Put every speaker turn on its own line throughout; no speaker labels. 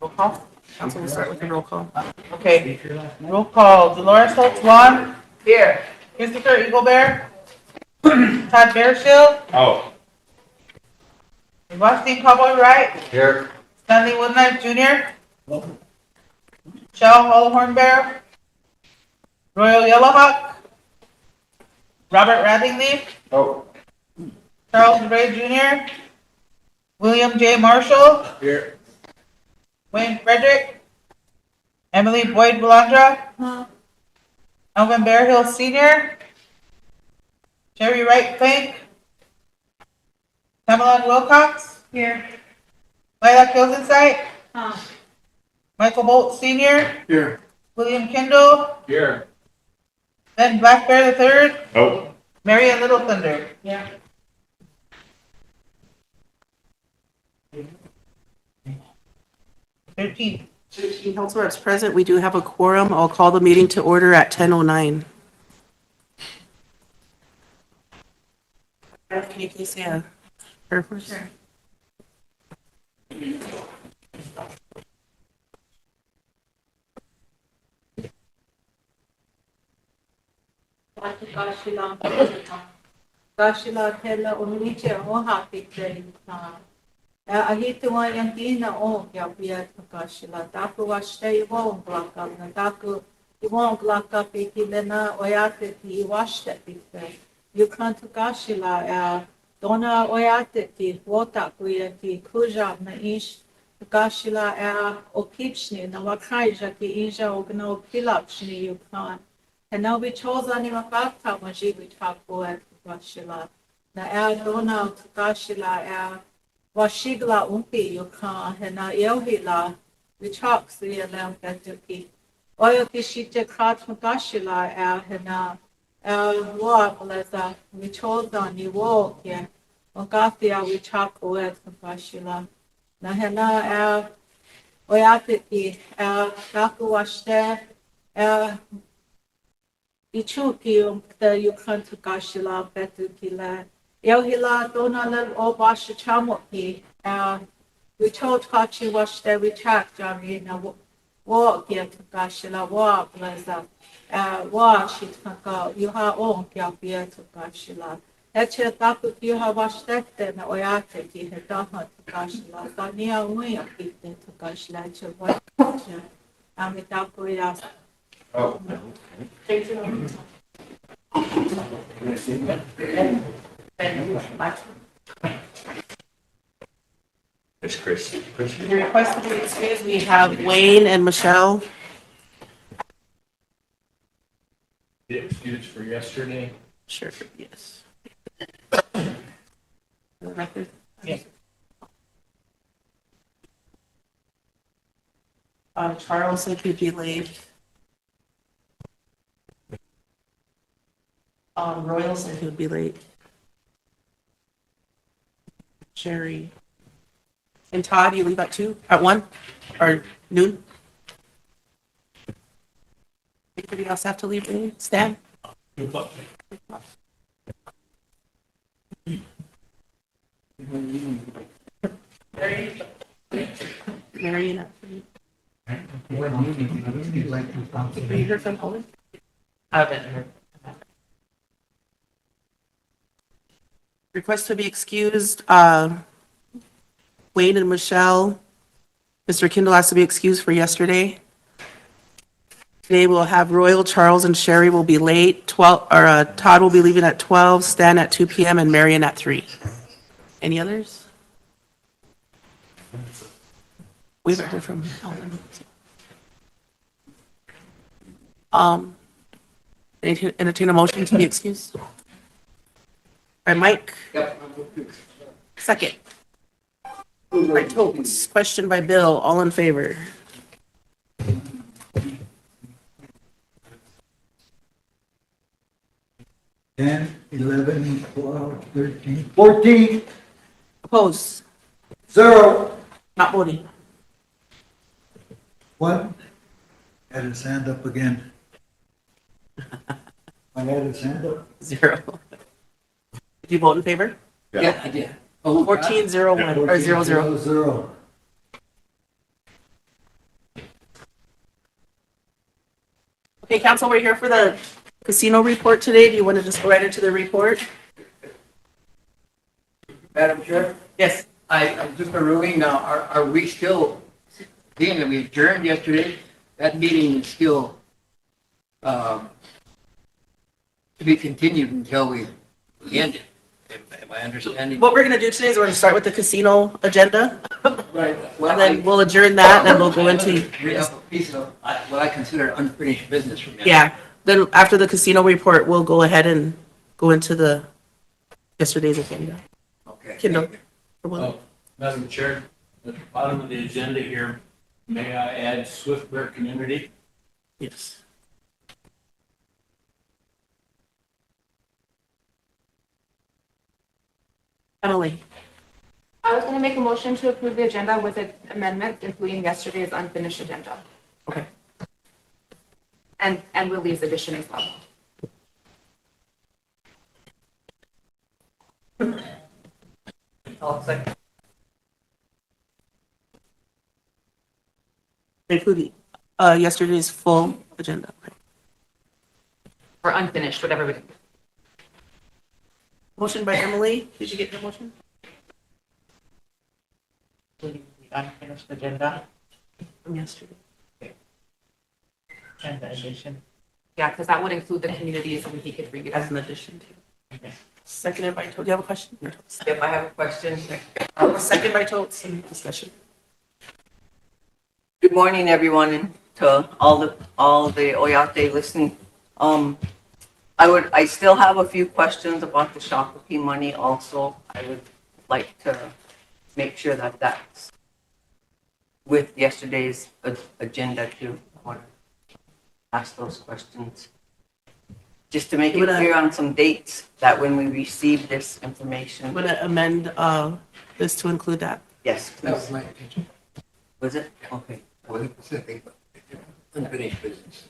Roll call?
Council will start with the roll call.
Okay, roll call. Dolores Holtz, one. Here. Christopher Eaglebear. Todd Bearshield.
Oh.
Weston Cowboy Wright.
Here.
Stanley Woodknife Jr. Shell Hollowhorn Bear. Royal Yellowhawk. Robert Rathingleaf.
Oh.
Charles Gray Jr. William J. Marshall.
Here.
Wayne Frederick. Emily Boyd Belandra. Alvin Bearhill Sr. Sherry Wright Fink. Pamela Wilcox. Here. Lila Kildensight. Michael Bolt Sr.
Here.
William Kendall.
Here.
Ben Black Bear III.
Oh.
Marion Little Thunder.
Yeah.
$13.
13 council reps present. We do have a quorum. I'll call the meeting to order at 10:09. Can you please say a prayer first? Sure.
Kashila tela umniche oha pikta ahituwa yantina o ya pia kashila taku washte iwon glaka na taku iwon glaka pikilena oyate ti washte pikta yukantu kashila dona oyate ti wota kuya ti kuja na ish kashila okipshni na wakaija ki inja ogno pilapshni yukan. And now we chose on him about Tamaji, we talk poet Washila. Na dona Kashila Washigla umpi yuka, and na Yohila, we talk the lamb betuki. Oyo kishite krat Kashila and na war blessa, we chose on you walk, yeah. Ongathia, we talk poet Kashila. Na hena oyatiki, Daku washte, Ichuki the Yukon to Kashila Betukila. Yohila Donal O Basha Chamoki. We told Kachi wash there we track Jamina walk yet to Kashila walk Blaza. Wash it Kaka. You have own Yapia to Kashila. Eche Taku you have washed that then Oyate he had done to Kashila. Sania Wing to Kashila. Amitaku.
Oh. It's Chris.
The request to be excused, we have Wayne and Michelle.
The excuse for yesterday.
Sure, yes. The record?
Yes.
Charles said he'd be late. Royal said he would be late. Sherry. And Todd, you leave at 2? At 1? Or noon? Anybody else have to leave? Stan? Marion at 3. Have you heard from Owen?
I haven't heard.
Request to be excused, Wayne and Michelle. Mr. Kindle has to be excused for yesterday. Today we'll have Royal, Charles, and Sherry will be late. Todd will be leaving at 12, Stan at 2 p.m., and Marion at 3. Any others? We haven't heard from Ellen. Entertain a motion to be excused. All right, Mike.
Yep.
Second. Moved by Totes, question by Bill, all in favor.
10, 11, 12, 13, 14,
Oppose,
0,
not voting.
1. Had his hand up again. I had his hand up.
0. Did you vote in favor?
Yeah.
I did.
14-0-1, or 0-0.
0.
Okay, council, we're here for the casino report today. Do you want to just go right into the report?
Madam Chair,
Yes.
I'm just a ruling now, are we still, being that we adjourned yesterday, that meeting is still, to be continued until we end it? Am I understanding?
What we're going to do today is we're going to start with the casino agenda,
Right.
and then we'll adjourn that, and then we'll go into,
Read up a piece of what I consider unfinished business from yesterday.
yeah. Then after the casino report, we'll go ahead and go into the yesterday's agenda.
Okay.
Kindle.
Oh, Madam Chair, at the bottom of the agenda here, may I add Swift Bear Community?
Yes. Emily.
I was going to make a motion to approve the agenda with an amendment, including yesterday's unfinished agenda.
Okay.
And Willie's addition as well.
I'll second.
Including yesterday's full agenda. Okay.
Or unfinished, whatever we do.
Motion by Emily. Did you get your motion?
The unfinished agenda
From yesterday.
and the addition.
Yeah, because that would include the communities and he could read it.
As an addition to. Okay. Seconded by Totes. Do you have a question?
If I have a question.
Second by Totes. Any discussion?
Good morning, everyone, and to all the Oyate listening. I still have a few questions about the Shakopee money also. I would like to make sure that that's with yesterday's agenda too. I want to ask those questions. Just to make it clear on some dates that when we receive this
I'm
information.
going to amend this to include that.
Yes,
That was
please.
my intention.
Was it? Okay.
Wasn't specific, but unfinished business.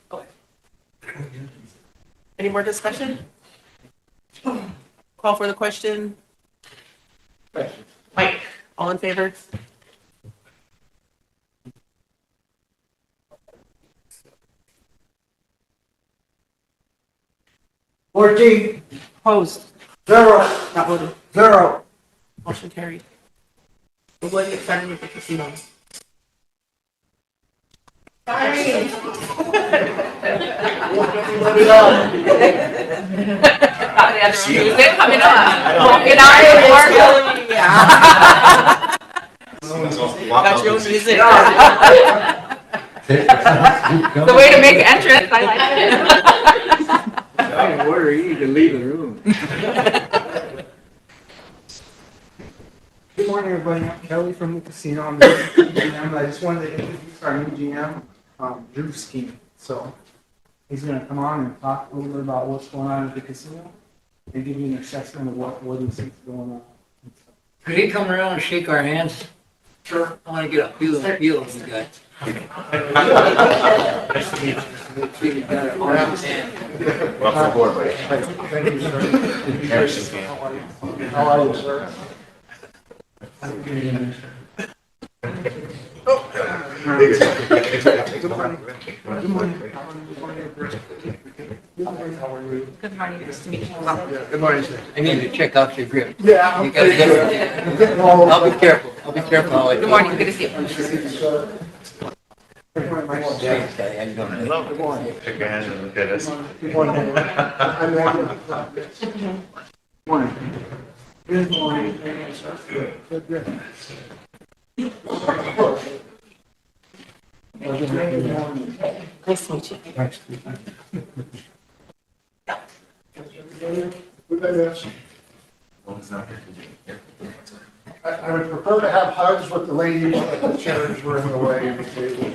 Any more discussion? Call for the question. Mike, all in favor?
Fourteen,
Opposed?
zero,
Not voted.
zero.
Motion carried. We'll go ahead and get started with the casino.
Music coming up. Broken Iron,
Got your own music.
the way to make an entrance. I like it.
Out of order, you need to leave the room.
Good morning, everybody. I'm Kelly from the casino. I'm the GM. I just wanted to introduce our new GM, Drew Ski. So he's going to come on and talk a little bit about what's going on at the casino and give you an assessment of what he thinks is going on.
Could he come around and shake our hands? Sure. I want to get a feel of you guys. See, you got an arm and
Welcome aboard, buddy.
Thank you, sir.
Harrison can.
How are you, sir?
Good morning. Nice to meet you. Welcome.
good morning, sir. I need to check out your grip.
Yeah.
You gotta get it. I'll be careful. I'll be careful. how I do
Good
it.
morning. Good to see you.
Thanks, Kelly. How you doing?
Good morning.
Shake your hands and look at us.
Good morning. I'm Randy. Morning. Good morning. Good, good.
Nice to meet you.
I would prefer to have hugs with the ladies, but the chairs were in the way of the table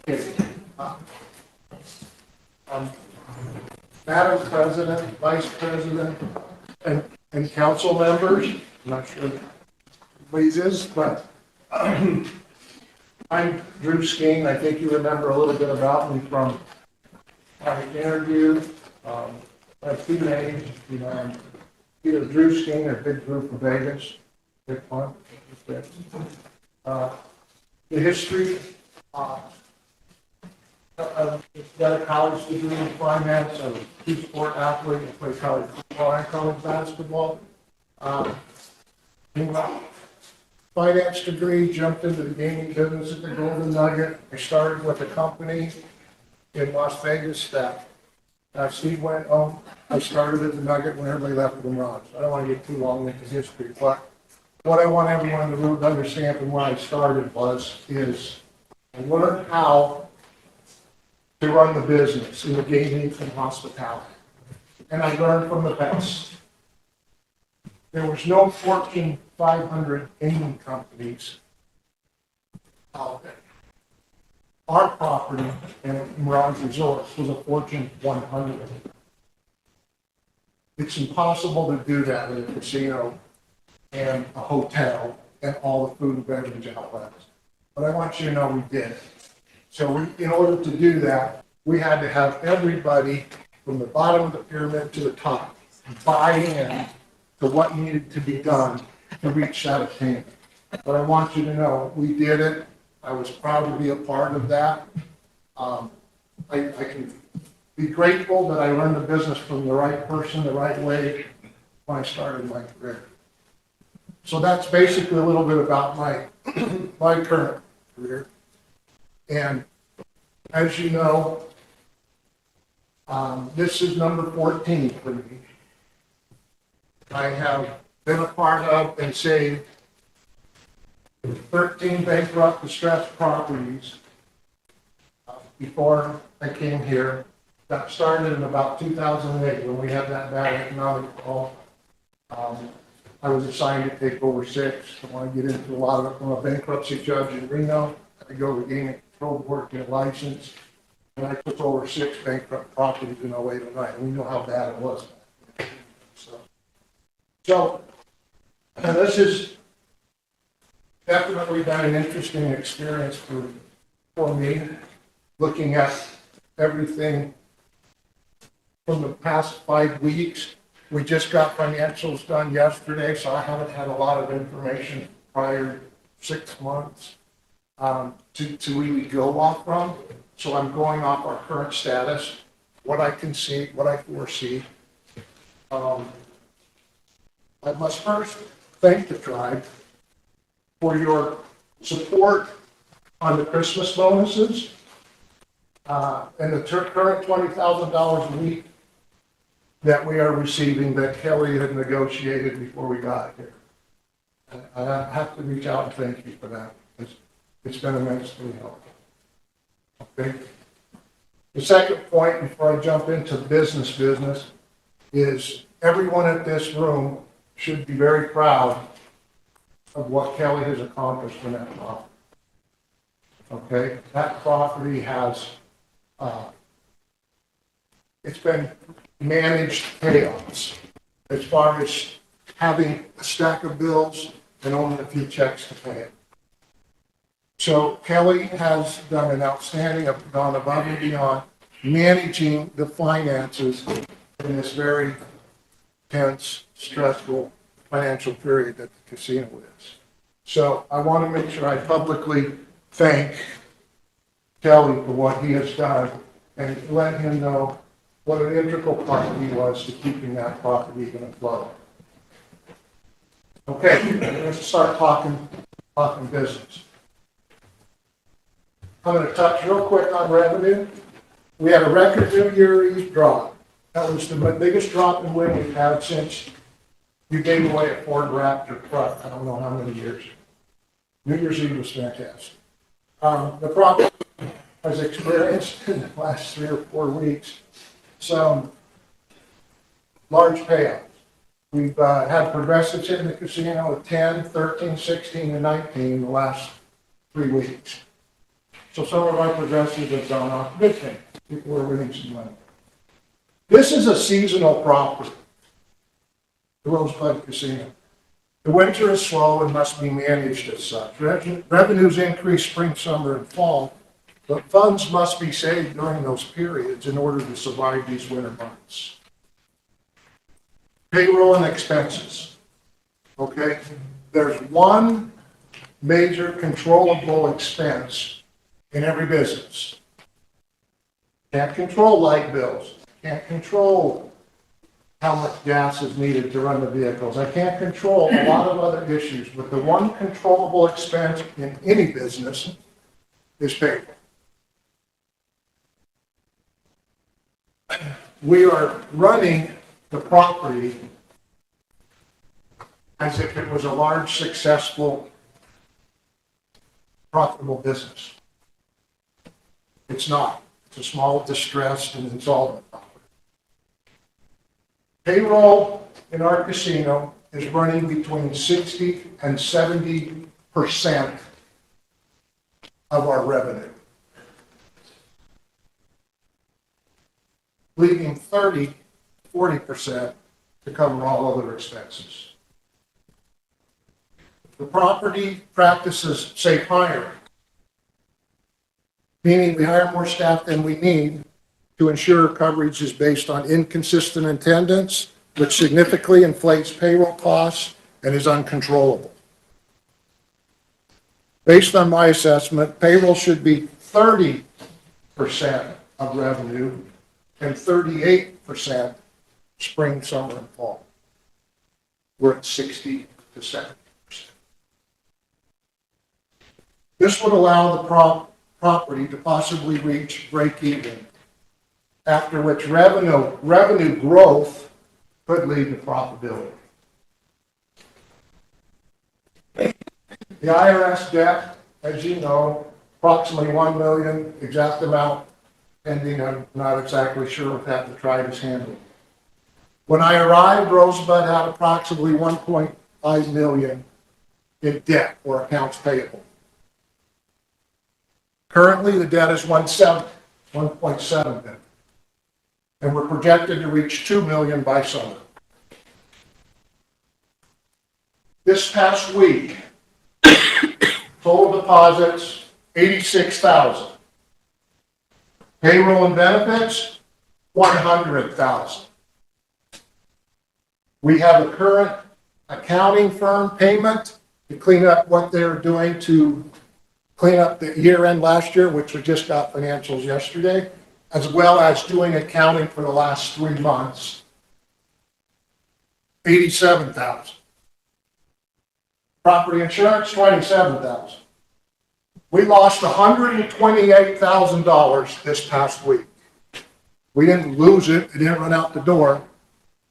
and whatnot. Madam President, Vice President, and council members, I'm not sure please is, but I'm Drew Skeen. I think you remember a little bit about me from my interview. I have two names, either Drew Skeen or Big Drew from Vegas. Big fun. The history, got a college degree in finance, I'm a two-sport athlete, I play college football and college basketball. In my finance degree, jumped into the gaming business at the Golden Nugget. I started with a company in Las Vegas that Steve went on. I started at the Nugget when everybody left the Mirage. I don't want to get too long into history, but what I want everyone to really understand from where I started is I learned how to run the business in the gaming and hospitality. And I learned from the best. There was no Fortune 500 gaming companies out there. Our property in Mirage Resorts was a Fortune 100. It's impossible to do that in a casino and a hotel and all the food and beverage outlets. But I want you to know we did. So in order to do that, we had to have everybody from the bottom of the pyramid to the top buy in to what needed to be done to reach that attainment. But I want you to know we did it. I was proud to be a part of that. I can be grateful that I learned the business from the right person, the right way when I started my career. So that's basically a little bit about my current career. And as you know, this is number 14 for me. I have been a part of and saved 13 bankrupt, distressed properties before I came here. Got started in about 2008 when we had that bad economic fall. I was assigned to take over 6. I want to get into a lot of it. I'm a bankruptcy judge in Reno. I go to Gaming Control Board, get a license, and I took over 6 bankrupt properties in 08 and 09. We know how bad it was. So this has definitely been an interesting experience for me, looking at everything from the past 5 weeks. We just got financials done yesterday, so I haven't had a lot of information prior 6 months to really go off from. So I'm going off our current status, what I can see, what I foresee. I must first thank the tribe for your support on the Christmas bonuses and the current $20,000 a week that we are receiving that Kelly had negotiated before we got here. I have to reach out and thank you for that. It's been immensely helpful. Okay. The second point before I jump into business is everyone at this room should be very proud of what Kelly has accomplished in that property. Okay, that property has, it's been managed chaos as far as having a stack of bills and only a few checks to pay it. So Kelly has done an outstanding, gone above and beyond managing the finances in this very tense, stressful financial period that the casino is. So I want to make sure I publicly thank Kelly for what he has done and let him know what an integral part he was to keeping that property going to flow. Okay, let's start talking business. I'm going to touch real quick on revenue. We had a record New Year's drop. That was the biggest drop in win we've had since you gave away a Ford Raptor truck. I don't know how many years. New Year's Eve was fantastic. The property has experienced in the last 3 or 4 weeks some large payouts. We've had progressives in the casino at 10, 13, 16, and 19 in the last 3 weeks. So some of our progressives have gone off. Good thing. People are winning some money. This is a seasonal property, the Rosebud Casino. The winter is slow and must be managed as such. Revenues increase spring, summer, and fall, but funds must be saved during those periods in order to survive these winter months. Payroll and expenses. Okay? There's one major controllable expense in every business, Can't control light bills. Can't control how much gas is needed to run the vehicles. I can't control a lot of other issues, but the one controllable expense in any business is payroll. We are running the property as if it was a large, successful, profitable business. It's not. It's a small, distressed, and insolvent property. Payroll in our casino is running between 60 and 70% of our revenue, leaving 30, 40% to cover all other expenses. The property practices safe hiring, meaning we hire more staff than we need to ensure coverage is based on inconsistent attendance, which significantly inflates payroll costs and is uncontrollable. Based on my assessment, payroll should be 30% of revenue and 38% spring, summer, and fall. We're at 60 to 70%. This would allow the property to possibly reach break even, after which revenue growth could lead to profitability. The IRS debt, as you know, approximately $1 million, exact amount pending. I'm not exactly sure what that the tribe is handling. When I arrived, Rosebud had approximately $1.5 million in debt or accounts payable. Currently, the debt is $1.7 million, and we're projected to reach $2 million by summer. This past week, total deposits, $86,000. Payroll and benefits, $100,000. We have a current accounting firm payment to clean up what they're doing to clean up the year end last year, which we just got financials yesterday, as well as doing accounting for the last 3 months, $87,000. Property insurance, $27,000. We lost $128,000 this past week. We didn't lose it, it didn't run out the door,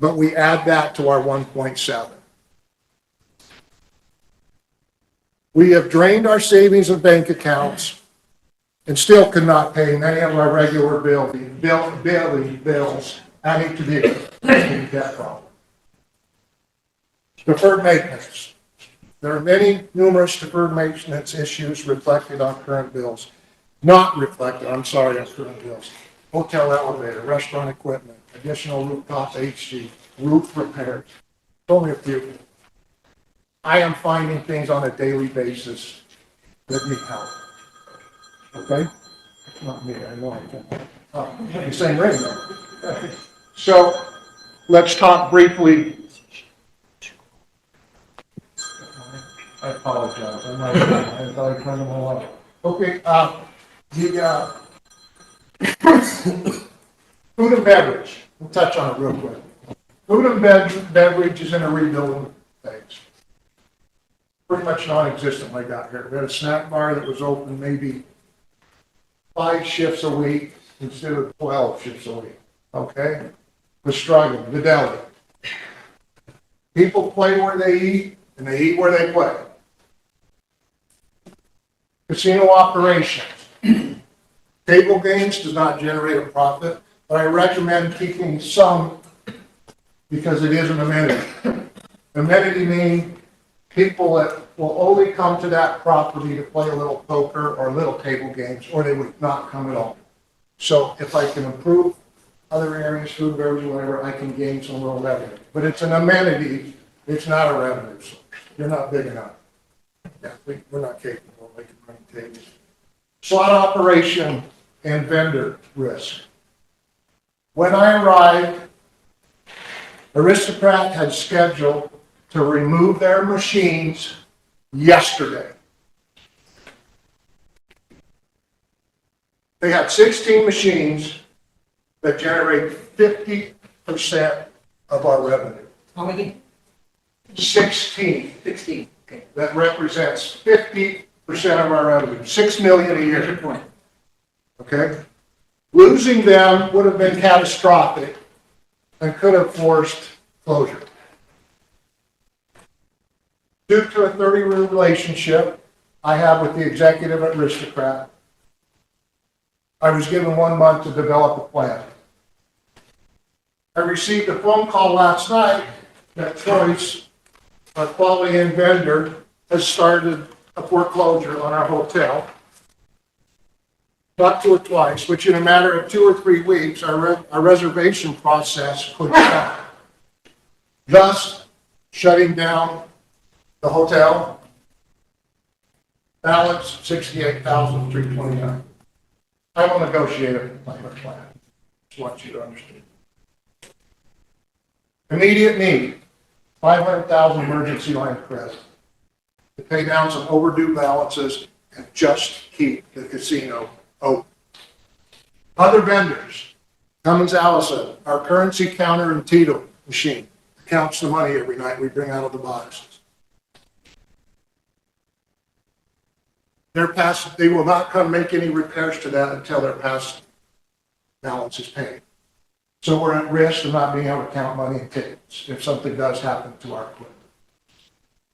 but we add that to our 1.7. We have drained our savings and bank accounts and still cannot pay many of our regular bills, adding to the debt problem. Deferred maintenance. There are numerous deferred maintenance issues reflected on current bills. Not reflected, on current bills. Hotel elevator, restaurant equipment, additional rooftop HG, roof repairs. Only a few. I am finding things on a daily basis that need help. Okay? Not me, I know I can't. The same ring though. So, let's talk briefly. I apologize. I thought I turned them all off. Okay, food and beverage. We'll touch on it real quick. Food and beverage is in a rebuilding phase. Pretty much non-existent when I got here. We had a snack bar that was open maybe 5 shifts a week instead of 12 shifts a week. Okay? We're struggling. The deli. People play where they eat, and they eat where they play. Casino operations. Table games does not generate a profit, but I recommend keeping some because it is an amenity. Amenity means people that will only come to that property to play a little poker or little table games, or they would not come at all. So if I can improve other areas, food, beverage, whatever, I can gain some real revenue. But it's an amenity, it's not a revenue source. You're not big enough. Yeah, we're not capable of making money tables. Slot operation and vendor risk. When I arrived, Aristocrat had scheduled to remove their machines yesterday. They had 16 machines that generate 50% of our revenue.
How many?
16
16. Okay.
that represents 50% of our revenue, 6 million a year.
Good point.
Okay? Losing them would have been catastrophic and could have forced closure. Due to a 30-year relationship I have with the executive at Aristocrat, I was given 1 month to develop a plan. I received a phone call last night that Choice, our quality end vendor, has started a foreclosure on our hotel. Talked to her twice, which in a matter of 2 or 3 weeks, our reservation process could stop. Thus, shutting down the hotel. Balance $68,329. I will negotiate a payment plan. Just want you to understand. Immediate need, 500,000 emergency line of credit to pay down some overdue balances and just keep the casino open. Other vendors, Cummins Allison, our currency counter and Tito machine, counts the money every night we bring out of the boxes. They will not come make any repairs to that until their past balance is paid. So we're at risk of not being able to count money in tickets if something does happen to our equipment.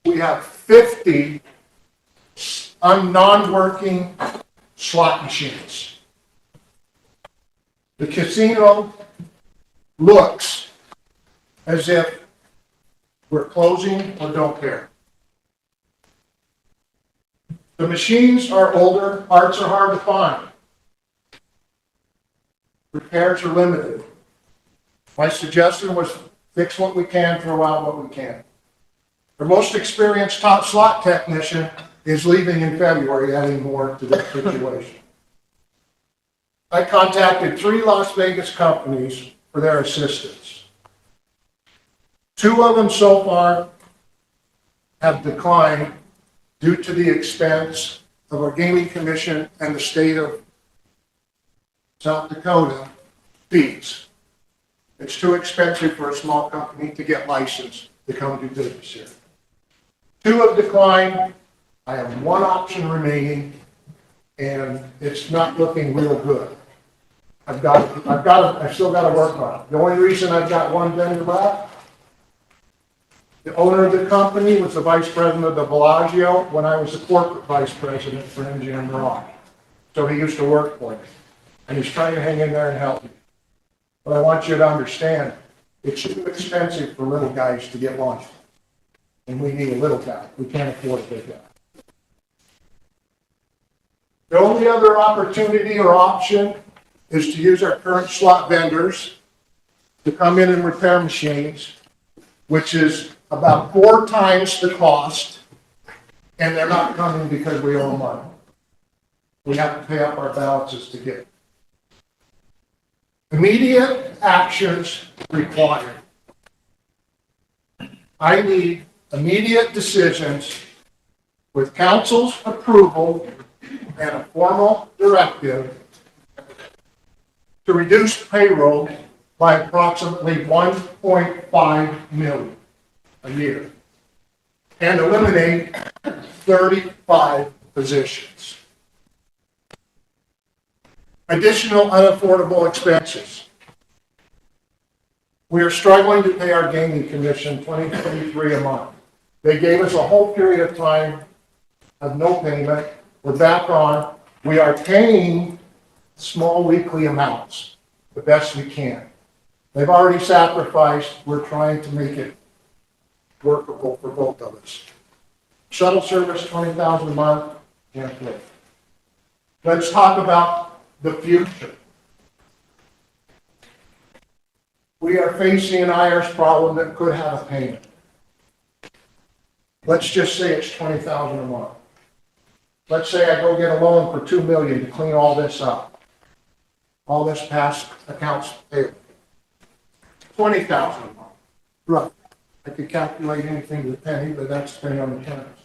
We have 50 non-working slot machines. The casino looks as if we're closing or don't care. The machines are older, parts are hard to find. Repairs are limited. My suggestion was fix what we can, throw out what we can. The most experienced top slot technician is leaving in February, adding more to the situation. I contacted 3 Las Vegas companies for their assistance. 2 of them so far have declined due to the expense of our gaming commission and the state of South Dakota fees. It's too expensive for a small company to get licensed to come do business here. 2 have declined. I have 1 option remaining, and it's not looking real good. I've still got to work on it. The only reason I've got 1 vendor left, the owner of the company was the vice president of the Bellagio when I was the corporate vice president for MGM Rock. So he used to work for me, and he's trying to hang in there and help me. But I want you to understand, it's too expensive for little guys to get lunch. And we need a little guy. We can't afford a big guy. The only other opportunity or option is to use our current slot vendors to come in and repair machines, which is about 4 times the cost, and they're not coming because we owe money. We have to pay up our balances to get it. Immediate actions required. I need immediate decisions with council's approval and a formal directive to reduce payroll by approximately 1.5 million a year and eliminate 35 positions. Additional unaffordable expenses. We are struggling to pay our gaming commission $20.23 a month. They gave us a whole period of time of no payment. We're back on. We are paying small weekly amounts the best we can. They've already sacrificed. We're trying to make it workable for both of us. Shuttle service, $20,000 a month. Can't wait. Let's talk about the future. We are facing an IRS problem that could have a payment. Let's just say it's $20,000 a month. Let's say I go get a loan for $2 million to clean all this up. All this past accounts payable. $20,000 a month. Right. I could calculate anything to the penny, but that's depending on the tenants.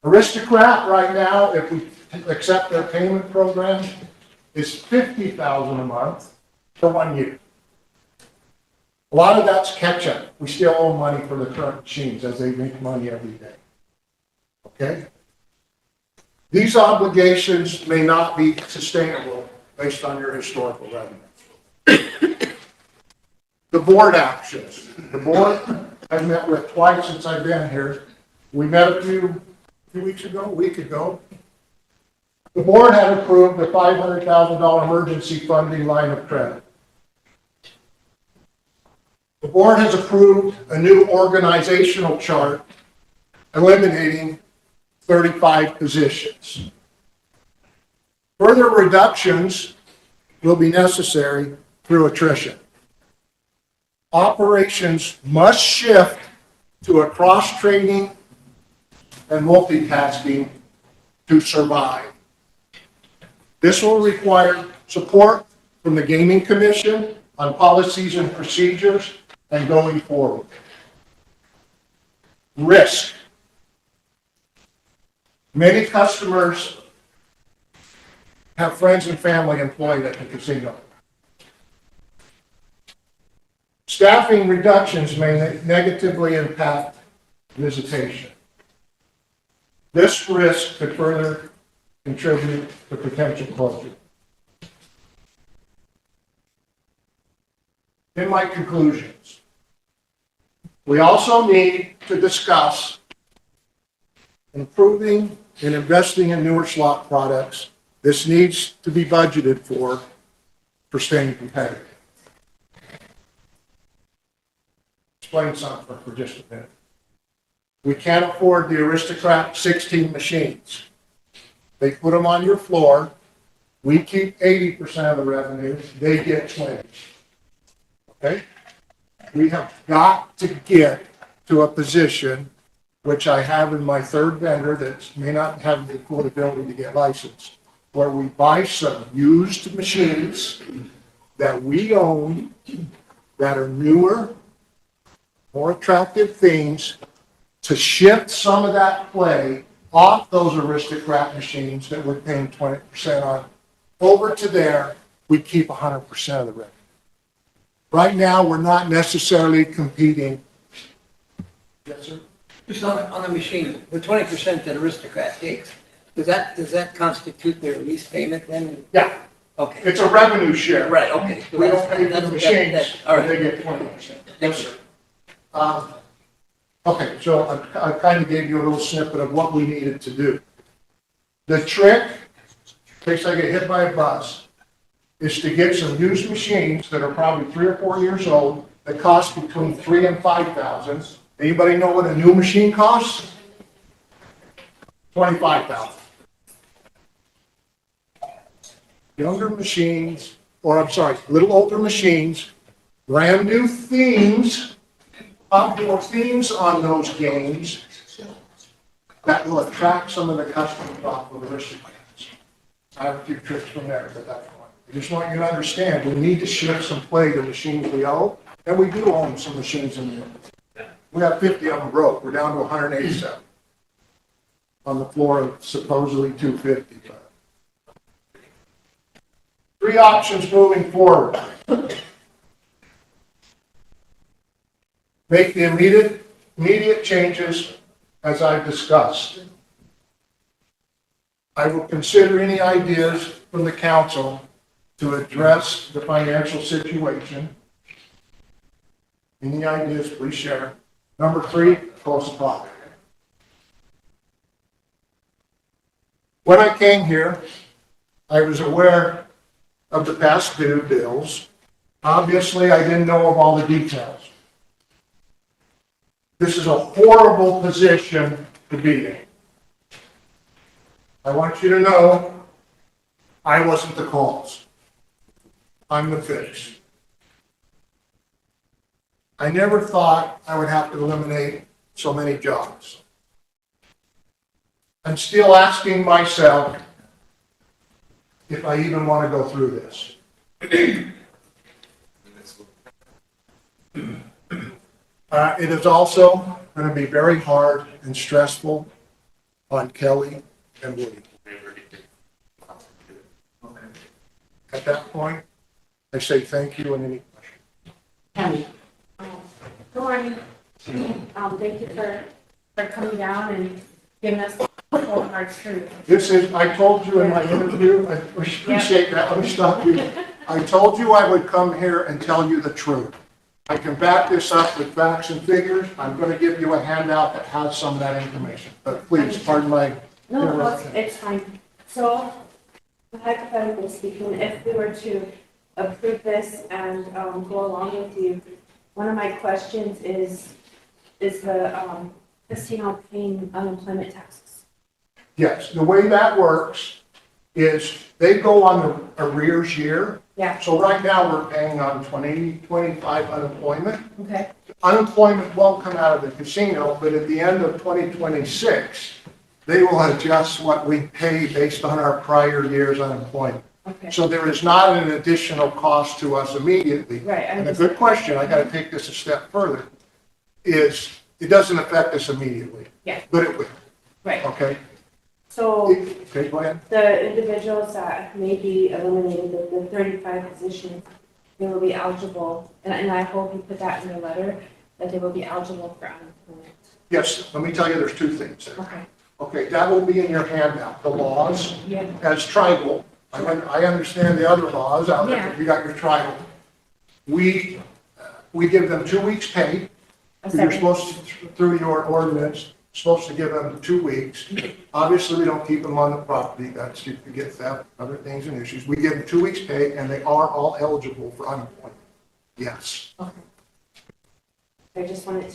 Aristocrat right now, if we accept their payment program, is $50,000 a month. for 1 year. A lot of that's catch-up. We still owe money for the current machines as they make money every day. Okay? These obligations may not be sustainable based on your historical revenue. The board actions. The board I've met with twice since I've been here. We met a few weeks ago, a week ago. The board had approved a $500,000 emergency funding line of credit. The board has approved a new organizational chart eliminating 35 positions. Further reductions will be necessary through attrition. Operations must shift to a cross-training and multitasking to survive. This will require support from the Gaming Commission on policies and procedures and going forward. Risk. Many customers have friends and family employed at the casino. Staffing reductions may negatively impact visitation. This risk could further contribute to potential closure. In my conclusions, we also need to discuss improving and investing in newer slot products. This needs to be budgeted for staying competitive. Explain something for just a minute. We can't afford the Aristocrat 16 machines. They put them on your floor. We keep 80% of the revenue. They get 20%. Okay? We have got to get to a position, which I have in my third vendor that may not have the affordability to get licensed, where we buy some used machines that we own that are newer, more attractive things to shift some of that play off those Aristocrat machines that we're paying 20% on over to there. We keep 100% of the revenue. Right now, we're not necessarily competing. Yes, sir?
Just on the machine, the 20% that Aristocrat takes, does that constitute their lease payment then?
Yeah,
Okay.
it's a revenue share.
Right, okay.
We don't pay for the machines,
All
but
right.
they get 20%. Yes, sir. Okay, so I kind of gave you a little snippet of what we needed to do. The trick, in case I get hit by a bus, is to get some used machines that are probably 3 or 4 years old that cost between $3,000 and $5,000. Anybody know what a new machine costs? $25,000. Younger machines, or I'm sorry, little older machines, brand new themes, outdoor themes on those games that will attract some of the customers off of the Aristocrats. I have a few tricks from there, but that's fine. I just want you to understand, we need to shift some play to machines we own, and we do own some machines in there. We have 50 of them broke. We're down to 187 on the floor of supposedly 250. But 3 options moving forward. Make the immediate changes as I've discussed. I will consider any ideas from the council to address the financial situation. Any ideas, please share. Number 3, close the clock. When I came here, I was aware of the past due bills. Obviously, I didn't know of all the details. This is a horrible position to be in. I want you to know I wasn't the cause. I'm the fix. I never thought I would have to eliminate so many jobs. I'm still asking myself if I even want to go through this. It is also going to be very hard and stressful on Kelly and Woody. At that point, I say thank you and any questions.
Good morning. Thank you for coming down and giving us the whole hard truth.
This is, I told you in my interview, I appreciate that, let me stop you. I told you I would come here and tell you the truth. I can back this up with facts and figures. I'm going to give you a handout that has some of that information. But please, pardon my
No,
interruption.
it's fine. So hypothetically speaking, if we were to approve this and go along with you, one of my questions is the casino paying unemployment taxes?
Yes, the way that works is they go on the arrears year.
Yeah,
So right now, we're paying on 2025 unemployment.
okay,
Unemployment won't come out of the casino, but at the end of 2026, they will adjust what we pay based on our prior year's unemployment.
okay.
So there is not an additional cost to us immediately.
Right,
And a good question, I gotta take this a step further, is it doesn't affect us immediately.
Yeah.
But it will,
Right,
okay?
so
Okay, go ahead.
the individuals that may be eliminated, the 35 positions, they will be eligible, and I hope you put that in your letter, that they will be eligible for unemployment.
Yes, let me tell you, there's two things there.
Okay,
Okay, that will be in your handout, the laws
yeah,
as tribal. I understand the other laws out there, but you got your tribal. We give them 2 weeks pay.
a
You're
second,
supposed to, through your ordinance, supposed to give them 2 weeks. Obviously, we don't keep them on the property, that's, you could get theft, other things and issues. We give them 2 weeks pay, and they are all eligible for unemployment. Yes.
okay. I just wanted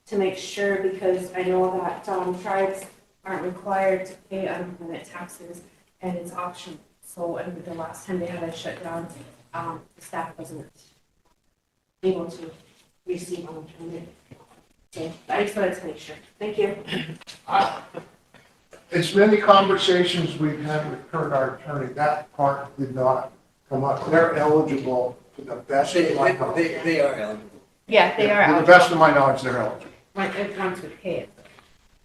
to make sure, because I know that tribes aren't required to pay unemployment taxes, and it's optional. So, and the last time they had a shutdown, the staff wasn't able to receive unemployment. So I just wanted to make sure. Thank you.
As many conversations we've had with Kurt, our attorney, that part did not come up. They're eligible to the best of my knowledge.
They are eligible.
Yeah, they are
To the
eligible.
best of my knowledge, they're eligible.
Once we pay it.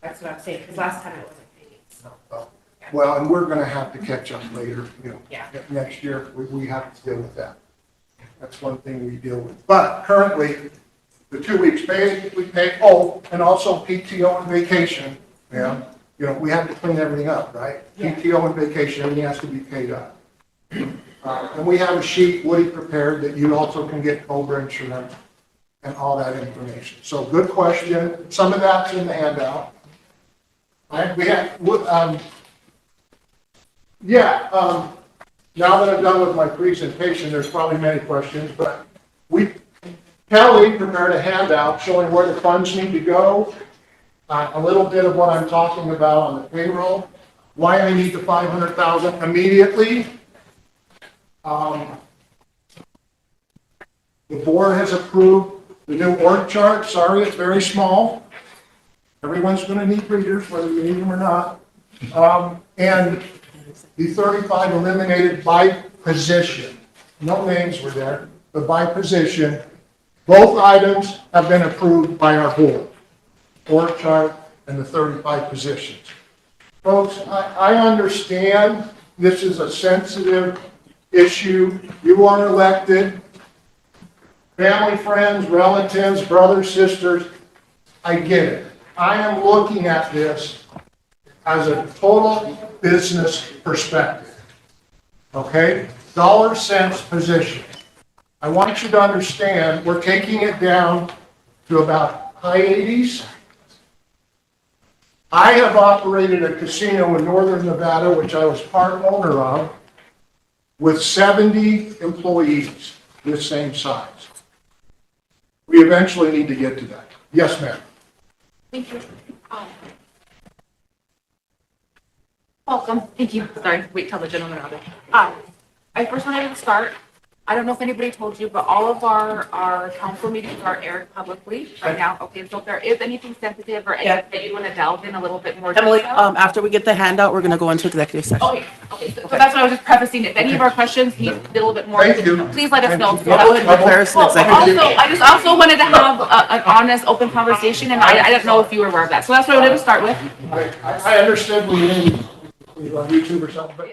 That's what I'm saying, because last time it wasn't paid, so.
Well, and we're gonna have to catch up later,
Yeah.
next year, we have to deal with that. That's one thing we deal with. But currently, the 2 weeks paid, we pay, and also PTO and vacation, yeah. We have to clean everything up, right?
Yeah.
PTO and vacation, everything has to be paid up. And we have a sheet Woody prepared that you also can get Cobra insurance and all that information. So good question. Some of that's in the handout. Now that I'm done with my presentation, there's probably many questions, but Kelly prepared a handout showing where the funds need to go, a little bit of what I'm talking about on the payroll, why I need the $500,000 immediately. The board has approved the new org chart. Sorry, it's very small. Everyone's going to need readers, whether you need them or not. And the 35 eliminated by position. No names were there, but by position. Both items have been approved by our board. Org chart and the 35 positions. Folks, I understand this is a sensitive issue. You are elected. Family, friends, relatives, brothers, sisters, I get it. I am looking at this as a total business perspective. Okay? Dollar cents position. I want you to understand we're taking it down to about high 80s. I have operated a casino in northern Nevada, which I was part owner of, with 70 employees this same size. We eventually need to get to that. Yes, ma'am.
Thank you. Welcome. Thank you. Sorry, wait till the gentleman out there. I first wanted to start. I don't know if anybody told you, but all of our council meetings are aired publicly right now. Okay, so if there is anything sensitive or
Yeah.
anything that you want to delve in a little bit more
Emily,
detail.
after we get the handout, we're going to go into executive session.
Okay, so that's what I was just prefacing. If any of our questions need a little bit more,
Thank you.
please let us know.
Thank
So
you.
that
Go
we
ahead and declare us an executive.
Also, I just also wanted to have an honest, open conversation, and I didn't know if you were aware of that. So that's what I wanted to start with.
I understood we were on YouTube or something, but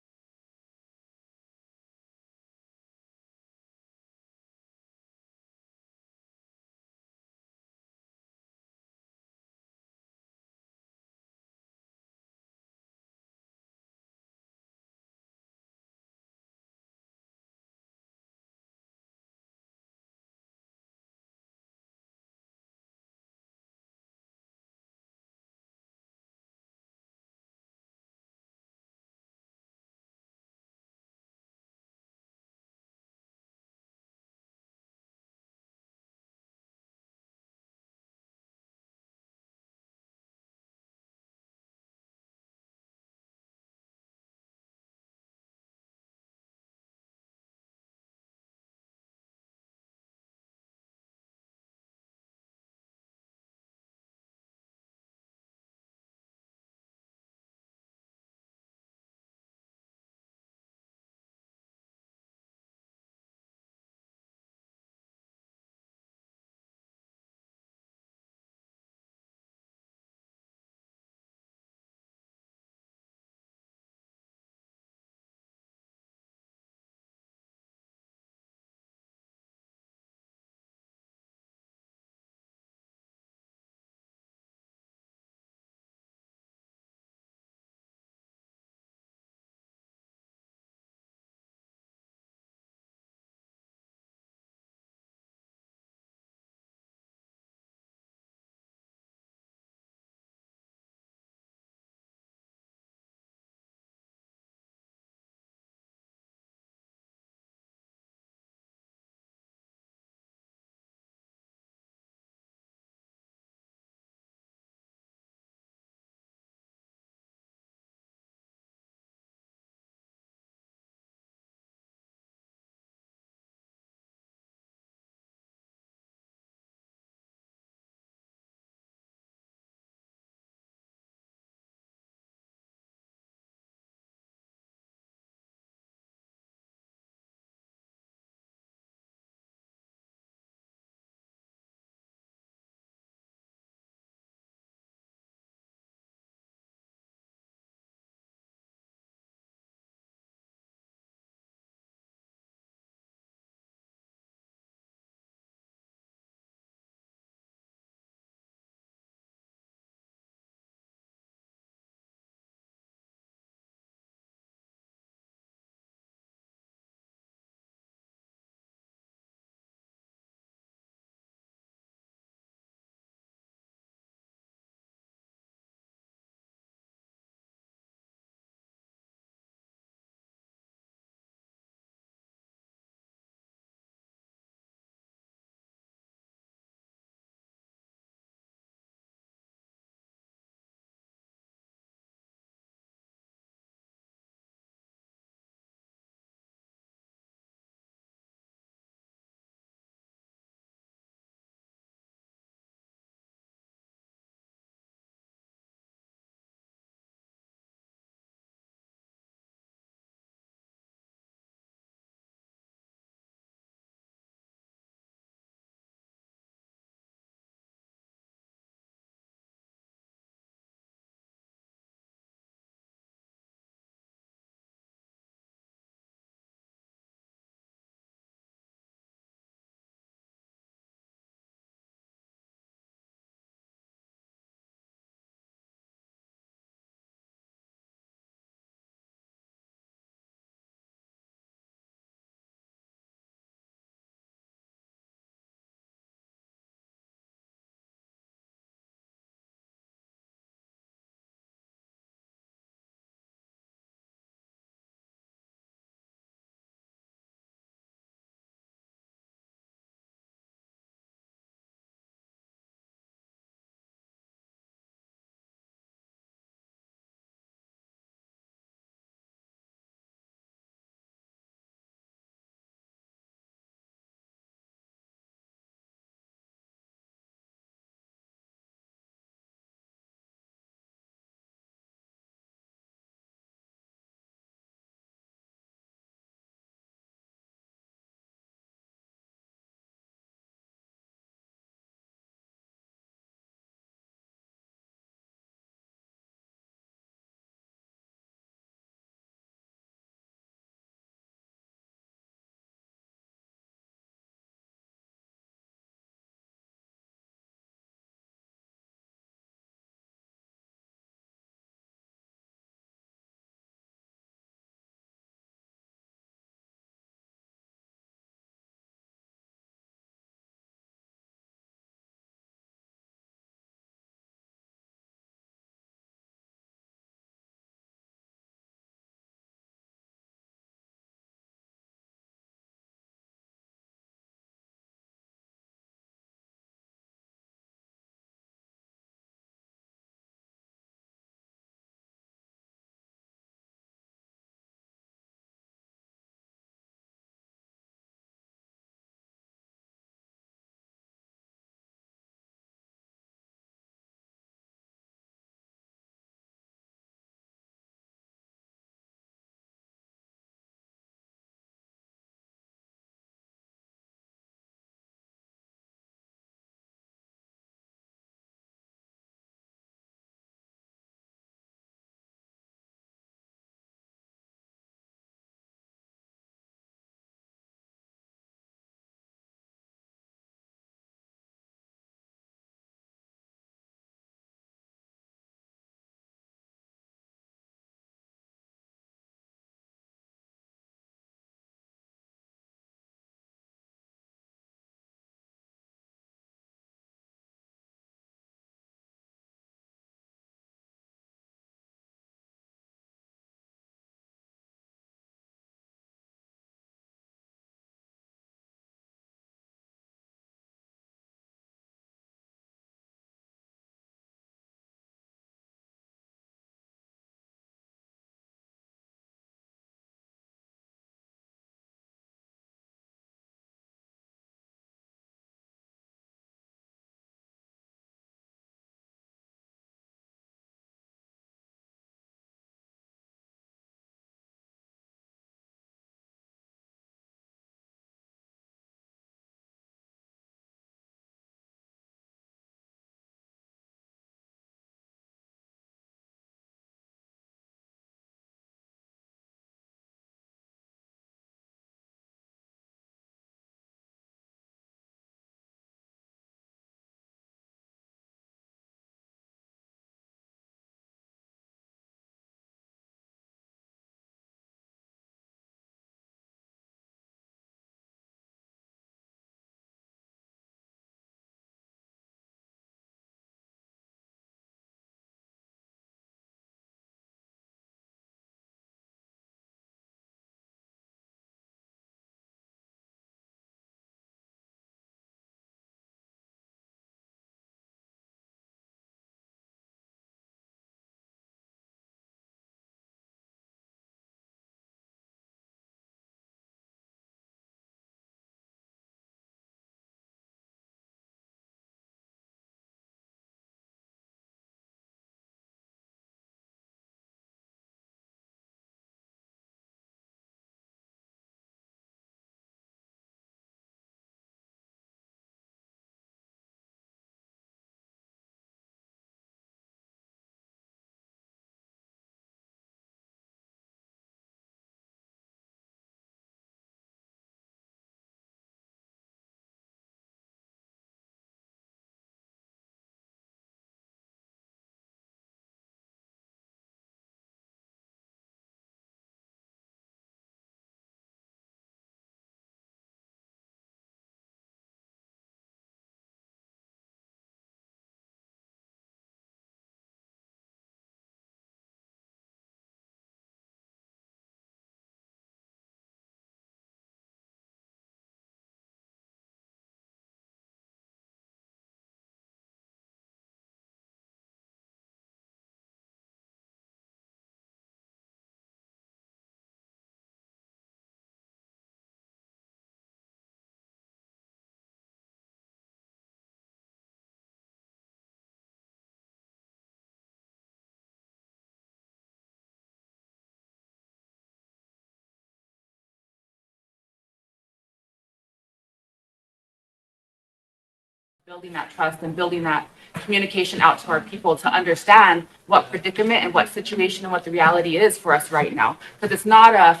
building that trust and building that communication out to our people to understand what predicament and what situation and what the reality is for us right now. Because it's not a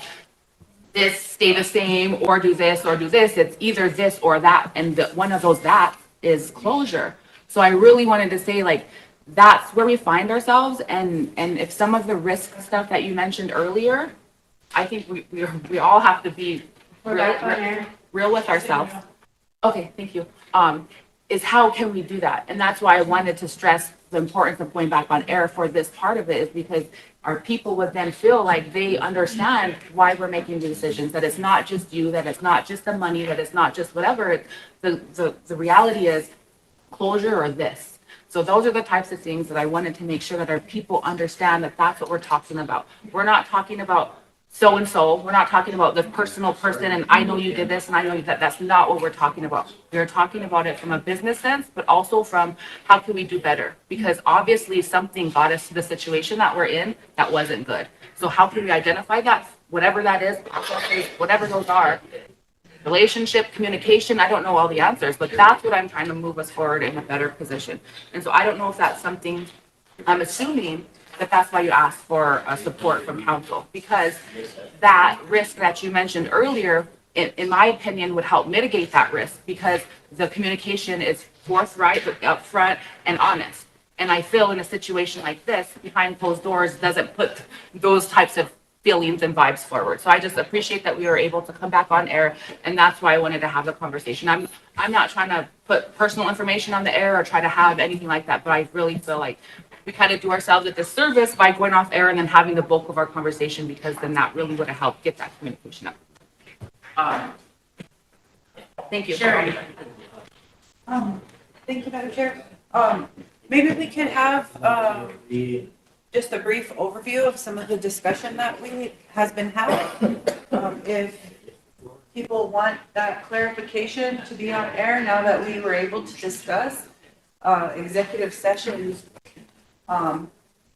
this stay the same or do this or do this. It's either this or that. And one of those that is closure. So I really wanted to say like that's where we find ourselves. And if some of the risk stuff that you mentioned earlier, I think we all have to be real with ourselves. Okay, thank you. Is how can we do that? And that's why I wanted to stress the importance of going back on air for this part of it, is because our people would then feel like they understand why we're making the decisions, that it's not just you, that it's not just the money, that it's not just whatever. The reality is closure or this. So those are the types of things that I wanted to make sure that our people understand that that's what we're talking about. We're not talking about so-and-so. We're not talking about the personal person and I know you did this and I know that. That's not what we're talking about. We're talking about it from a business sense, but also from how can we do better? Because obviously something got us to the situation that we're in that wasn't good. So how can we identify that? Whatever that is, processes, whatever those are, relationship, communication, I don't know all the answers, but that's what I'm trying to move us forward in a better position. And so I don't know if that's something, I'm assuming that's why you asked for support from council, because that risk that you mentioned earlier, in my opinion, would help mitigate that risk because the communication is forthright, upfront, and honest. And I feel in a situation like this, behind closed doors doesn't put those types of feelings and vibes forward. So I just appreciate that we were able to come back on air, and that's why I wanted to have the conversation. I'm not trying to put personal information on the air or try to have anything like that, but I really feel like we kind of do ourselves a disservice by going off air and then having the bulk of our conversation, because then that really would have helped get that communication up. Thank you.
Sure. Thank you, Madam Chair. Maybe we could have just a brief overview of some of the discussion that has been had. If people want that clarification to be on air now that we were able to discuss executive sessions.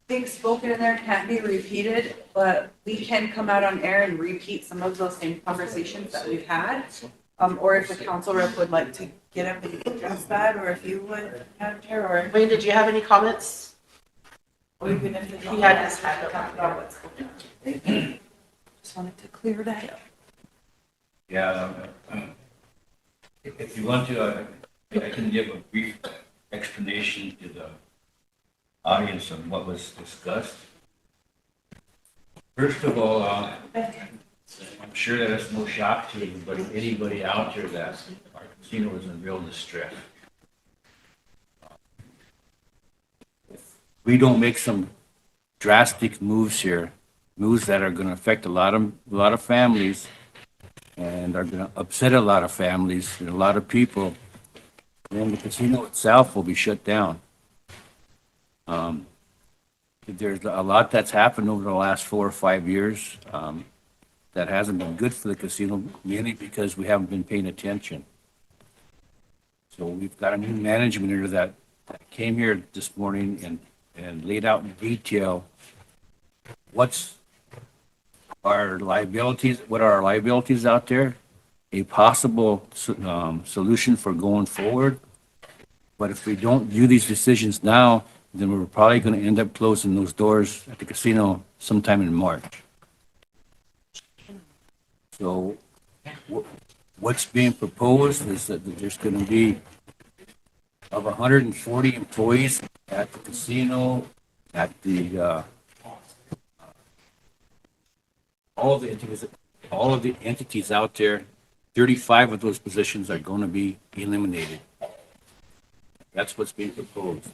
Things spoken in there can't be repeated, but we can come out on air and repeat some of those same conversations that we've had. Or if the council rep would like to get up and address that, or if you would, Madam Chair, or
Wayne, did you have any comments?
even if
He had his hand up.
just wanted to clear that up.
Yeah, if you want to, I can give a brief explanation to the audience on what was discussed. First of all, I'm sure that it's no shock to anybody out there that our casino is in real distress. If we don't make some drastic moves here, moves that are going to affect a lot of families and are going to upset a lot of families and a lot of people, then the casino itself will be shut down. There's a lot that's happened over the last 4 or 5 years that hasn't been good for the casino, mainly because we haven't been paying attention. So we've got a new management here that came here this morning and laid out in detail what's our liabilities, what are our liabilities out there, a possible solution for going forward. But if we don't do these decisions now, then we're probably going to end up closing those doors at the casino sometime in March. So what's being proposed is that there's going to be of 140 employees at the casino, at the all of the entities out there. 35 of those positions are going to be eliminated. That's what's being proposed.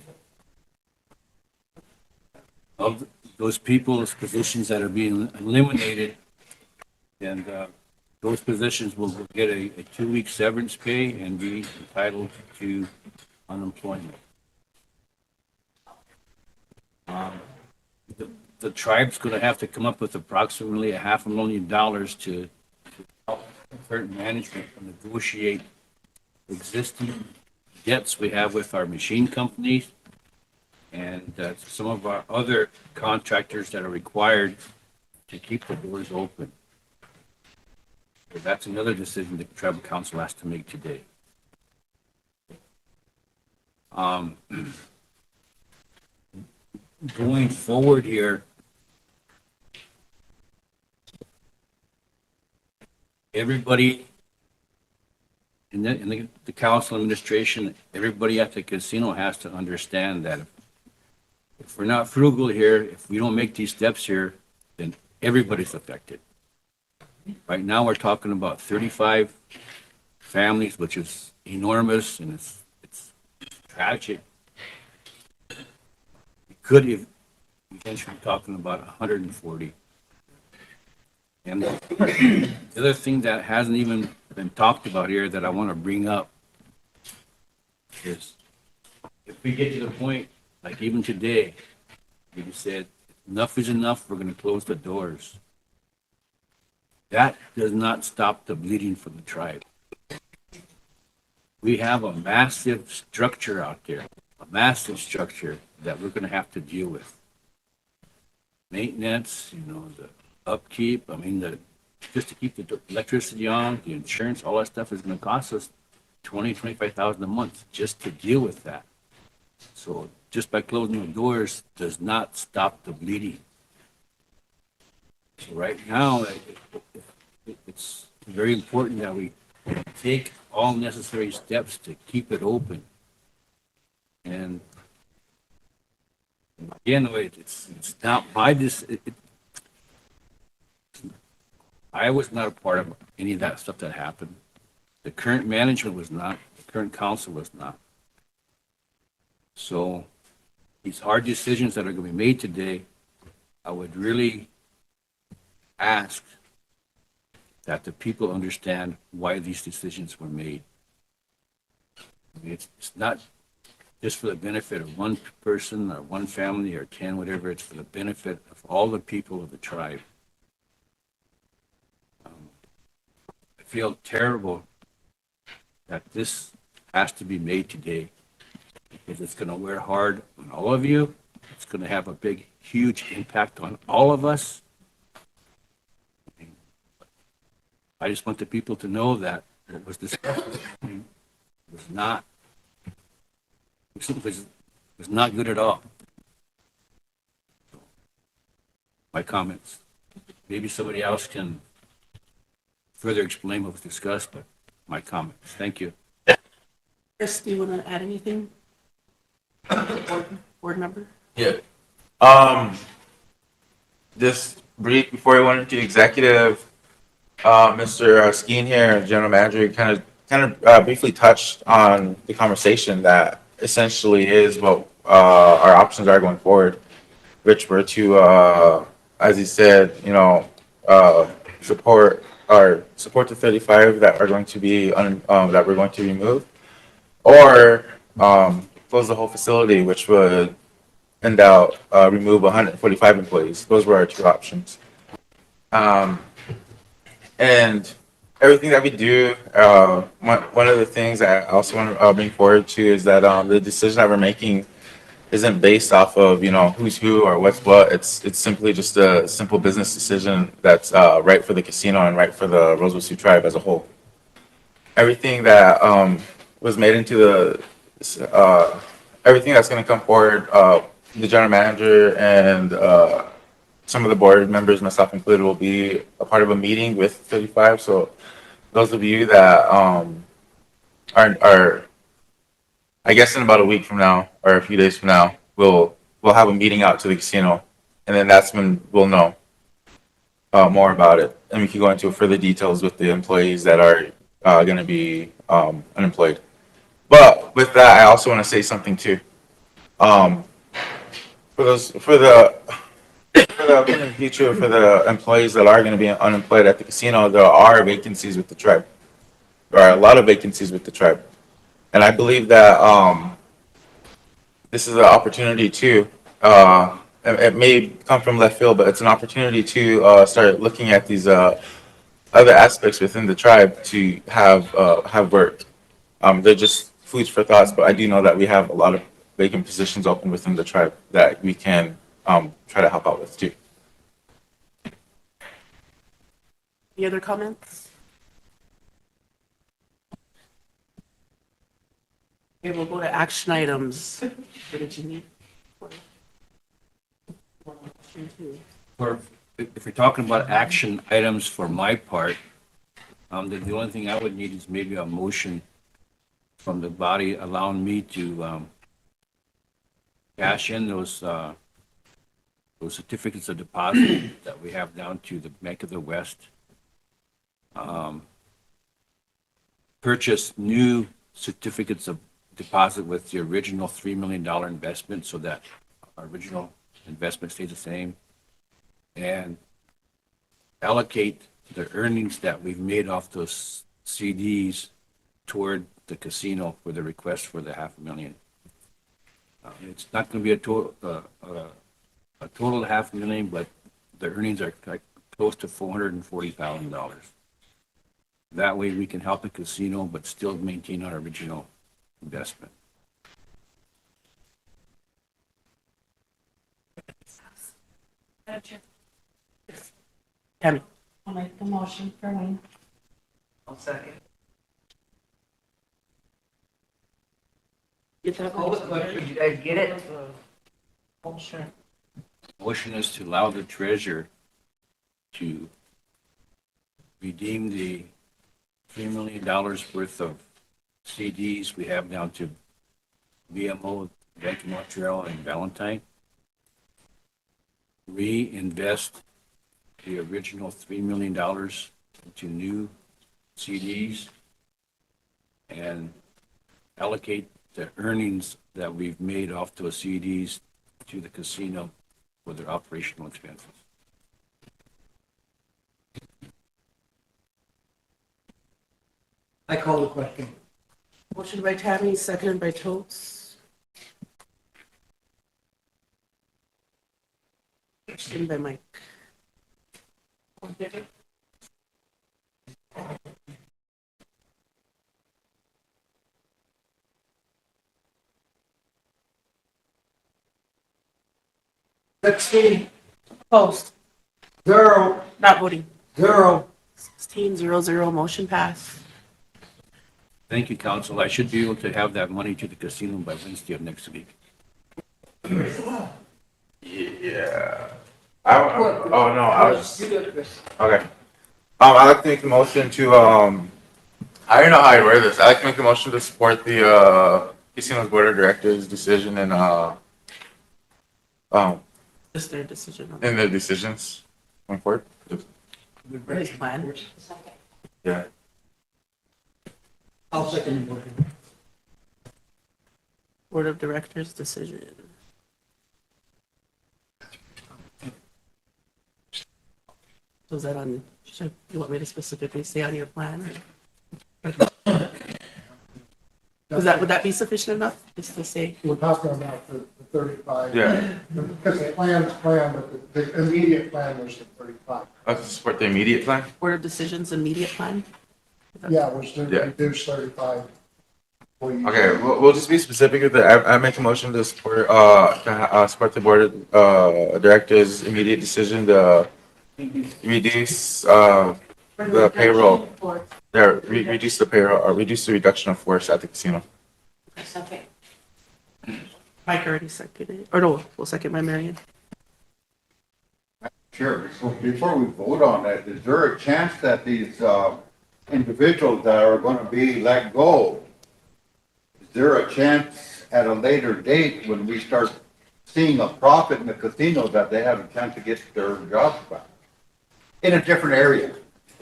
Of those people's positions that are being eliminated, and those positions will get a 2-week severance pay and be entitled to unemployment. The tribe's going to have to come up with approximately $500,000 to help current management negotiate existing debts we have with our machine companies and some of our other contractors that are required to keep the doors open. So that's another decision the tribal council has to make today. Um, going forward here, everybody in the council administration, everybody at the casino has to understand that if we're not frugal here, if we don't make these steps here, then everybody's affected. Right now, we're talking about 35 families, which is enormous and it's tragic. We could eventually be talking about 140. And the other thing that hasn't even been talked about here that I want to bring up is if we get to the point, like even today, you said, enough is enough, we're going to close the doors. That does not stop the bleeding for the tribe. We have a massive structure out there, a massive structure that we're going to have to deal with. Maintenance, the upkeep, just to keep the electricity on, the insurance, all that stuff is going to cost us $25,000 a month just to deal with that. So just by closing the doors does not stop the bleeding. So right now, it's very important that we take all necessary steps to keep it open. And again, it's not I was not a part of any of that stuff that happened. The current management was not, the current council was not. So these hard decisions that are going to be made today, I would really ask that the people understand why these decisions were made. It's not just for the benefit of one person or one family or 10, whatever. It's for the benefit of all the people of the tribe. I feel terrible that this has to be made today because it's going to wear hard on all of you. It's going to have a big, huge impact on all of us. I just want the people to know that what was discussed was not good at all. My comments. Maybe somebody else can further explain what was discussed, but my comments. Thank you.
Chris, do you want to add anything? Board member?
Yeah. Just brief before we went into executive, Mr. Skeen here, General Manager, kind of briefly touched on the conversation that essentially is what our options are going forward, which were to, as he said, support the 35 that are going to be that we're going to remove, or close the whole facility, which would remove 145 employees. Those were our two options. And everything that we do, one of the things I also want to bring forward to is that the decision that we're making isn't based off of who's who or what's what. It's simply just a simple business decision that's right for the casino and right for the Rosebud Sioux tribe as a whole. Everything that was made into everything that's going to come forward, the general manager and some of the board members, myself included, will be a part of a meeting with 35. So those of you that are, I guess in about a week from now or a few days from now, we'll have a meeting out to the casino, and then that's when we'll know more about it, and we can go into further details with the employees that are going to be unemployed. But with that, I also want to say something too. For the future, for the employees that are going to be unemployed at the casino, there are vacancies with the tribe. There are a lot of vacancies with the tribe. And I believe that this is an opportunity to, it may come from left field, but it's an opportunity to start looking at these other aspects within the tribe to have work. They're just foods for thoughts, but I do know that we have a lot of vacant positions open within the tribe that we can try to help out with too.
Any other comments? Okay, we'll go to action items. What did you need?
For, if you're talking about action items for my part, the only thing I would need is maybe a motion from the body allowing me to, cash in those certificates of deposit that we have down to the Bank of the West. Purchase new certificates of deposit with the original $3 million investment so that our original investment stays the same. And allocate the earnings that we've made off those CDs toward the casino for the request for the $500,000. It's not going to be a total of $500,000, but the earnings are like close to $440,000. That way we can help the casino, but still maintain our original investment.
Tammy,
I'll make the motion for me.
I'll second.
get that?
What was the question? Did you guys get it?
Motion.
Motion is to allow the treasurer to redeem the $3 million worth of CDs we have down to BMO, Bank of Montreal, and Valentine. Reinvest the original $3 million into new CDs and allocate the earnings that we've made off those CDs to the casino for their operational expenses.
I call the question.
Motion by Tammy, seconded by Totes. Seconded by Mike. All in favor? Opposed?
0,
Not voting.
0.
16-0-0, motion passed.
Thank you, council. I should be able to have that money to the casino by Wednesday of next week.
Yeah. Oh, no, I was,
You do it, Chris.
okay. I'd like to make the motion to, I don't know how I word this. I'd like to make the motion to support the, casino's board of directors decision and,
Just their decision on
in the decisions going forward.
his plan.
Yeah.
I'll second the motion.
Board of Directors decision. So is that on, you want me to specifically say on your plan? Would that be sufficient enough, just to say?
We're talking about the 35.
Yeah.
Because the plan's plan, but the immediate plan was the 35.
I'd like to support the immediate plan.
Board of Decisions immediate plan?
Yeah, was to
Yeah.
reduce 35.
Okay, we'll just be specific with it. I make a motion to support, support the board of, directors' immediate decision to reduce, the payroll. Yeah, reduce the payroll, or reduce the reduction of force at the casino.
Okay.
Mike already seconded it, or no, we'll second by Marion.
Sure. So before we vote on that, is there a chance that these individuals that are going to be let go, is there a chance at a later date when we start seeing a profit in the casino that they have a chance to get their jobs back in a different area?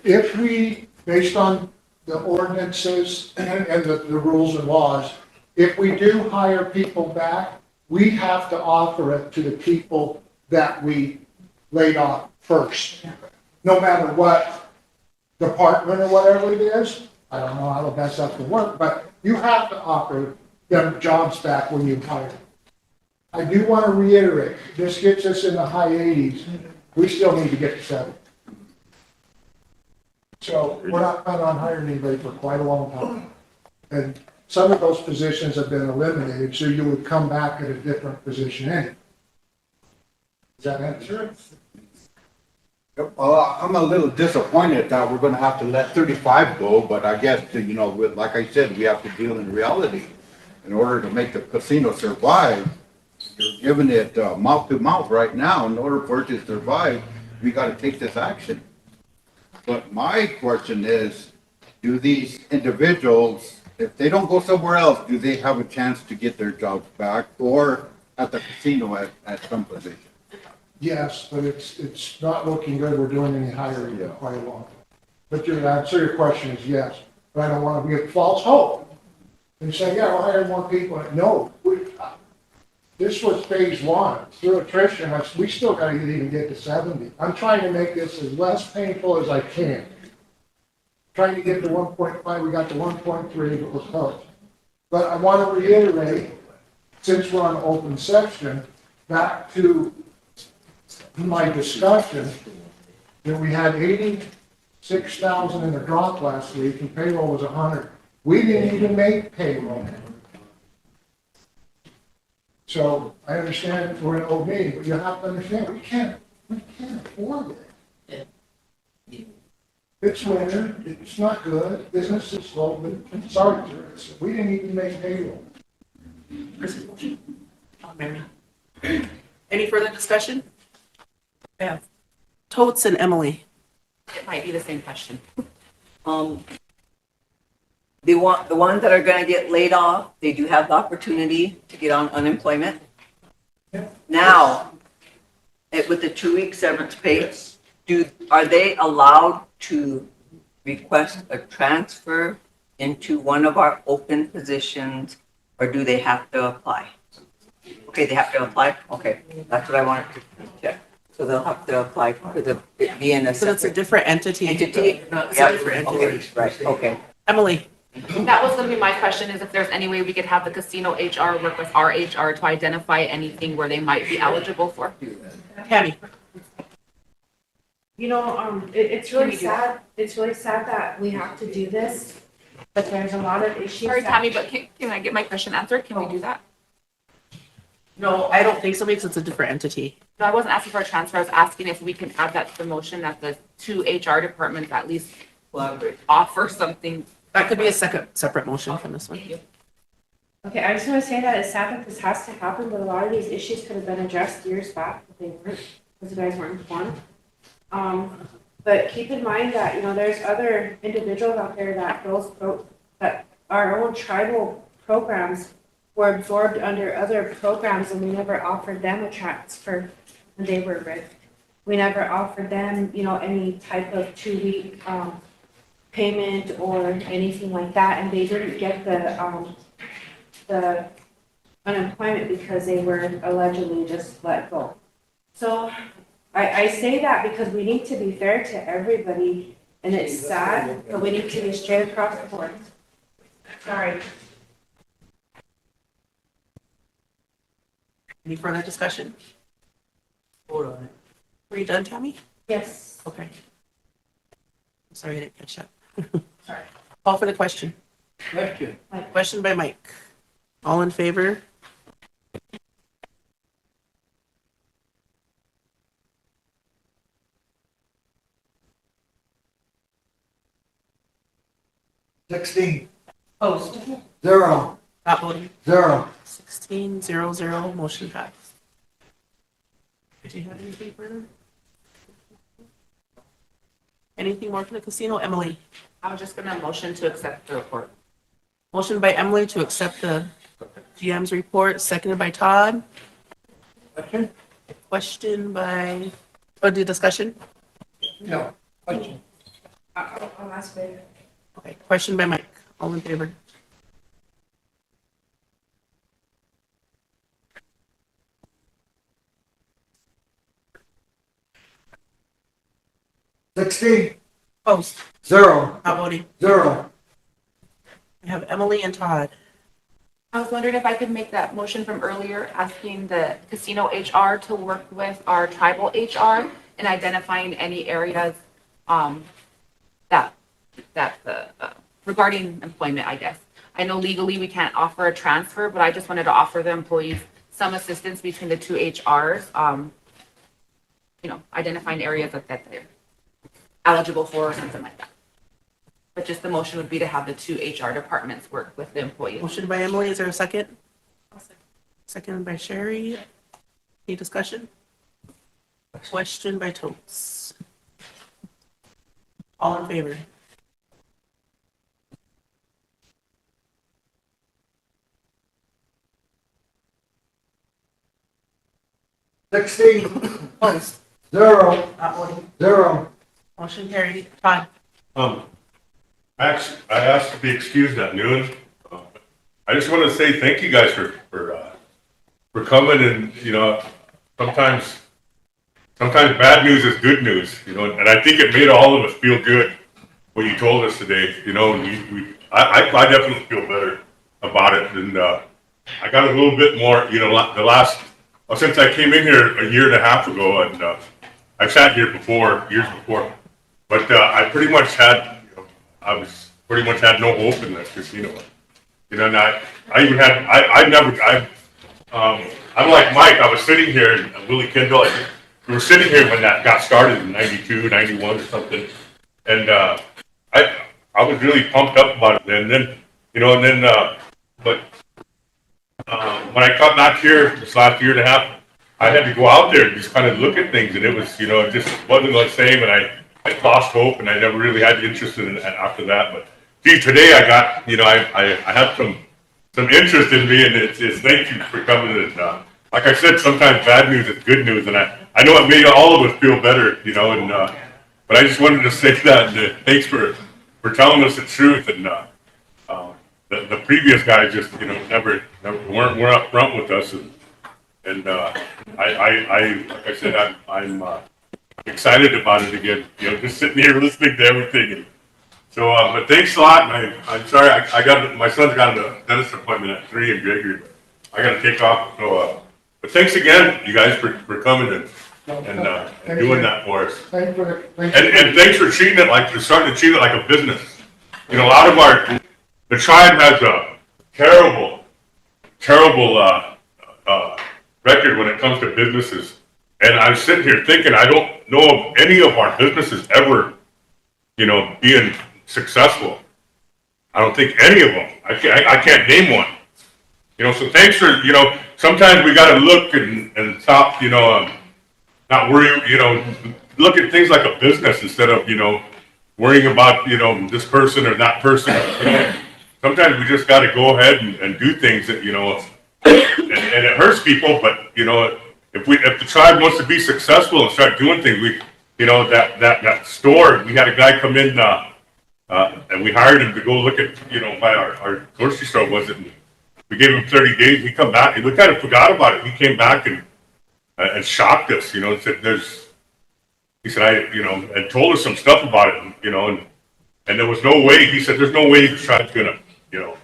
If we, based on the ordinances and the rules and laws, if we do hire people back, we have to offer it to the people that we laid off first. No matter what department or whatever it is, I don't know how that's up to work, but you have to offer them jobs back when you hire them. I do want to reiterate, this gets us in the high 80s, we still need to get to 70. So we're not planning on hiring anybody for quite a long time. And some of those positions have been eliminated, so you would come back at a different position anyway. Does that answer it?
Well, I'm a little disappointed that we're gonna have to let 35 go, but I guess, you know, like I said, we have to deal in reality. in order to make the casino survive, you're giving it mouth to mouth right now. In order for it to survive, we gotta take this action. But my question is, do these individuals, if they don't go somewhere else, do they have a chance to get their jobs back or at the casino at some position?
Yes, but it's not looking good. We're doing any hiring in quite a while. But your answer, your question is yes, but I don't want to give false hope and say, yeah, we'll hire more people. No, this was phase one. Through attrition, we still got to even get to 70. I'm trying to make this as less painful as I can. Trying to get to 1.5, we got to 1.3, but we're close. But I want to reiterate, since we're on open section, back to my discussion, that we had 86,000 in the drop last week and payroll was 100. We didn't even make payroll. So I understand we're in OB, but you have to understand, we can't afford it. It's winter, it's not good, business is slow, but sorry, we didn't even make payroll.
Mary. Any further discussion? Yeah. Totes and Emily.
It might be the same question.
The ones that are gonna get laid off, they do have the opportunity to get on unemployment. Now, with the 2-week severance pay, are they allowed to request a transfer into one of our open positions, or do they have to apply? Okay, they have to apply? Okay, that's what I wanted to check. So they'll have to apply for it being a
So it's a
separate
different entity.
entity?
It's a
Yep,
different
okay,
entity.
right, okay.
Emily.
That was gonna be my question, is if there's any way we could have the casino HR work with our HR to identify anything where they might be eligible for.
Tammy.
You know, it's
Can
really
we do that?
sad, it's really sad that we have to do this, but there's a lot of issues.
Sorry,
that-
Tammy, but can I get my question answered? Can we do that?
No, I don't think so because it's a different entity.
No, I wasn't asking for a transfer. I was asking if we can add that to the motion that the two HR departments at least offer something.
That could be a separate motion from this one.
Okay, I just want to say that it's sad that this has to happen, but a lot of these issues could have been addressed years back, but they weren't, because you guys weren't informed. But keep in mind that, you know, there's other individuals out there that that our own tribal programs were absorbed under other programs, and we never offered them a transfer when they were ripped. We never offered them, you know, any type of 2-week, payment or anything like that, and they didn't get the unemployment because they were allegedly just let go. So I say that because we need to be fair to everybody, and it's sad, but we need to be straight across the board. Sorry.
Any further discussion? Hold on. Were you done, Tammy?
Yes.
Okay. I'm sorry I didn't catch up.
Sorry.
Call for the question.
Question.
Question by Mike. All in favor? Opposed?
0,
Not voting.
0.
16-0-0, motion passed. Do you have anything further? Anything more for the casino, Emily?
I was just gonna motion to accept the report.
Motion by Emily to accept the GM's report, seconded by Todd. Question by, do discussion?
No, question.
I'll ask later.
Okay, question by Mike. All in favor? Opposed?
0,
Not voting.
0.
I have Emily and Todd.
I was wondering if I could make that motion from earlier, asking the casino HR to work with our tribal HR in identifying any areas regarding employment, I guess. I know legally we can't offer a transfer, but I just wanted to offer the employees some assistance between the two HRs, identifying areas that they're eligible for or something like that. but just the motion would be to have the two HR departments work with the employees.
Motion by Emily, is there a second? Second by Sherry. Any discussion? Question by Totes. All in favor?
Sixteen,
Opposed?
zero,
Not voting.
zero.
Motion carried. Todd?
I asked to be excused at noon. I just want to say thank you guys for coming, and, you know, sometimes bad news is good news, you know, and I think it made all of us feel good what you told us today, you know, and I definitely feel better about it, and I got a little bit more, you know, since I came in here a year and a half ago, and I've sat here years before, but I pretty much had, you know, pretty much had no hope in this casino. You know, and I'm like Mike, I was sitting here, and Willie Kendall, we were sitting here when that got started in 92, 91 or something, and I was really pumped up about it, and then, you know, but when I come back here this last year and a half, I had to go out there and just kind of look at things, and it was, you know, it just wasn't the same, and I lost hope, and I never really had interest in it after that. But gee, today I got, you know, I had some interest in me, and it's thank you for coming. And like I said, sometimes bad news is good news, and I know it made all of us feel better, you know. And but I just wanted to say that, and thanks for telling us the truth. And the previous guys just, you know, never weren't up front with us, and I like I said, I'm excited about it again. You know, just sitting here listening to everything. And so, but thanks a lot. And I'm sorry, my son's got a dentist appointment at 3 in Gregory. I got to take off. So, but thanks again, you guys, for coming and doing that for us.
Thank you.
And thanks for treating it like, starting to treat it like a business. You know, a lot of the tribe has a terrible record when it comes to businesses. And I'm sitting here thinking, I don't know of any of our businesses ever, you know, being successful. I don't think any of them. I can't name one. You know, so thanks for, you know, sometimes we got to look and stop, you know, not worry, you know, look at things like a business instead of, you know, worrying about, you know, this person or that person. You know, sometimes we just got to go ahead and do things that, you know, and it hurts people, but, you know, if the tribe wants to be successful and start doing things, you know, that store, we had a guy come in, and we hired him to go look at, you know, by our grocery store, was it? And we gave him 30 days. He come back, and we kind of forgot about it. He came back and shocked us, you know, and said, he said, you know, and told us some stuff about it, you know, and there was no way, he said, there's no way the tribe's gonna, you know,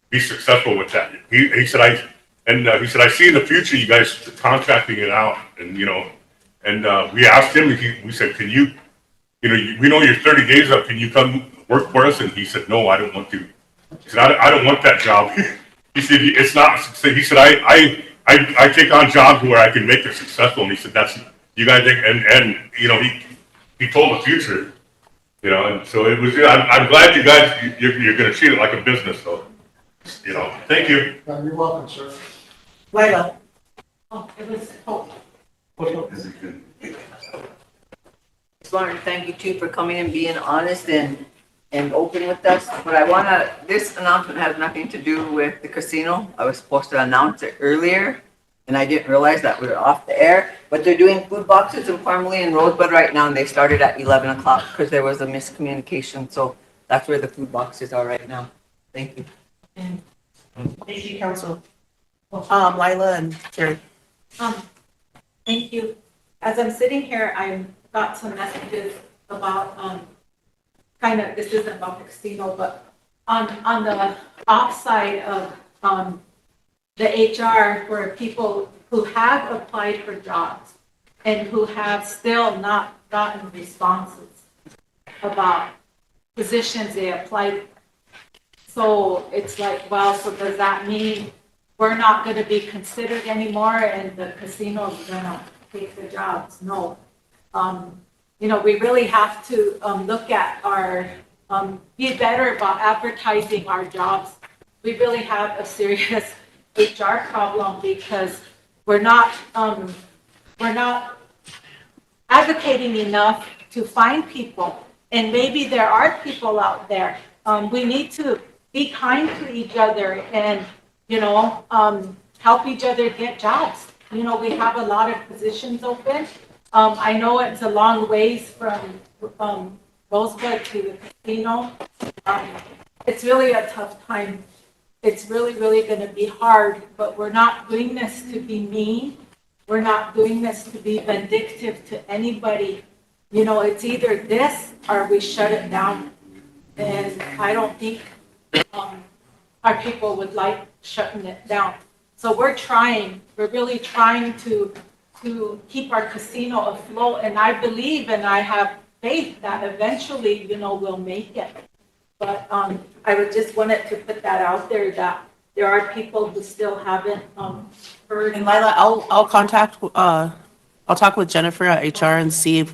be successful with that. He said, he said, I see in the future you guys contracting it out, and, you know, and we asked him, we said, can you know, we know you're 30 days up, can you come work for us? And he said, no, I don't want to. He said, I don't want that job. He said, it's not, he said, I take on jobs where I can make it successful. And he said, that's, you guys think, and you know, he told the future, you know, and so it was, I'm glad you guys, you're going to treat it like a business, though. You know, thank you.
You're welcome, sir.
Lila?
Oh, it was Hope.
Just wanted to thank you too for coming and being honest and open with us. But this announcement has nothing to do with the casino. I was supposed to announce it earlier, and I didn't realize that we were off the air. But they're doing food boxes informally in Rosebud right now, and they started at 11 o'clock because there was a miscommunication. So that's where the food boxes are right now. Thank you.
Thank you, council. Lila and Jerry.
Thank you. As I'm sitting here, I've got some messages about, kind of, this isn't about the casino, but on the offside of, the HR for people who have applied for jobs and who have still not gotten responses about positions they applied. So it's like, well, so does that mean we're not going to be considered anymore and the casino is going to take the jobs? No. You know, we really have to look at our be better about advertising our jobs. We really have a serious HR problem because we're not advocating enough to find people. And maybe there are people out there. We need to be kind to each other and, help each other get jobs. We have a lot of positions open. I know it's a long ways from Rosebud to the casino. It's really a tough time. It's really, really going to be hard, but we're not doing this to be mean. We're not doing this to be vindictive to anybody. It's either this or we shut it down. And I don't think our people would like shutting it down. So we're really trying to keep our casino afloat. And I believe and I have faith that eventually, we'll make it. But I would just wanted to put that out there that there are people who still haven't heard.
And Lila, I'll talk with Jennifer at HR and see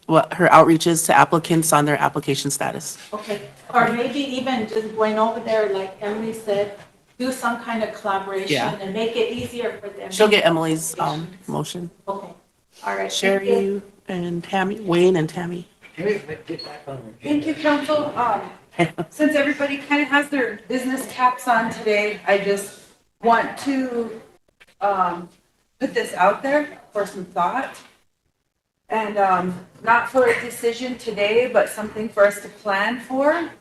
what her outreach is to applicants on their application status.
Okay, or maybe even just going over there, like Emily said, do some kind of collaboration
Yeah.
and make it easier for them.
She'll get Emily's motion.
Okay, all right.
Sherry and Tammy, Wayne and Tammy.
Thank you, council. Since everybody kind of has their business caps on today, I just want to put this out there for some thought. And not for a decision today, but something for us to plan for.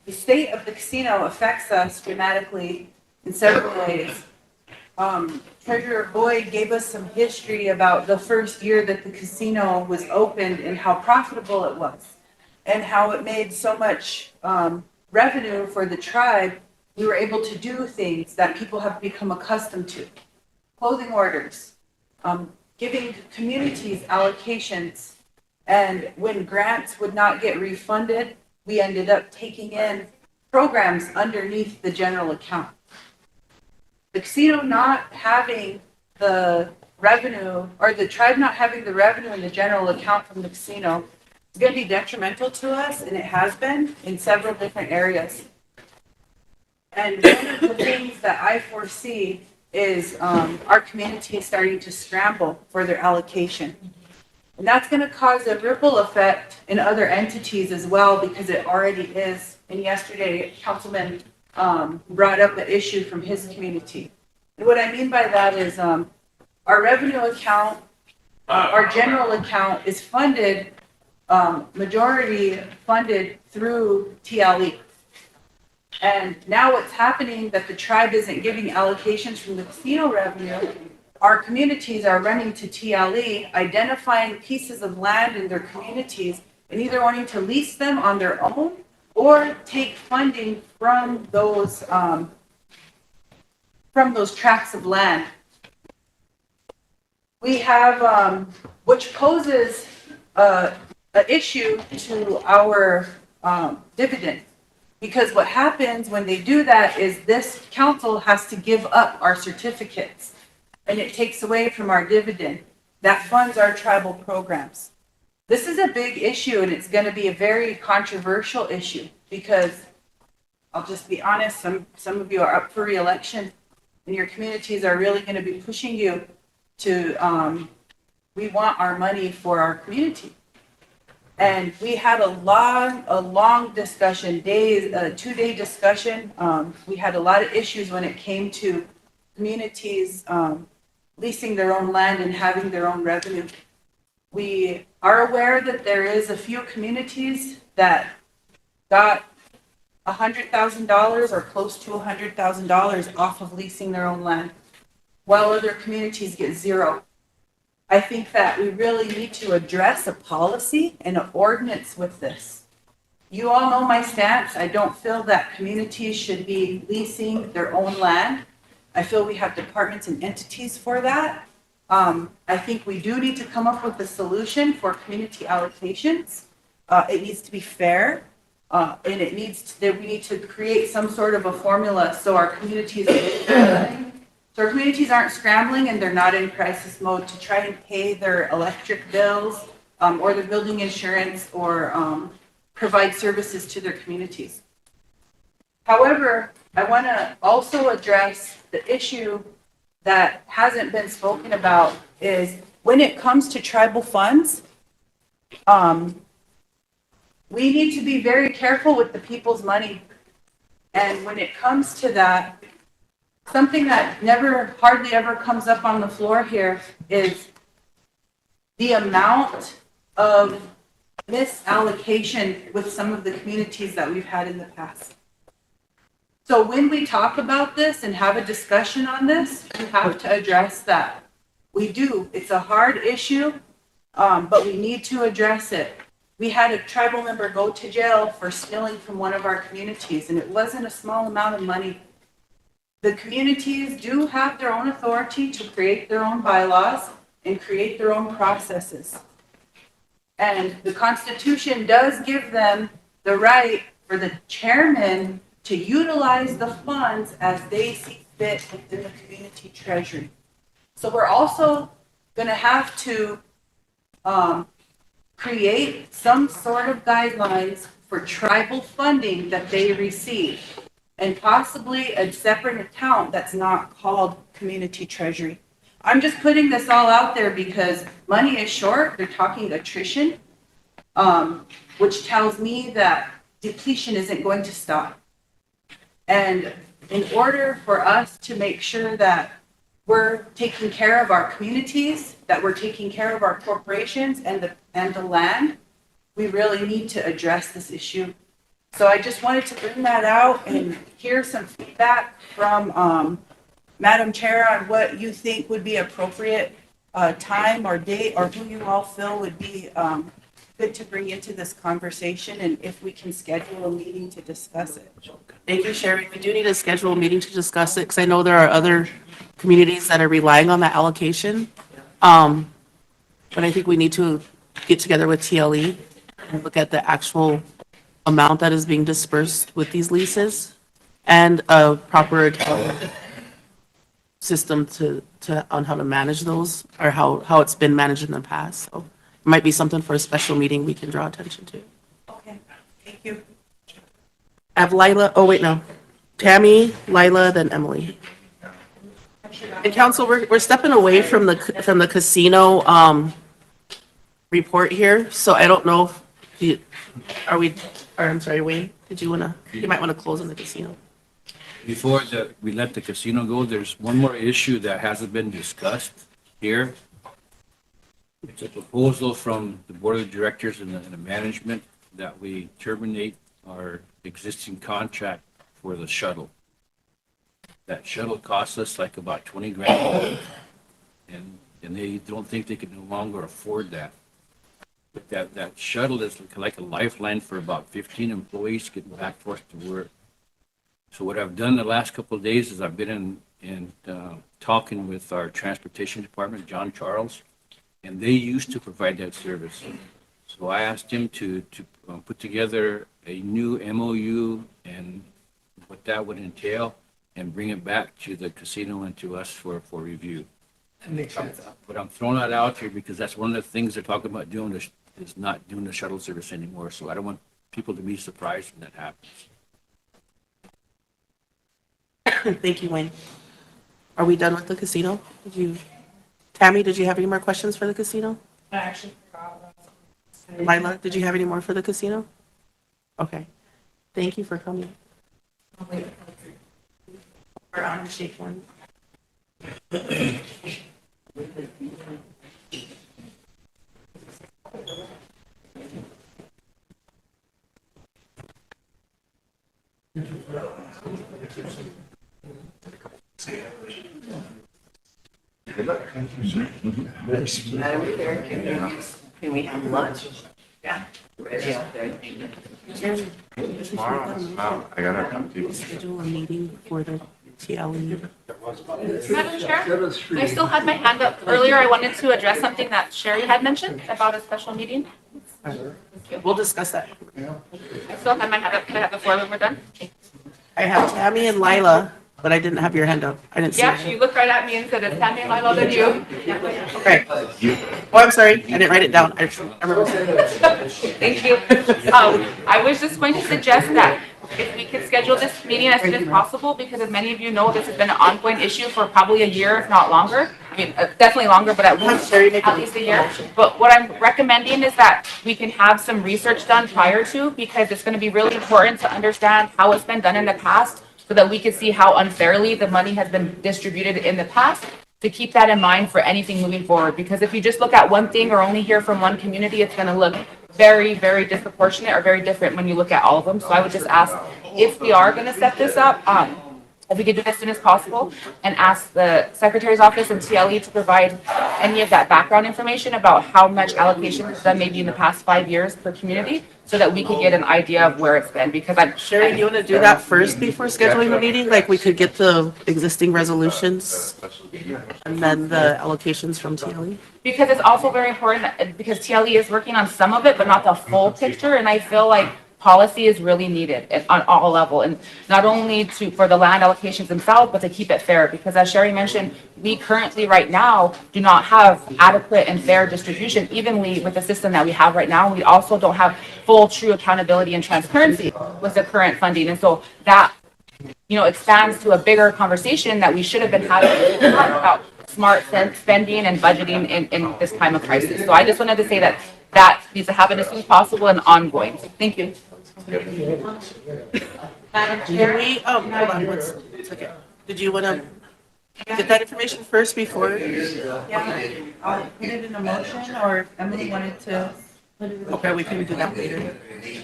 The state of the casino affects us dramatically in several ways. Treasurer Boyd gave us some history about the first year that the casino was opened and how profitable it was and how it made so much revenue for the tribe. We were able to do things that people have become accustomed to. Clothing orders, giving communities allocations, and when grants would not get refunded, we ended up taking in programs underneath the general account. The casino not having the revenue, or the tribe not having the revenue in the general account from the casino is going to be detrimental to us, and it has been in several different areas. And one of the things that I foresee is our community is starting to scramble for their allocation. And that's going to cause a ripple effect in other entities as well, because it already is. And yesterday, Councilman brought up an issue from his community. And what I mean by that is our revenue account, our general account is funded, majority funded through TLE. And now what's happening that the tribe isn't giving allocations from the casino revenue, our communities are running to TLE, identifying pieces of land in their communities and either wanting to lease them on their own or take funding from those tracts of land. We have, which poses an issue to our dividend. Because what happens when they do that is this council has to give up our certificates and it takes away from our dividend that funds our tribal programs. This is a big issue and it's going to be a very controversial issue because I'll just be honest, some of you are up for re-election and your communities are really going to be pushing you to, we want our money for our community. And we had a long discussion, a 2-day discussion. We had a lot of issues when it came to communities leasing their own land and having their own revenue. We are aware that there is a few communities that got $100,000 or close to $100,000 off of leasing their own land, while other communities get zero. I think that we really need to address a policy and an ordinance with this. You all know my stance. I don't feel that communities should be leasing their own land. I feel we have departments and entities for that. I think we do need to come up with a solution for community allocations. It needs to be fair, and we need to create some sort of a formula so our communities So our communities aren't scrambling and they're not in crisis mode to try and pay their electric bills or the building insurance or provide services to their communities. However, I want to also address the issue that hasn't been spoken about is when it comes to tribal funds, we need to be very careful with the people's money. And when it comes to that, something that hardly ever comes up on the floor here is the amount of misallocation with some of the communities that we've had in the past. So when we talk about this and have a discussion on this, we have to address that. We do. It's a hard issue, but we need to address it. We had a tribal member go to jail for stealing from one of our communities, and it wasn't a small amount of money. The communities do have their own authority to create their own bylaws and create their own processes. And the Constitution does give them the right for the chairman to utilize the funds as they see fit within the community treasury. So we're also going to have to create some sort of guidelines for tribal funding that they receive, and possibly a separate account that's not called community treasury. I'm just putting this all out there because money is short. They're talking attrition, which tells me that depletion isn't going to stop. And in order for us to make sure that we're taking care of our communities, that we're taking care of our corporations and the land, we really need to address this issue. So I just wanted to bring that out and hear some feedback from Madam Chair on what you think would be appropriate time or date, or who you all feel would be good to bring into this conversation, and if we can schedule a meeting to discuss it.
Thank you, Sherry. We do need to schedule a meeting to discuss it because I know there are other communities that are relying on that allocation. But I think we need to get together with TLE and look at the actual amount that is being dispersed with these leases and a proper system on how to manage those, or how it's been managed in the past. So it might be something for a special meeting we can draw attention to.
Okay, thank you.
I have Lila, oh wait, no. Tammy, Lila, then Emily. And council, we're stepping away from the casino report here, so I don't know if I'm sorry, Wayne, you might wanna close on the casino.
Before we let the casino go, there's one more issue that hasn't been discussed here. It's a proposal from the board of directors and the management that we terminate our existing contract for the shuttle. That shuttle costs us like about 20 grand, and they don't think they can no longer afford that. But that shuttle is like a lifeline for about 15 employees getting back forth to work. So what I've done the last couple of days is I've been in talking with our transportation department, John Charles, and they used to provide that service. So I asked him to put together a new MOU and what that would entail, and bring it back to the casino and to us for review.
That makes sense.
But I'm throwing that out here because that's one of the things they're talking about doing is not doing the shuttle service anymore. So I don't want people to be surprised when that happens.
Thank you, Wayne. Are we done with the casino? Tammy, did you have any more questions for the casino?
I actually forgot about it.
Lila, did you have any more for the casino? Okay. Thank you for coming. We're on shake one.
Madam Chair, can we have lunch?
Yeah.
Ready out there.
Tomorrow, I gotta come to you.
Schedule a meeting for the TLE.
Madam Chair, I still had my hand up earlier. I wanted to address something that Sherry had mentioned about a special meeting.
We'll discuss that.
I still had my hand up. Could I have the floor when we're done?
I have Tammy and Lila. but I didn't have your hand up. I didn't see
Yeah,
it.
she looked right at me and said, it's Tammy Lilo than you.
Okay. Oh, I'm sorry. I didn't write it down. I remember.
Thank you. I was just going to suggest that if we could schedule this meeting as soon as possible, because as many of you know, this has been an ongoing issue for probably a year, if not longer. I mean, definitely longer, but at least a year. But what I'm recommending is that we can have some research done prior to, because it's going to be really important to understand how it's been done in the past, so that we can see how unfairly the money has been distributed in the past, to keep that in mind for anything moving forward. Because if you just look at one thing or only hear from one community, it's going to look very, very disproportionate or very different when you look at all of them. So I would just ask, if we are going to set this up, if we could do it as soon as possible, and ask the Secretary's Office and TLE to provide any of that background information about how much allocation is done maybe in the past 5 years per community, so that we could get an idea of where it's been, because I'm.
Sherry, do you want to do that first before scheduling the meeting? Like we could get the existing resolutions and then the allocations from TLE?
Because it's also very important, because TLE is working on some of it, but not the full picture, and I feel like policy is really needed on all level, and not only for the land allocations themselves, but to keep it fair, because as Sherry mentioned, we currently right now do not have adequate and fair distribution evenly with the system that we have right now. We also don't have full, true accountability and transparency with the current funding, and so that, expands to a bigger conversation that we should have been having about smart spending and budgeting in this time of crisis. So I just wanted to say that needs to happen as soon as possible and ongoing. Thank you.
Madam
Did
Chair,
we, hold on, one second. Did you want to get that information first before?
Yeah, I'll put it in a motion, or if Emily wanted to put it in.
Okay, we can do that later.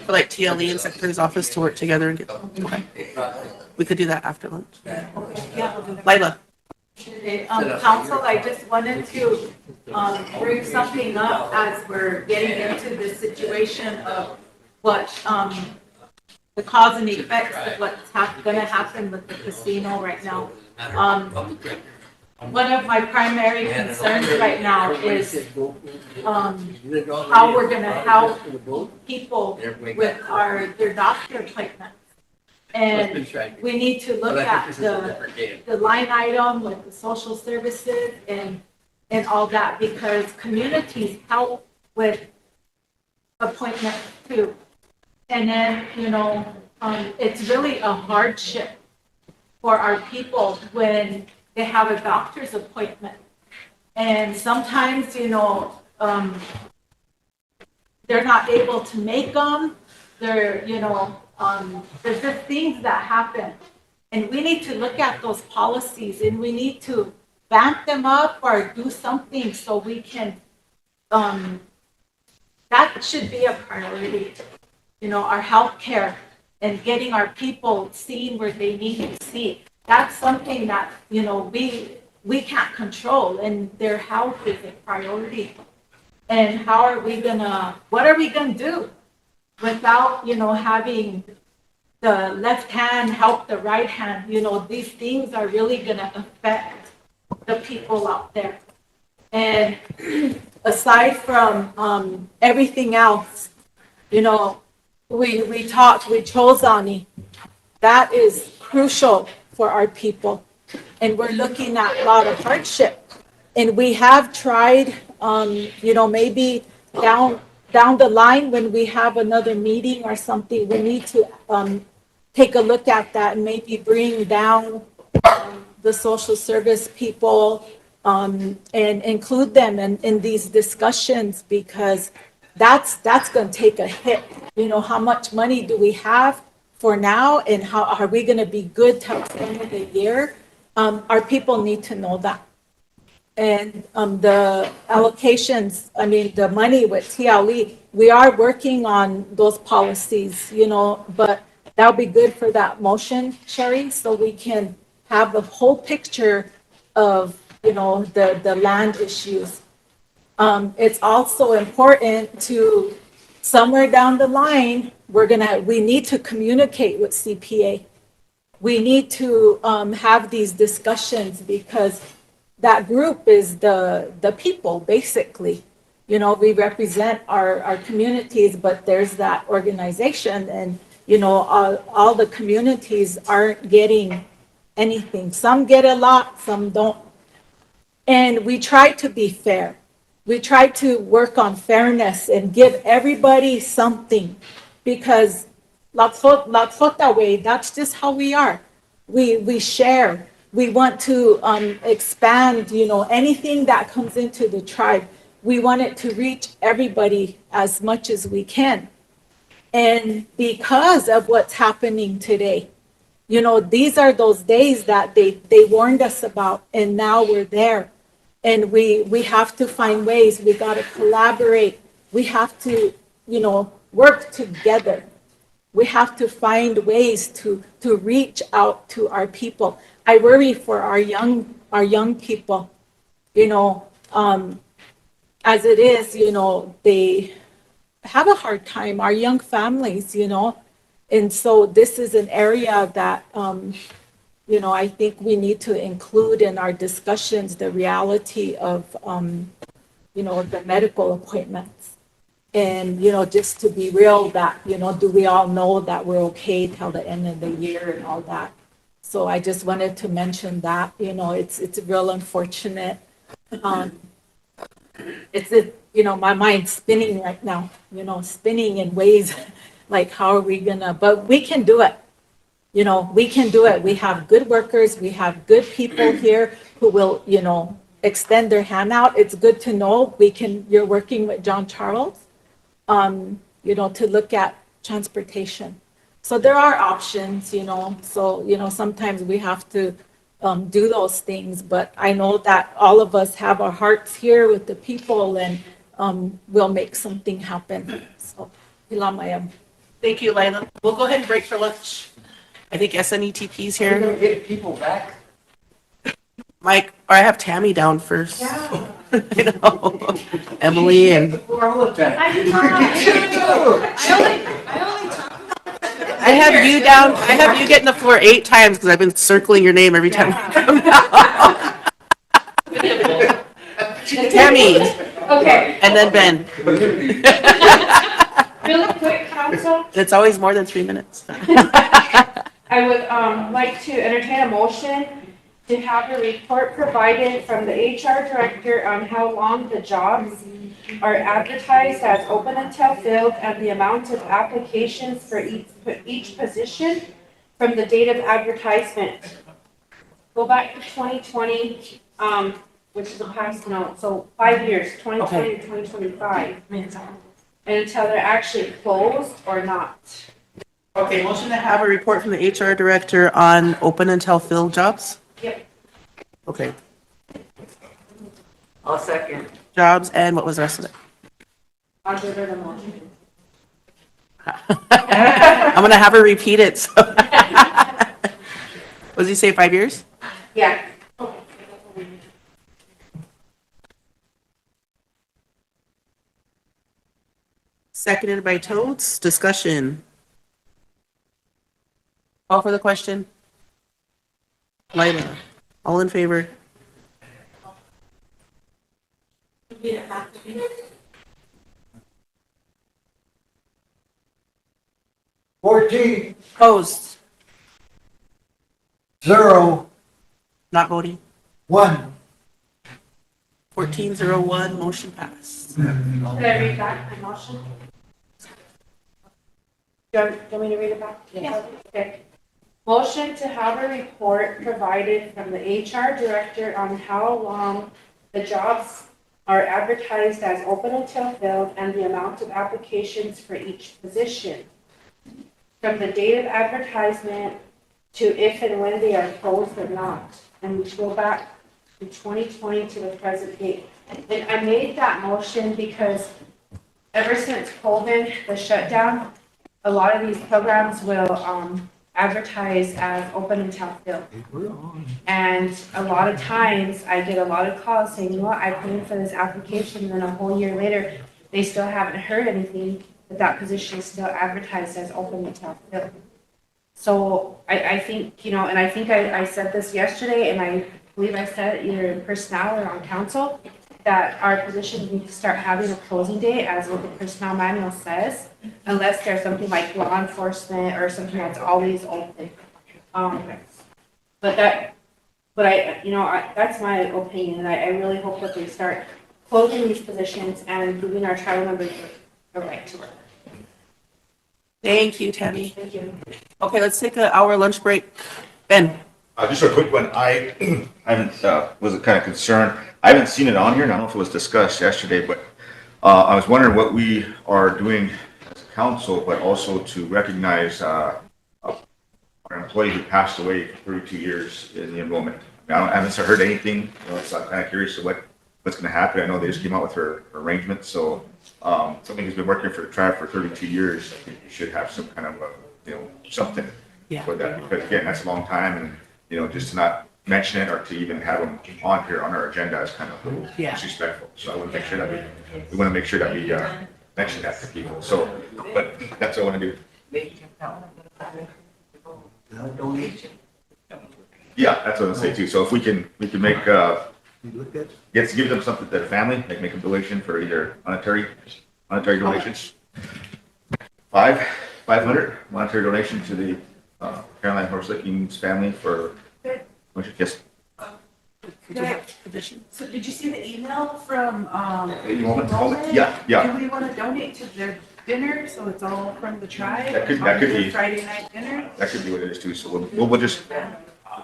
For like TLE and Secretary's Office to work together and get, okay. We could do that after lunch. Lila.
Council, I just wanted to bring something up as we're getting into this situation of what the cause and effects of what's going to happen with the casino right now. One of my primary concerns right now is how we're going to help people with their doctor appointments. And we need to look at the line item with the social services and all that, because communities help with appointments too. And then, it's really a hardship for our people when they have a doctor's appointment. And sometimes, they're not able to make them. They're, there's just things that happen. And we need to look at those policies, and we need to vamp them up or do something so we can, that should be a priority. Our healthcare and getting our people seeing where they need to see. That's something that, we can't control, and their health is a priority. And what are we gonna do without, having the left hand help the right hand? These things are really gonna affect the people out there. And aside from everything else, we chose Ani. That is crucial for our people. And we're looking at a lot of hardship. And we have tried, maybe down the line when we have another meeting or something, we need to take a look at that and maybe bring down the social service people and include them in these discussions, because that's going to take a hit. How much money do we have for now, and how are we going to be good till the end of the year? Our people need to know that. And the allocations, the money with TLE, we are working on those policies, but that'll be good for that motion, Sherry, so we can have the whole picture of, the land issues. It's also important to, somewhere down the line, we need to communicate with CPA. We need to have these discussions, because that group is the people, basically. We represent our communities, but there's that organization, and, all the communities aren't getting anything. Some get a lot, some don't. And we try to be fair. We try to work on fairness and give everybody something because la way, that's just how we are. We share. We want to expand, anything that comes into the tribe. We want it to reach everybody as much as we can. And because of what's happening today, these are those days that they warned us about, and now we're there. And we have to find ways. We got to collaborate. We have to, work together. We have to find ways to reach out to our people. I worry for our young people, as it is, they have a hard time, our young families, and so this is an area that, I think we need to include in our discussions the reality of, the medical appointments. And, just to be real that, do we all know that we're okay till the end of the year and all that? So I just wanted to mention that, it's real unfortunate. My mind's spinning right now, spinning in ways like, how are we gonna, but we can do it. We can do it. We have good workers. We have good people here who will, extend their hand out. It's good to know you're working with John Charles, to look at transportation. So there are options, so, sometimes we have to do those things, but I know that all of us have our hearts here with the people and we'll make something happen. So, Hilamayam.
Thank you, Laila. We'll go ahead and break for lunch. I think SNETP's
Are you
here.
gonna get people back?
Mike, or I have Tammy down first.
Yeah.
Emily and
Before all the time.
I have you down. I have you getting the floor 8 times because I've been circling your name every time you come down. Tammy,
Okay,
and then Ben.
really quick, council,
It's always more than 3 minutes.
I would like to entertain a motion to have a report provided from the HR director on how long the jobs are advertised as open until filled and the amount of applications for each position from the date of advertisement. Go back to 2020, which is the past now, so 5 years, 2020 to 2025. And until they're actually closed or not.
Okay, motion to have a report from the HR director on open until filled jobs.
Yep.
Okay,
I'll second.
jobs and what was the rest of it?
I'll give her the motion.
I'm gonna have her repeat it. So. What did you say, 5 years?
Yeah.
Seconded by Toads. Discussion. Call for the question. Laila, all in favor?
Fourteen,
Opposed?
0,
Not voting?
1.
1401, motion passed.
Can I read back my motion? Do you want me to read it back? Yes. Okay. Motion to have a report provided from the HR director on how long the jobs are advertised as open until filled and the amount of applications for each position. From the date of advertisement to if and when they are closed or not. And we go back to 2020 to the present date. And I made that motion because ever since COVID, the shutdown, a lot of these programs will advertise as open until filled. And a lot of times I get a lot of calls saying, you know what, I put in for this application and then a whole year later, they still haven't heard anything, but that position is still advertised as open until filled. So I think, and I think I said this yesterday, and I believe I said it either in personnel or on council, that our positions need to start having a closing date as what the personnel manual says, unless there's something like law enforcement or something that's always open. But that's my opinion, and I really hope that they start closing these positions and giving our tribal members a right to work.
Thank you, Tammy.
Thank you.
Okay, let's take an hour lunch break. Ben?
Just a quick one. I haven't, was kind of concerned. I haven't seen it on here, and I don't know if it was discussed yesterday, but I was wondering what we are doing as a council, but also to recognize our employee who passed away for 32 years in the enrollment. I haven't heard anything, so I'm kind of curious of what's going to happen. I know they just came out with her arrangement, so somebody who's been working for the tribe for 32 years, I think you should have some kind of something
Yeah.
for that. Because again, that's a long time, and just to not mention it or to even have them on here on our agenda is kind of disrespectful. So I want to make sure that we want to make sure that we mention that to people. So, but that's what I want to do. Yeah, that's what I'm saying too. So if we can make give them something to their family, make a donation for either monetary donations. 500 monetary donation to the Caroline Horse Licking's family for yes.
So did you see the email from,
You want to call it? Yeah.
do we want to donate to their dinner, so it's all from the tribe?
That could be.
Friday night dinner?
That could be what it is too. So we'll just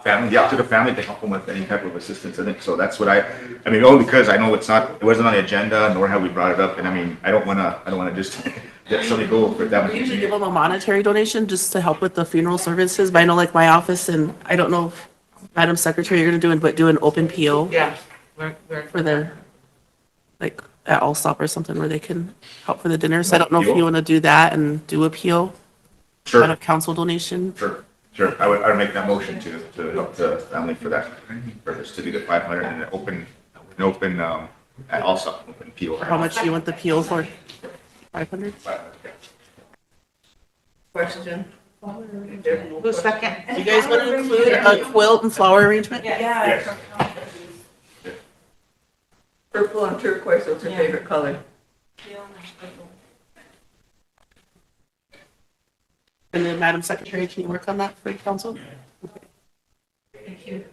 family, to the family to help them with any type of assistance. I think so. That's what I mean, only because I know it wasn't on the agenda, nor have we brought it up. And I mean, I don't want to just let somebody go for that.
We usually give them a monetary donation just to help with the funeral services, but I know like my office, and I don't know if Madam Secretary, you're gonna do an open PO.
Yeah.
For their, like, at Allstop or something where they can help for the dinner. So I don't know if you want to do that and do a PO.
Sure.
Out of council donation.
Sure. I would make that motion to help the family for that purpose, to do the 500 and an open, and also open PO.
How much do you want the PO for? 500?
Question?
Who's second?
You guys want to include a quilt and flower arrangement?
Yeah.
Purple and turquoise, what's your favorite color?
And then Madam Secretary, can you work on that for council?
Thank you.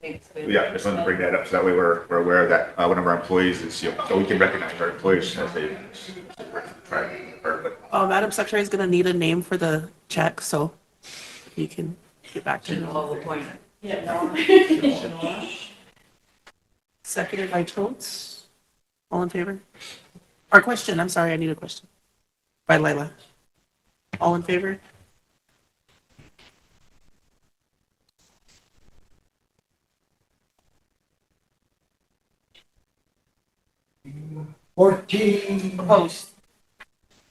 Thanks.
Yeah, just wanted to bring that up so that way we're aware that one of our employees is, so we can recognize our employees as they try.
Madam Secretary is going to need a name for the check, so you can get back to her. Seconded by Totes. All in favor? Or question, I'm sorry, I need a question. By Lila. All in favor? Opposed?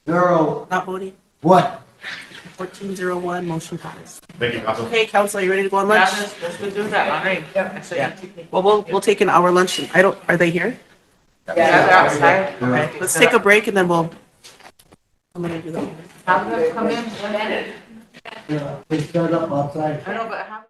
Not voting? 1401, motion passed.
Thank you, Council.
Okay, council, are you ready to go on lunch?
Let's do that, all right.
Yeah. Well, we'll take an hour lunch. Are they here?
Yeah, they're outside.
Okay, let's take a break and then I'm gonna do that.
Have them come in, one minute.
They start up outside.
I know, but have.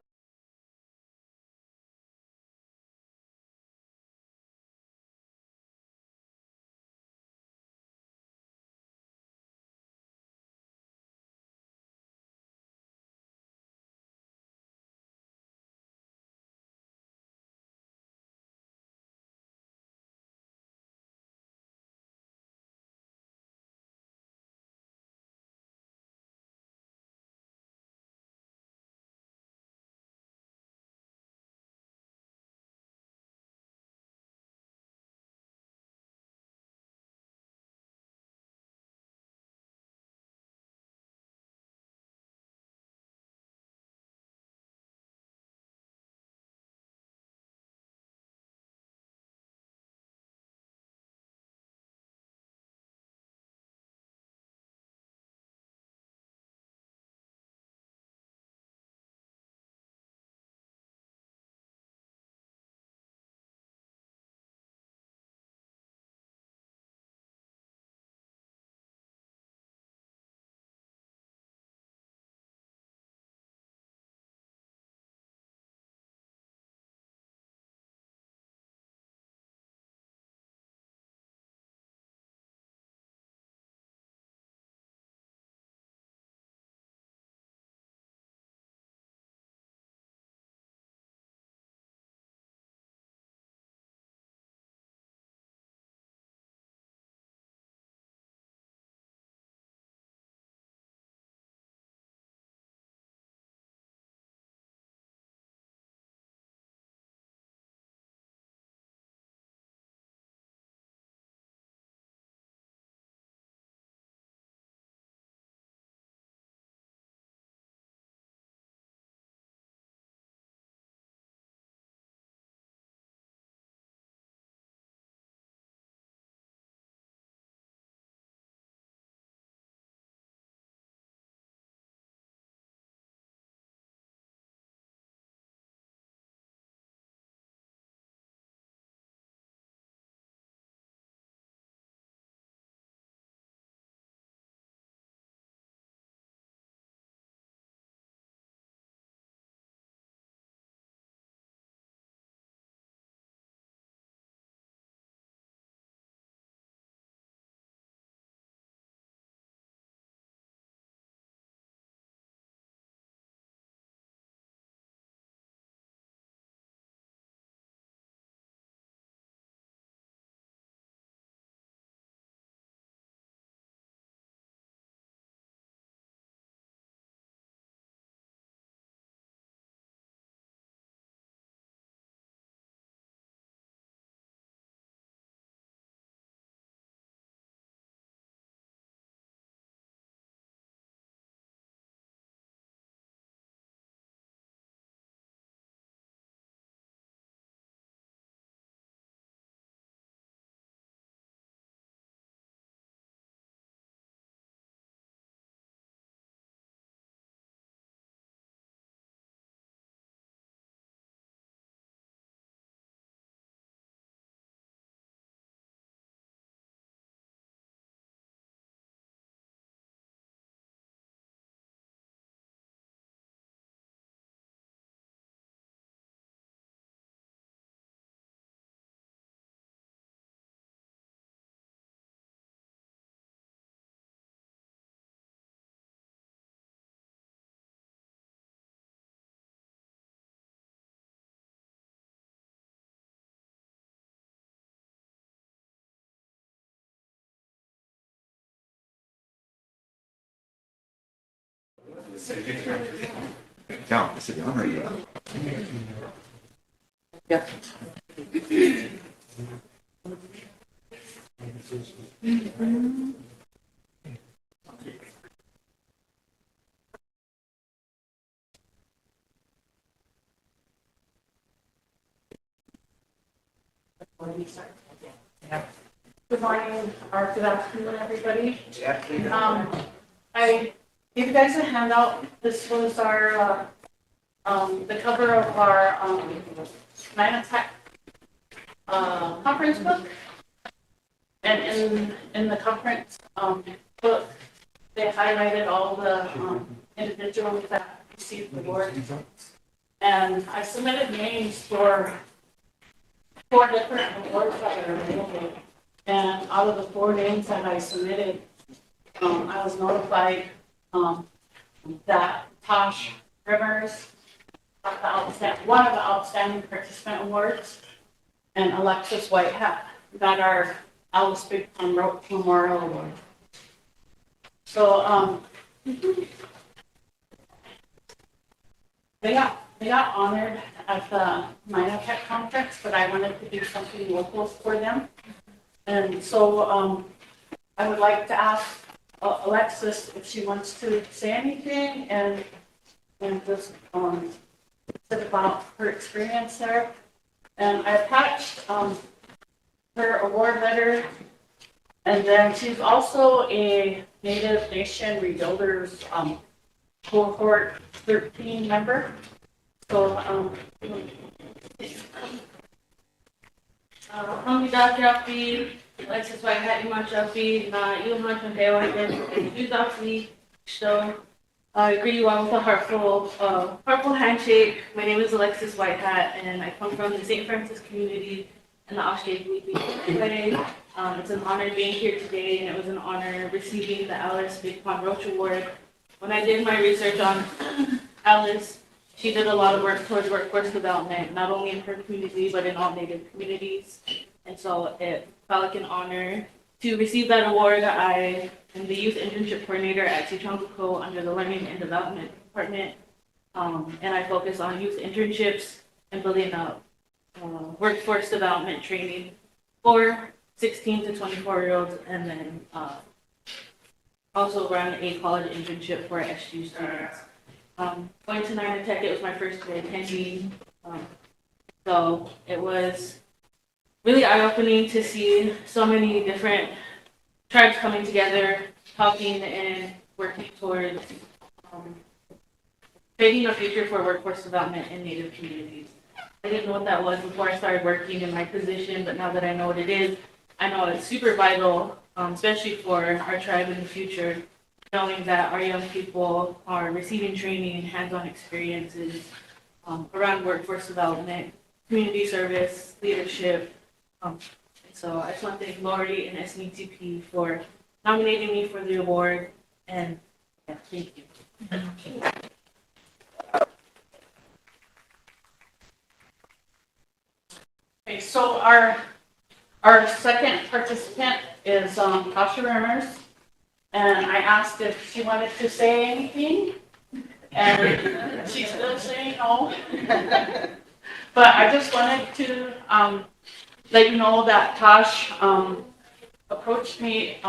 Down, sit down, or you?
Yeah.
Good morning, or good afternoon, everybody.
Yeah.
I gave you guys a handout. This was our, the cover of our, Night Attack, conference book. And in the conference, book, they highlighted all the, individuals that received awards. And I submitted names for 4 different awards that are available. And out of the 4 names that I submitted, I was notified, that Tosh Rivers got one of the outstanding participant awards, and Alexis Whitehat got our Alice Big Pond Road Memorial Award. So, they got honored at the Minor Tech Conference, but I wanted to do something local for them. And so, I would like to ask Alexis if she wants to say anything and just, say about her experience there. And I attached, her award letter. And then she's also a Native Nation Rebuilders, cohort 13 member. So,
kami dati api, Alexis Whitehat imacho api na iuman kang dewa and you api. So I agree you with a heartful handshake. My name is Alexis Whitehat and I come from the St. Francis community in the Oshkosh Way. It's an honor being here today, and it was an honor receiving the Alice Big Pond Roach Award. When I did my research on Alice, she did a lot of work towards workforce development, not only in her community, but in all Native communities. And so it felt like an honor to receive that award. I am the youth internship coordinator at Sichonguko under the Learning and Development Department. And I focus on youth internships and building up workforce development training for 16 to 24-year-olds, and then also run a college internship for SU students. Going to Nine Tech, it was my first year attending, so it was really eye-opening to see so many different tribes coming together, talking and working towards creating a future for workforce development in Native communities. I didn't know what that was before I started working in my position, but now that I know what it is, I know it's super vital, especially for our tribe in the future, knowing that our young people are receiving training, hands-on experiences around workforce development, community service, leadership. So I just want to thank Lori and SNTP for nominating me for the award, and yeah, thank you.
okay, so our second participant is Tasha Rimmers, and I asked if she wanted to say anything, and she's still saying no. But I just wanted to let you know that Tosh approached me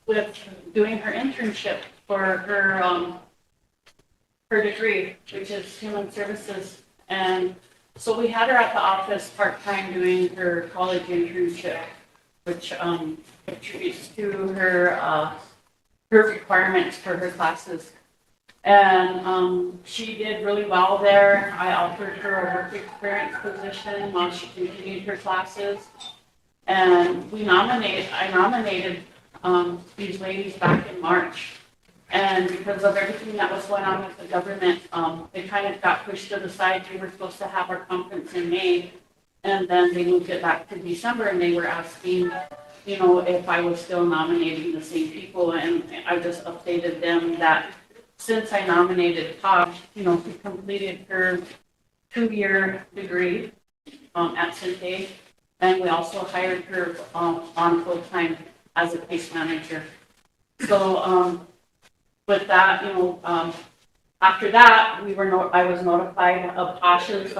with doing her internship for her degree, which is human services, and so we had her at the office part-time doing her college internship, which contributes to her requirements for her classes. And she did really well there. I offered her a work experience position while she continued her classes. And I nominated these ladies back in March. And because of everything that was going on with the government, it kind of got pushed to the side. We were supposed to have our conference in May, and then they moved it back to December, and they were asking, if I was still nominating the same people, and I just updated them that since I nominated Tosh, she completed her 2-year degree at Sente, and we also hired her on full-time as a case manager. So with that,
after that, I was notified of Tasha's,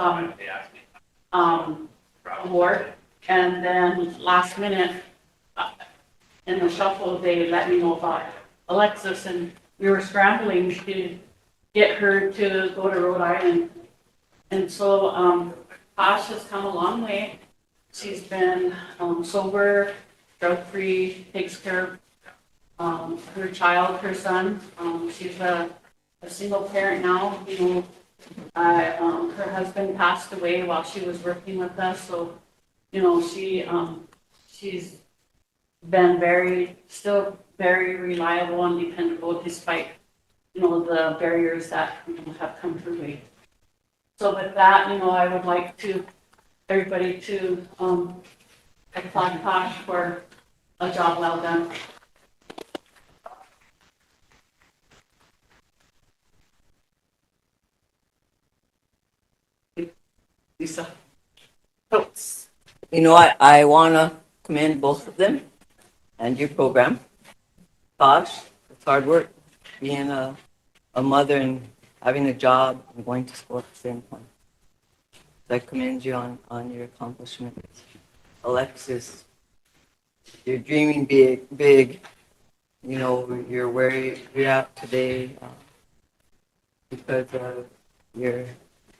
award. And then last minute, in the shuffle, they let me know about Alexis, and we were scrambling to get her to go to Rhode Island. And so, Tosh has come a long way. She's been, sober, drug-free, takes care of, her child, her son. She's a single parent now, you know. Her husband passed away while she was working with us, so, you know, she's been still very reliable and dependable despite, you know, the barriers that, you know, have come her way. So with that, you know, I would like everybody to, applaud Tosh for a job well done.
Lisa.
Oops. You know, I want to commend both of them and your program. Gosh, it's hard work being a mother and having a job and going to school at the same time. So I commend you on your accomplishments. Alexis, you're dreaming big. You know, you're where you're at today because of your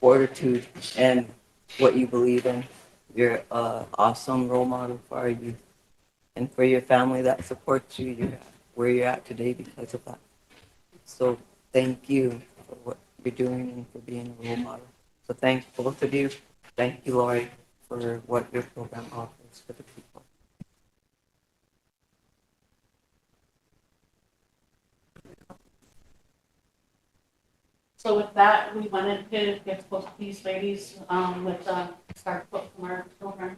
fortitude and what you believe in. You're an awesome role model for our youth and for your family that supports you. You're where you're at today because of that. So thank you for what you're doing and for being a role model. So thank both of you. Thank you, Lori, for what your program offers for the people.
So with that, we wanted to get both these ladies, with a star quote from our program.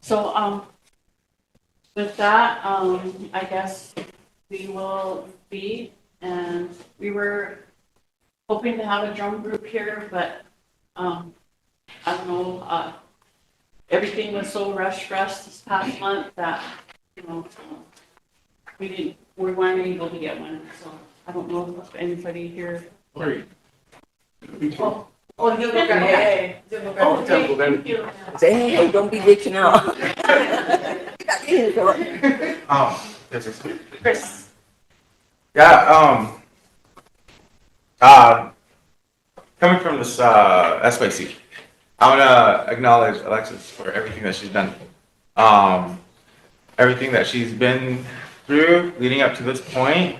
So, with that, I guess we will be, and we were hoping to have a drum group here, but, I don't know, everything was so rushed for us this past month that, you know, we weren't able to get one, so I don't know if anybody here. Oh, you look at
Oh,
thank you.
Say, hey, don't be reaching out.
Chris. Yeah, coming from this SYC, I want to acknowledge Alexis for everything that she's done. Everything that she's been through leading up to this point.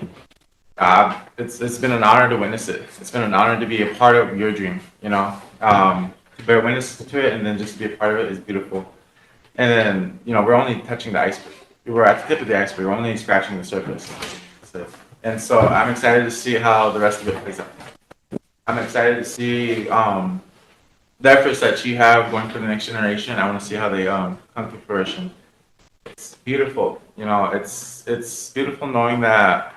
It's been an honor to witness it. It's been an honor to be a part of your dream, you know. To bear witness to it and then just to be a part of it is beautiful. And then, you know, we're only touching the iceberg. We're at the tip of the iceberg. We're only scratching the surface. And so I'm excited to see how the rest of it plays out. I'm excited to see the efforts that you have going for the next generation. I want to see how they come to fruition. It's beautiful, you know. It's beautiful knowing that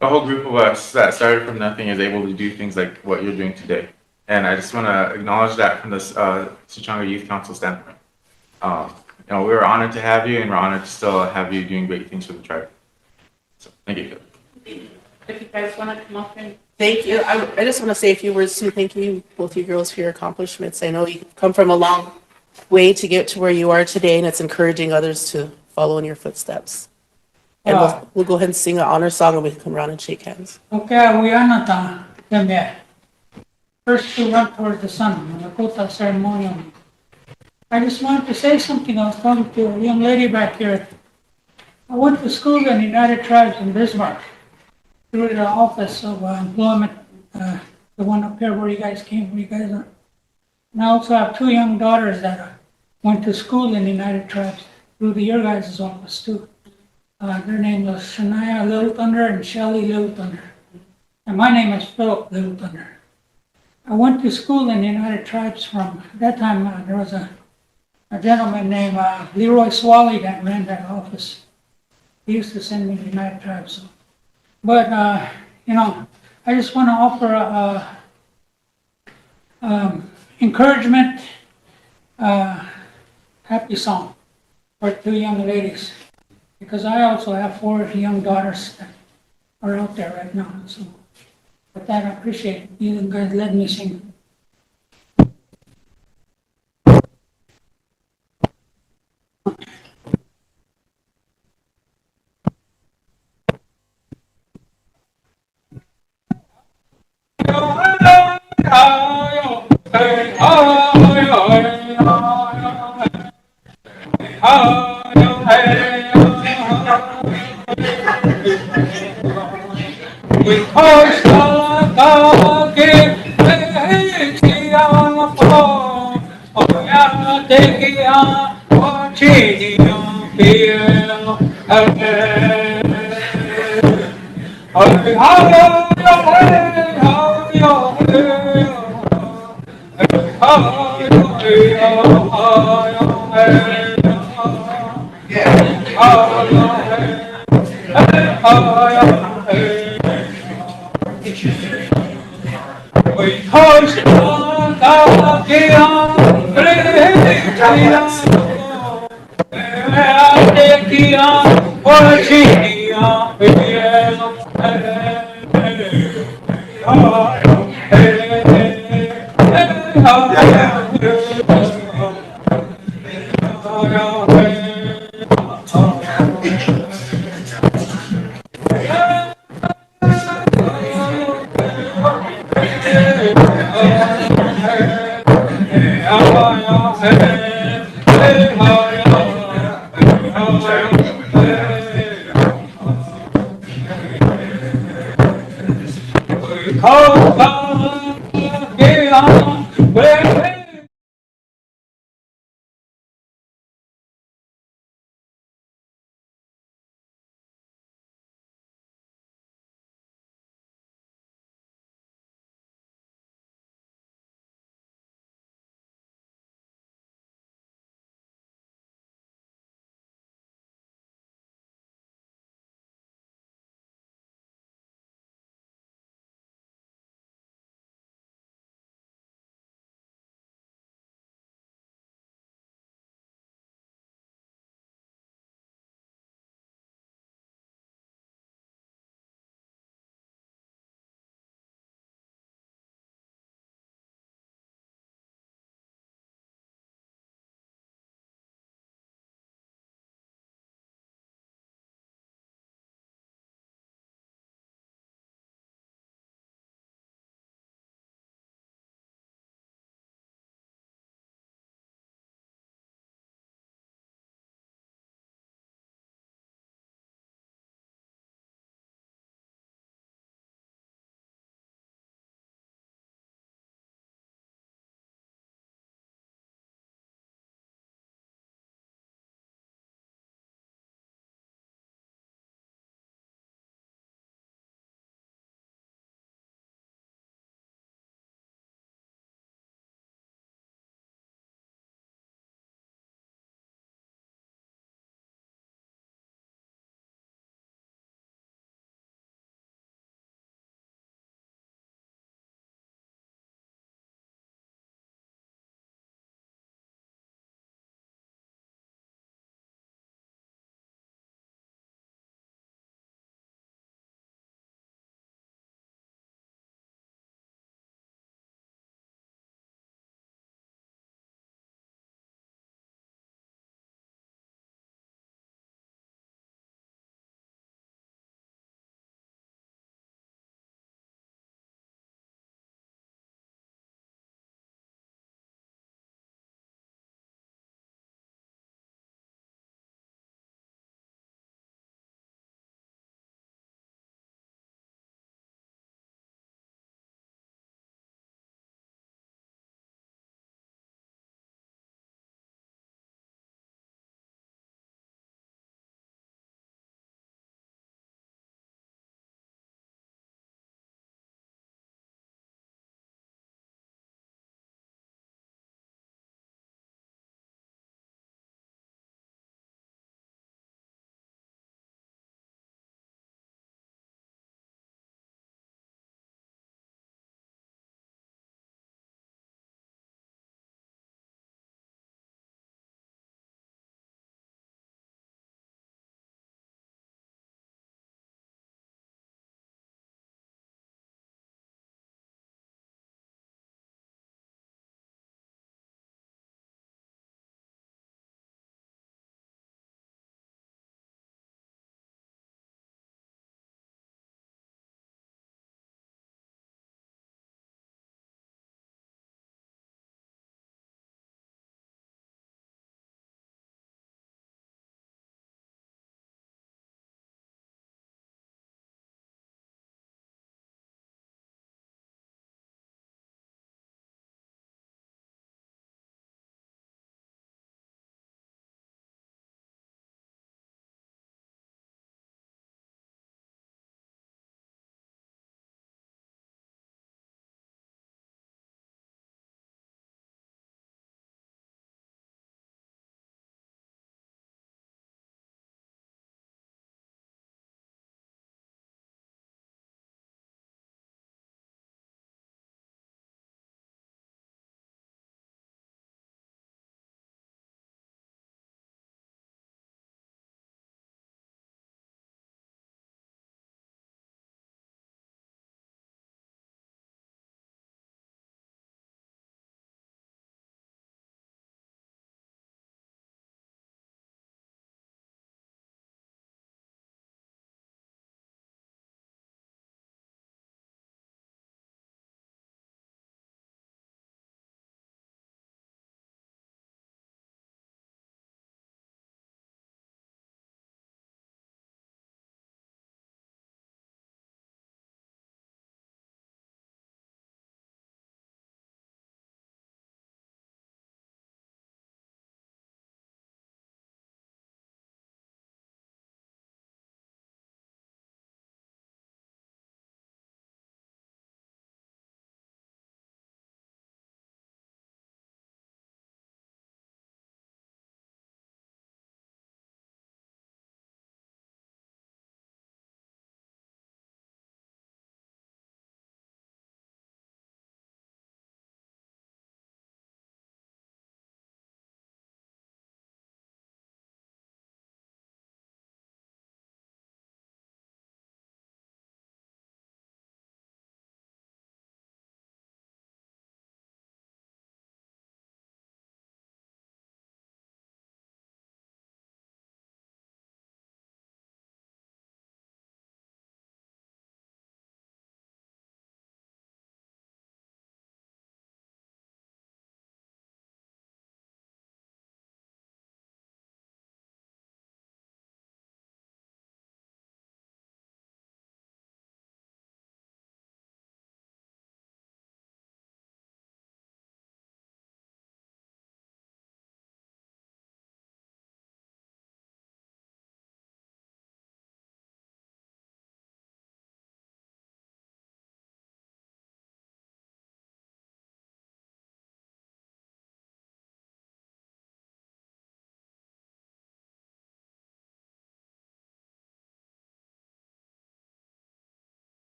a whole group of us that started from nothing is able to do things like what you're doing today. And I just want to acknowledge that from this Chicanga Youth Council standpoint. You know, we were honored to have you, and we're honored to still have you doing great things for the tribe. So, thank you.
If you guys want to come up and.
Thank you. I just want to say a few words too. Thank you, both you girls, for your accomplishments. I know you've come from a long way to get to where you are today, and it's encouraging others to follow in your footsteps. And we'll go ahead and sing an honor song, and we can come around and shake hands.
Okay, we are not them yet. First to run towards the sun, the Dakota ceremonial. I just wanted to say something. I was talking to a young lady back here. I went to school in the United Tribes in Bismarck through the Office of Employment, the one up here where you guys came, where you guys are. And I also have two young daughters that went to school in the United Tribes through your guys' office too. Their name was Shania Little Thunder and Shelly Little Thunder. and my name is Philip Little Thunder. I went to school in the United Tribes from, at that time, there was a gentleman named Leroy Swally that ran that office. He used to send me to the United Tribes. So. But, you know, I just want to offer encouragement, happy song for two young ladies. Because I also have 4 young daughters that are out there right now. So with that, I appreciate you guys letting me sing.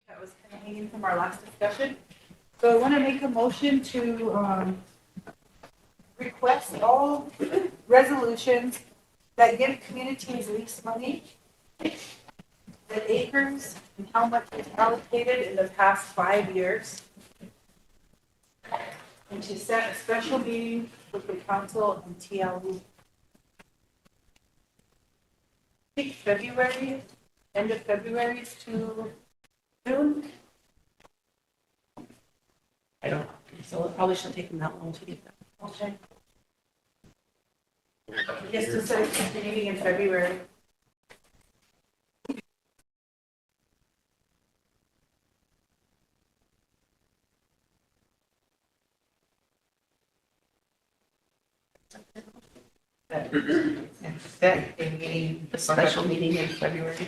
that was kind of hanging from our last discussion. So I want to make a motion to request all resolutions that give communities lease money, the acres, and how much is allocated in the past 5 years, and to set a special meeting with the council and TLE. I think February, end of February to June.
I don't, so it probably shouldn't take them that long to get that.
Okay. Yes, to set a meeting in February.
And set a meeting,
A special meeting in February.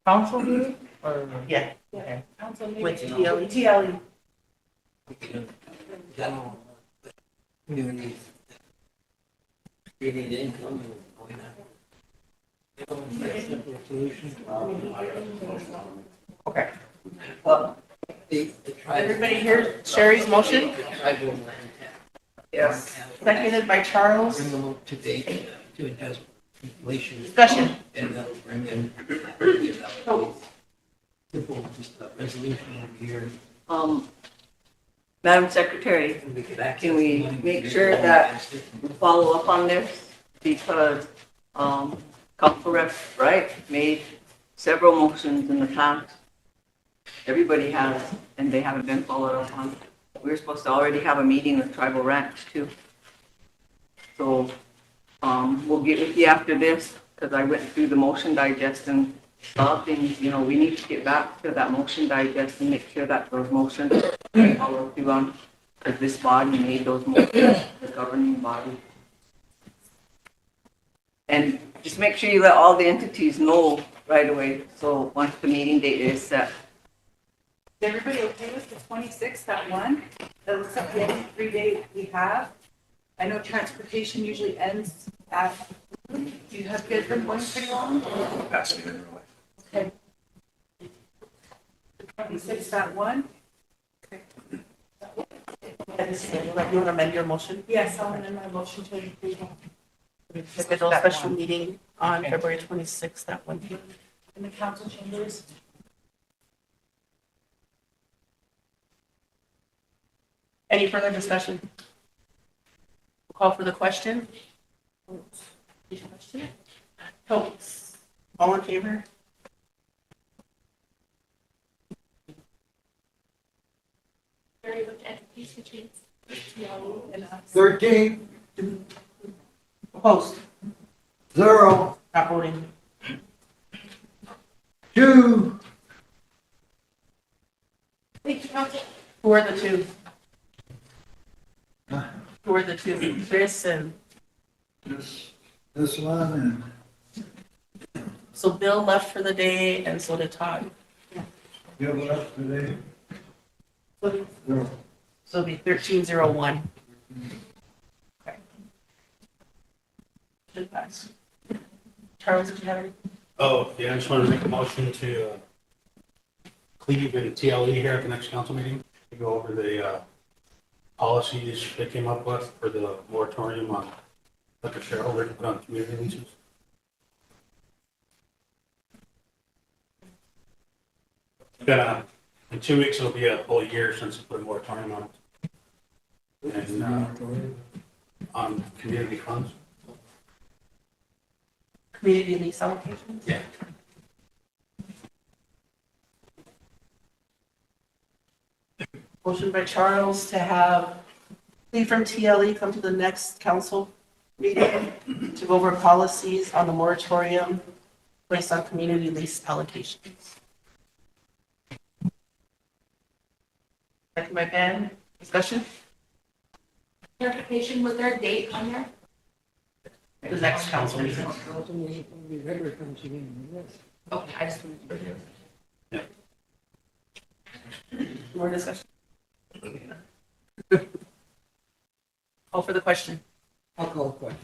council meeting or?
Yeah.
Okay.
Council meeting.
With TLE.
TLE.
Communities. Creating income.
Okay.
Well,
Everybody hear Sherry's motion?
Yes.
Seconded by Charles.
Bring them up to date to adjust inflation.
Discussion.
And that'll bring in. Simple, just a resolution over here.
Madam Secretary,
And we could access
can we
money.
make sure that we follow up on this? Because, Council Rep Wright made several motions in the past. Everybody has, and they haven't been followed up on. We were supposed to already have a meeting with Tribal Ranch too. So, we'll get with you after this, because I went through the motion digest and saw things, you know, we need to get back to that motion digest and make sure that those motions are followed through on, because this body made those motions, the governing body. And just make sure you let all the entities know right away, so once the meeting date is set.
Is everybody okay with the 26th at 1? That looks like the only 3 days we have. I know transportation usually ends at, you have good been going pretty long? Okay. 26th at 1?
You want to amend your motion?
Yes, I'll amend my motion to include
Schedule a special meeting on February 26th at 1 p.m.
in the council chambers.
Any further discussion? Call for the question. Votes. All in favor?
Very much education change.
And us.
13,
Opposed?
0,
Not voting.
2,
Thank you, Council.
Who are the two? Who are the two? Chris and,
this one,
so Bill left for the day and so did Todd.
and give it up today.
So it'll be 1301. Okay. Should pass. Charles, did you have any?
Oh, yeah, I just wanted to make a motion to Cleve and TLE here at the next council meeting to go over the policies they came up with for the moratorium on liquor shareholders to put on community leases. It's been in 2 weeks, it'll be a whole year since we put a moratorium on it. And on community funds.
Community lease allocations?
Yeah.
Motion by Charles to have Lee from TLE come to the next council meeting to go over policies on the moratorium placed on community lease allocations. Second by Ben. Discussion?
Clarification, was there a date on there?
The next council meeting.
Okay, I just wanted to.
More discussion? Call for the question.
I'll call the question.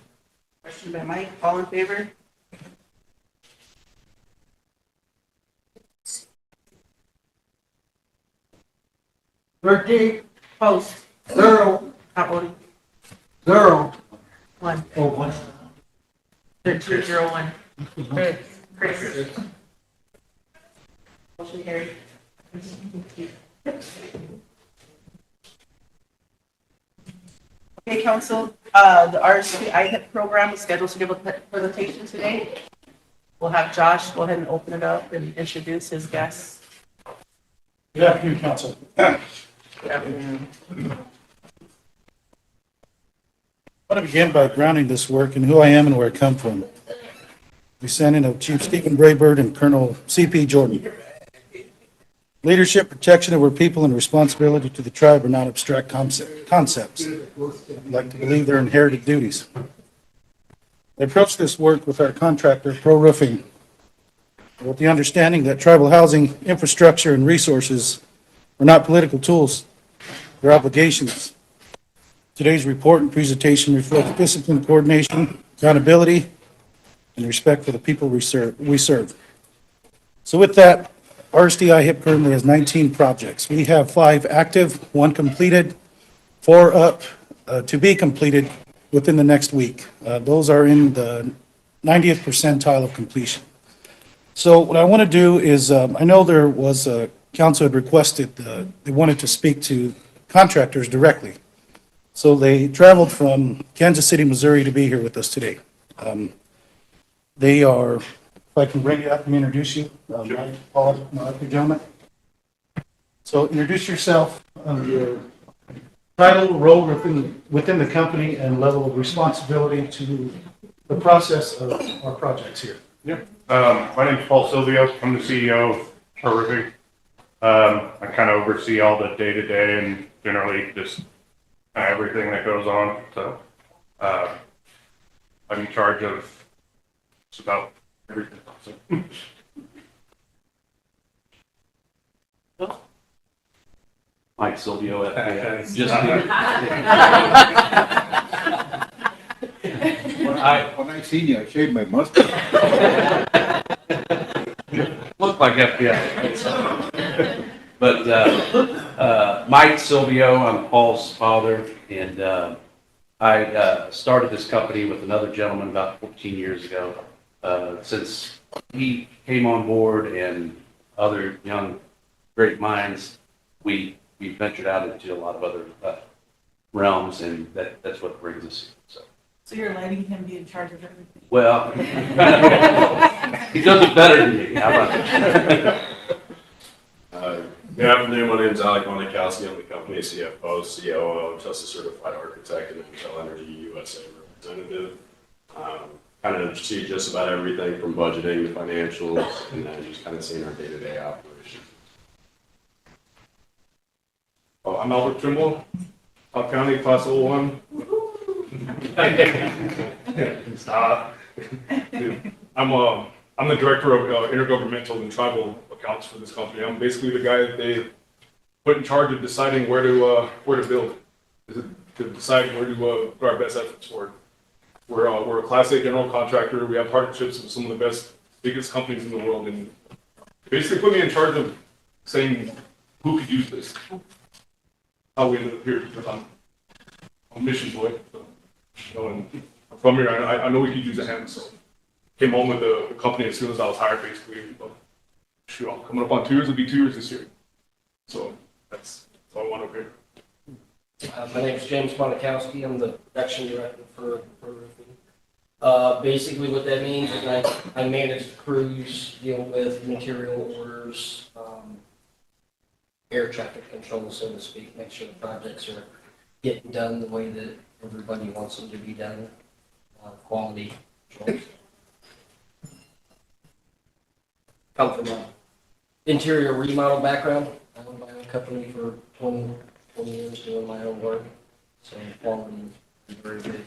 Question by Mike. All in favor?
13,
Post.
0,
Not voting.
0.
1.
Oh, 1.
1301. Chris. Motion carried. Okay, council, the RSC IHIP program is scheduled to give a presentation today. We'll have Josh go ahead and open it up and introduce his guests.
Good afternoon, council.
Good afternoon.
I want to begin by grounding this work in who I am and where I come from. Descendant of Chief Stephen Braybird and Colonel C.P. Jordan. Leadership, protection of our people, and responsibility to the tribe are not abstract concepts. I'd like to believe they're inherited duties. I approach this work with our contractor, Pro Roofing, with the understanding that tribal housing, infrastructure, and resources are not political tools. They're obligations. Today's report and presentation reflect discipline, coordination, accountability, and respect for the people we serve. So with that, RSDI HIP currently has 19 projects. We have 5 active, 1 completed, 4 up to be completed within the next week. Those are in the 90th percentile of completion. So what I want to do is, I know there was a council had requested, they wanted to speak to contractors directly. So they traveled from Kansas City, Missouri to be here with us today. They are, if I can bring you up and introduce you, Mike, Paul, gentlemen. So introduce yourself, your title, role within the company, and level of responsibility to the process of our projects here.
Yeah, my name is Paul Silvio. I'm the CEO of Roofing. I kind of oversee all the day-to-day and generally just everything that goes on. So I'm in charge of just about everything. So.
Mike Silvio,
When I seen you, I shaved my mustache.
Look like FBI. But Mike Silvio, I'm Paul's father, and I started this company with another gentleman about 14 years ago. Since he came on board and other young great minds, we ventured out into a lot of other realms, and that's what brings us here.
So you're letting him be in charge of everything?
Well, he does it better than me. How about
Good afternoon. My name is Alec Monikowski. I'm the company CFO, COO, Justice Certified Architect, and Intel Energy USA representative. Kind of see just about everything from budgeting to financials, and then just kind of seeing our day-to-day operations.
Oh, I'm Albert Trimble, Top County Class 01. Stop. I'm the director of intergovernmental and tribal accounts for this company. I'm basically the guy that they put in charge of deciding where to build, to decide where to put our best efforts forward. We're a Class A general contractor. We have partnerships with some of the biggest companies in the world, and basically put me in charge of saying who could use this. How we ended up here, because I'm a mission boy. So, and I'm from here. I know we could use a hand, so came home with the company as soon as I was hired, basically. But, shoot, I'm coming up on 2 years. It'll be 2 years this year. So that's all I want over here.
My name is James Monikowski. I'm the production director for Roofing. Basically what that means is I manage the crews, deal with material orders, air traffic control, so to speak, make sure the projects are getting done the way that everybody wants them to be done, quality control. Come from an interior remodel background. I owned my own company for 20 years doing my own work, so quality is very big.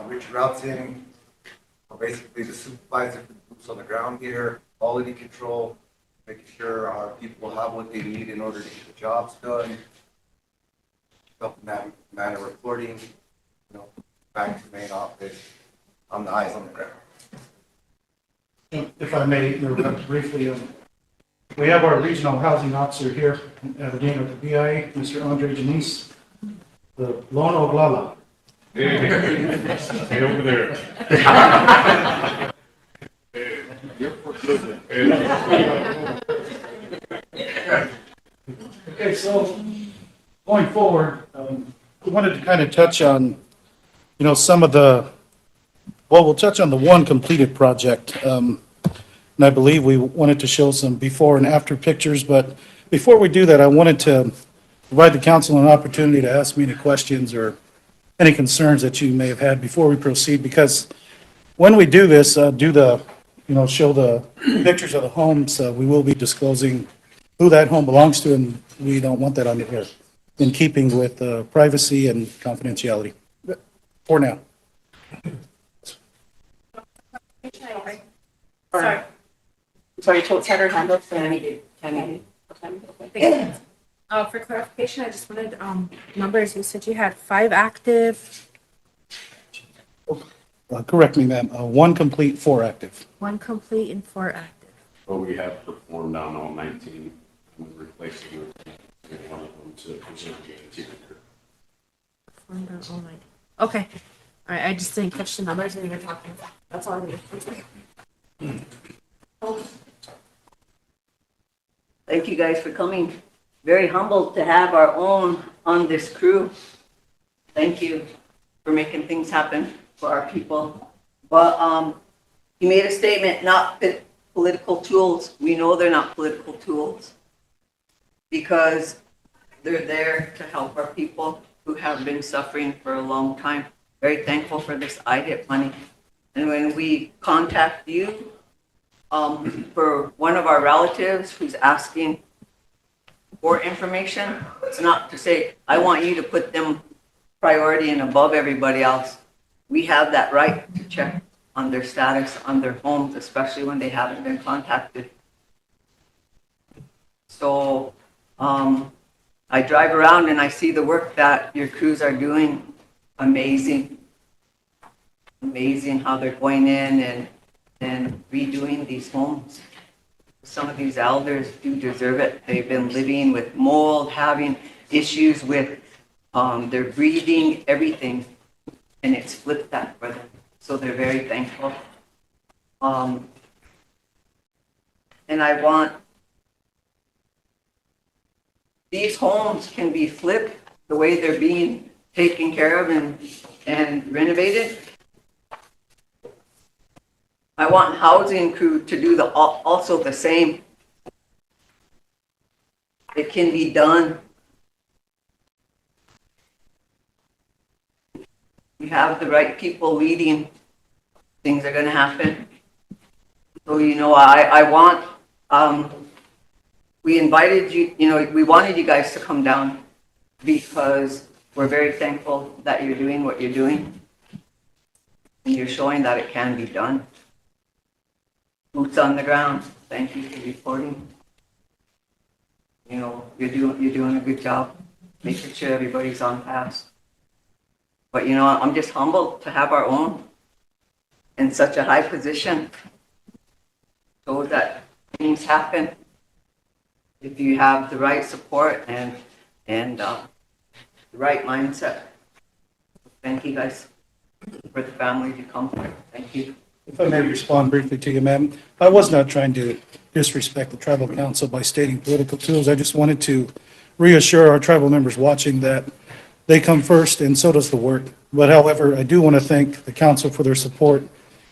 Richard Routing, basically the supervisor for the boots on the ground here, quality control, making sure our people have what they need in order to get the jobs done, helping them manner reporting, back to the main office. I'm the eyes on the ground.
If I may interrupt briefly,
We have our regional housing officer here, again with the BIA, Mr. Andre Janice, the Lono Oglala.
Hey, over there.
Okay, so going forward, we wanted to kind of touch on, some of we'll touch on the one completed project. And I believe we wanted to show some before and after pictures, but before we do that, I wanted to provide the council an opportunity to ask me any questions or any concerns that you may have had before we proceed, because when we do this, show the pictures of the homes, we will be disclosing who that home belongs to, and we don't want that on the air, in keeping with privacy and confidentiality, for now.
Sorry.
Sorry, Totes had her hand up.
Tammy.
For clarification, I just wanted, numbers. You said you had 5 active,
Correct me, ma'am. 1 complete, 4 active.
1 complete and 4 active.
But we have performed on all 19 and we're replacing one of them to preserve the interior.
Okay. All right, I just didn't catch the numbers when you were talking. That's all I needed.
Thank you guys for coming. Very humbled to have our own on this crew. Thank you for making things happen for our people. But you made a statement, not political tools. We know they're not political tools because they're there to help our people who have been suffering for a long time. Very thankful for this IDIP money. And when we contact you, for one of our relatives who's asking for information, it's not to say, I want you to put them priority and above everybody else. We have that right to check on their status, on their homes, especially when they haven't been contacted. So I drive around and I see the work that your crews are doing. Amazing. Amazing how they're going in and redoing these homes. Some of these elders do deserve it. They've been living with mold, having issues with their breathing, everything, and it's flipped that for them. So they're very thankful. And I want these homes can be flipped the way they're being taken care of and renovated. I want housing crew to do also the same. It can be done. We have the right people leading. Things are going to happen. So, I want, we invited you, we wanted you guys to come down because we're very thankful that you're doing what you're doing. And you're showing that it can be done. Boots on the ground. Thank you for reporting. You're doing a good job making sure everybody's on task. But I'm just humbled to have our own in such a high position. So that things happen if you have the right support and the right mindset. Thank you guys for the family to come here. Thank you.
If I may respond briefly to you, ma'am, I was not trying to disrespect the tribal council by stating political tools. I just wanted to reassure our tribal members watching that they come first and so does the work. But however, I do want to thank the council for their support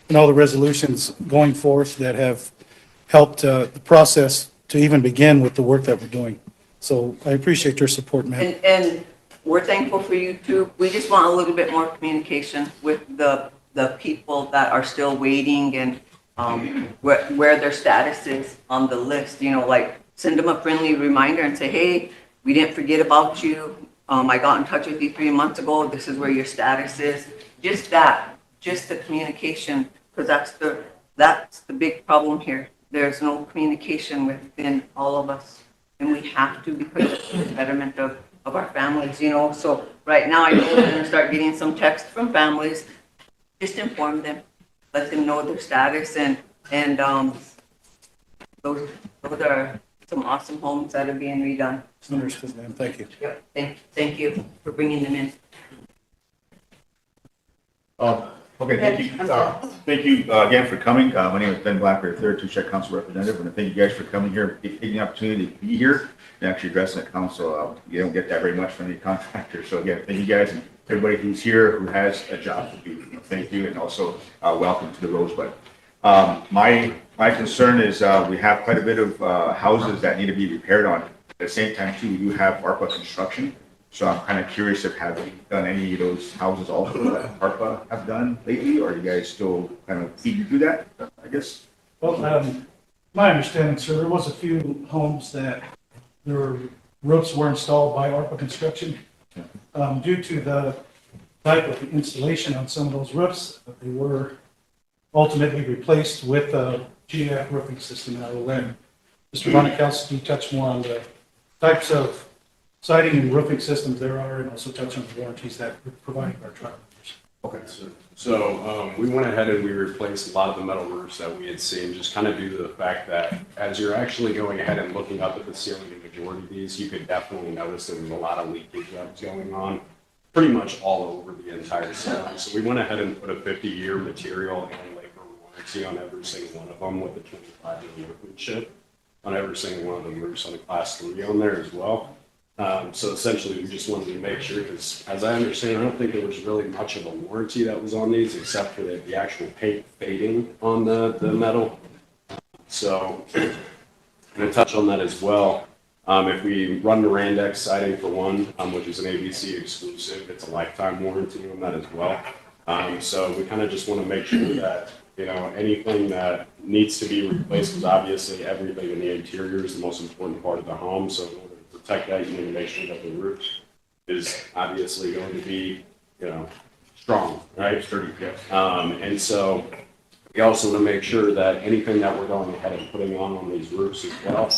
and all the resolutions going forth that have helped the process to even begin with the work that we're doing. So I appreciate your support, ma'am.
And we're thankful for you too. We just want a little bit more communication with the people that are still waiting and where their status is on the list. like send them a friendly reminder and say, hey, we didn't forget about you. I got in touch with you 3 months ago. This is where your status is. Just the communication, because that's the big problem here. There's no communication within all of us, and we have to because it's the betterment of our families. So right now I know we're going to start getting some text from families. Just inform them, let them know their status, and those are some awesome homes that are being redone.
Understood, ma'am. Thank you.
Yep, thank you for bringing them in.
Okay, thank you. Thank you again for coming. My name is Ben Blacker, third two-check council representative, and I thank you guys for coming here, taking the opportunity to be here and actually addressing the council. You don't get that very much from any contractors. So again, thank you guys and everybody who's here who has a job to do. Thank you, and also welcome to the Rosebud. My concern is we have quite a bit of houses that need to be repaired on. At the same time, too, we do have ARPA construction. So I'm kind of curious if have you done any of those houses also that ARPA have done lately, or are you guys still kind of feeding through that, I guess?
Well, my understanding, sir, there was a few homes that their roofs were installed by ARPA construction. Due to the type of installation on some of those roofs, they were ultimately replaced with a GF roofing system. And I will let Mr. Bonikowski touch more on the types of siding and roofing systems there are, and also touch on the warranties that we're providing our trial members.
Okay, so we went ahead and we replaced a lot of the metal roofs that we had seen, just kind of due to the fact that as you're actually going ahead and looking up at the ceiling, the majority of these, you could definitely notice there was a lot of leakage that was going on pretty much all over the entire ceiling. So we went ahead and put a 50-year material and labor warranty on every single one of them with a 25-year workmanship on every single one of the roofs on a class 3 on there as well. So essentially, we just wanted to make sure, because as I understand, I don't think there was really much of a warranty that was on these, except for the actual paint fading on the metal. So I'm going to touch on that as well. If we run the Randex siding for one, which is an ABC exclusive, it's a lifetime warranty on that as well. So we kind of just want to make sure that, you know, anything that needs to be replaced, because obviously everything in the interior is the most important part of the home. So protect that, you need to make sure that the roof is obviously going to be, you know, strong, right? Sturdy, yes. And so we also want to make sure that anything that we're going ahead and putting on these roofs as well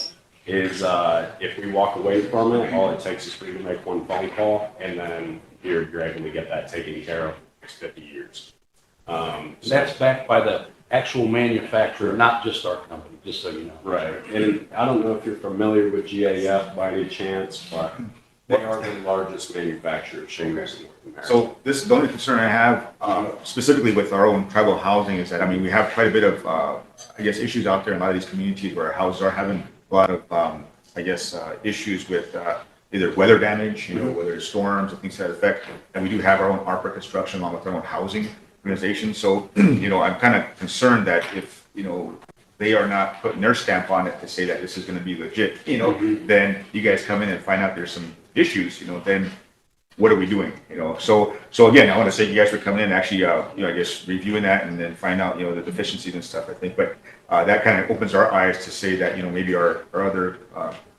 is if we walk away from it, all it takes is for you to make one phone call, and then you're able to get that taken care of for the next 50 years.
That's backed by the actual manufacturer, not just our company, just so you know.
Right, and I don't know if you're familiar with GAF by any chance, but they are the largest manufacturer of shingles in North America.
So this is the only concern I have, specifically with our own tribal housing, is that, I mean, we have quite a bit of, I guess, issues out there in a lot of these communities where our houses are having a lot of, I guess, issues with either weather damage, you know, whether it's storms and things to that effect. And we do have our own ARPA construction along with our own housing organization. So, you know, I'm kind of concerned that if, you know, they are not putting their stamp on it to say that this is going to be legit, you know, then you guys come in and find out there's some issues, you know, then what are we doing, you know? So again, I want to say you guys for coming in, actually, you know, I guess reviewing that and then find out, you know, the deficiencies and stuff, I think. But that kind of opens our eyes to say that, you know, maybe our other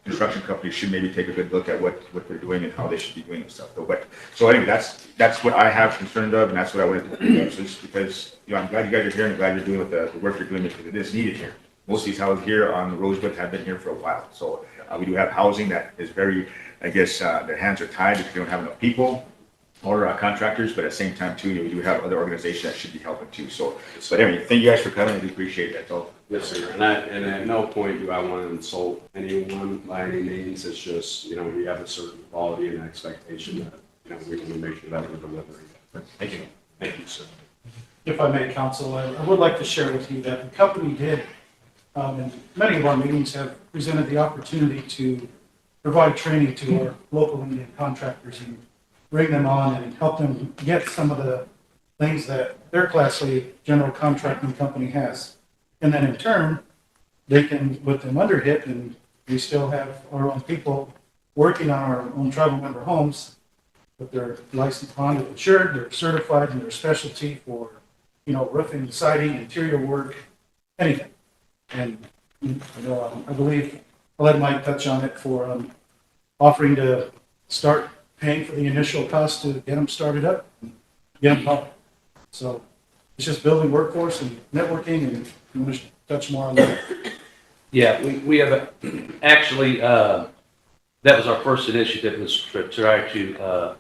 construction companies should maybe take a good look at what they're doing and how they should be doing and stuff. But so anyway, that's what I have concerned of, and that's what I wanted to bring up, just because, you know, I'm glad you guys are here and I'm glad you're doing with the work you're doing, because it is needed here. Most of these houses here on Rosebud have been here for a while. So we do have housing that is very, I guess, their hands are tied because they don't have enough people or contractors, but at the same time too, we do have other organizations that should be helping too. So, but anyway, thank you guys for coming. I do appreciate that. So.
Yes, sir. And at no point do I want to insult anyone by any means. It's just, you know, we have a certain quality and expectation that, you know, we want to make sure that we're delivering.
Thank you.
Thank you, sir.
If I may, counsel, I would like to share with you that the company did, and many of our meetings have presented the opportunity to provide training to our local Indian contractors and bring them on and help them get some of the things that their Class A general contracting company has. And then in turn, they can put them under HIT, and we still have our own people working on our own tribal member homes, but they're licensed, bonded, insured, they're certified in their specialty for, you know, roofing, siding, interior work, anything. And, you know, I believe I'll let Mike touch on it for offering to start paying for the initial cost to get them started up, get them up. So it's just building workforce and networking, and you want to touch more on that?
Yeah, we have actually, that was our first initiative, was to try to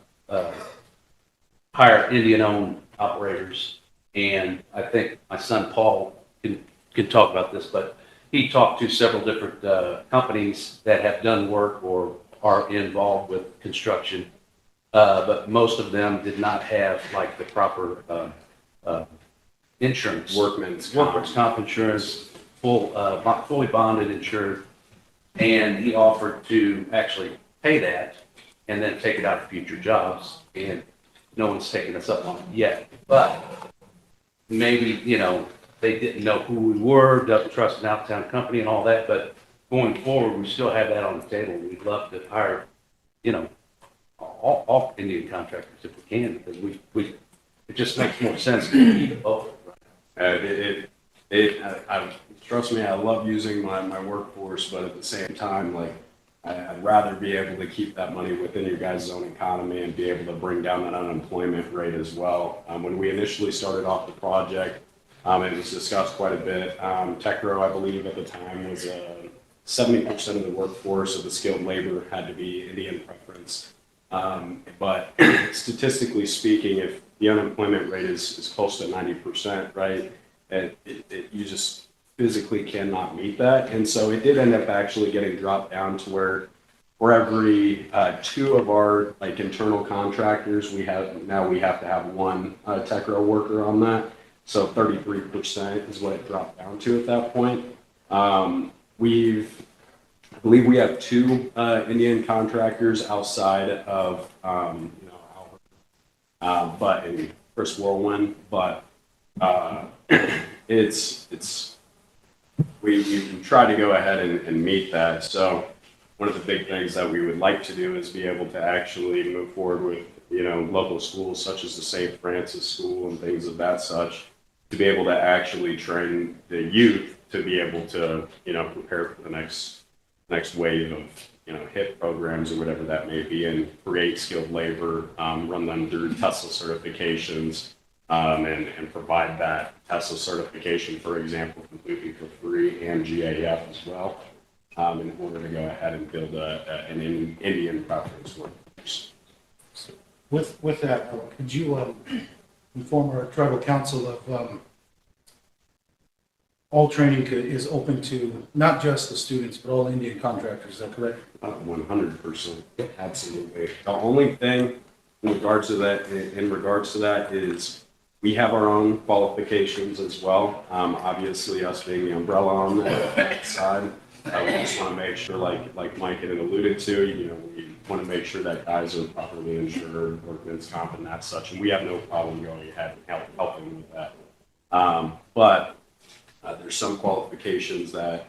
hire Indian-owned operators. And I think my son Paul can talk about this, but he talked to several different companies that have done work or are involved with construction, but most of them did not have like the proper insurance. Workman's comp insurance, fully bonded insured. And he offered to actually pay that and then take it out of future jobs. And no one's taken us up on it yet. But maybe, you know, they didn't know who we were, doesn't trust an out-of-town company and all that. But going forward, we still have that on the table. We'd love to hire, you know, all Indian contractors if we can, because it just makes more sense to keep both.
Trust me, I love using my workforce, but at the same time, like, I'd rather be able to keep that money within your guys' own economy and be able to bring down that unemployment rate as well. When we initially started off the project, it was discussed quite a bit. Techro, I believe at the time, was 70% of the workforce of the skilled labor had to be Indian preference. But statistically speaking, if the unemployment rate is close to 90%, right, and you just physically cannot meet that. And so it did end up actually getting dropped down to where for every 2 of our like internal contractors, we have to have 1 Techro worker on that. So 33% is what it dropped down to at that point. I believe we have 2 Indian contractors outside of Albert, but in Chris Whirlwind, but we try to go ahead and meet that. So one of the big things that we would like to do is be able to actually move forward with, you know, local schools such as the St. Francis School and things of that such, to be able to actually train the youth to be able to, you know, prepare for the next wave of, you know, HIP programs or whatever that may be, and create skilled labor, run them through Tesla certifications, and provide that Tesla certification, for example, completely for free, and GAF as well, in order to go ahead and build an Indian preference workforce.
With that, could you inform our tribal council of all training is open to not just the students, but all Indian contractors, is that correct?
100%, absolutely. The only thing in regards to that is we have our own qualifications as well. Obviously, us being the umbrella on that side, we just want to make sure, like Mike had alluded to, you know, we want to make sure that guys are properly insured, workman's comp and that such, and we have no problem going ahead and helping with that. But there's some qualifications that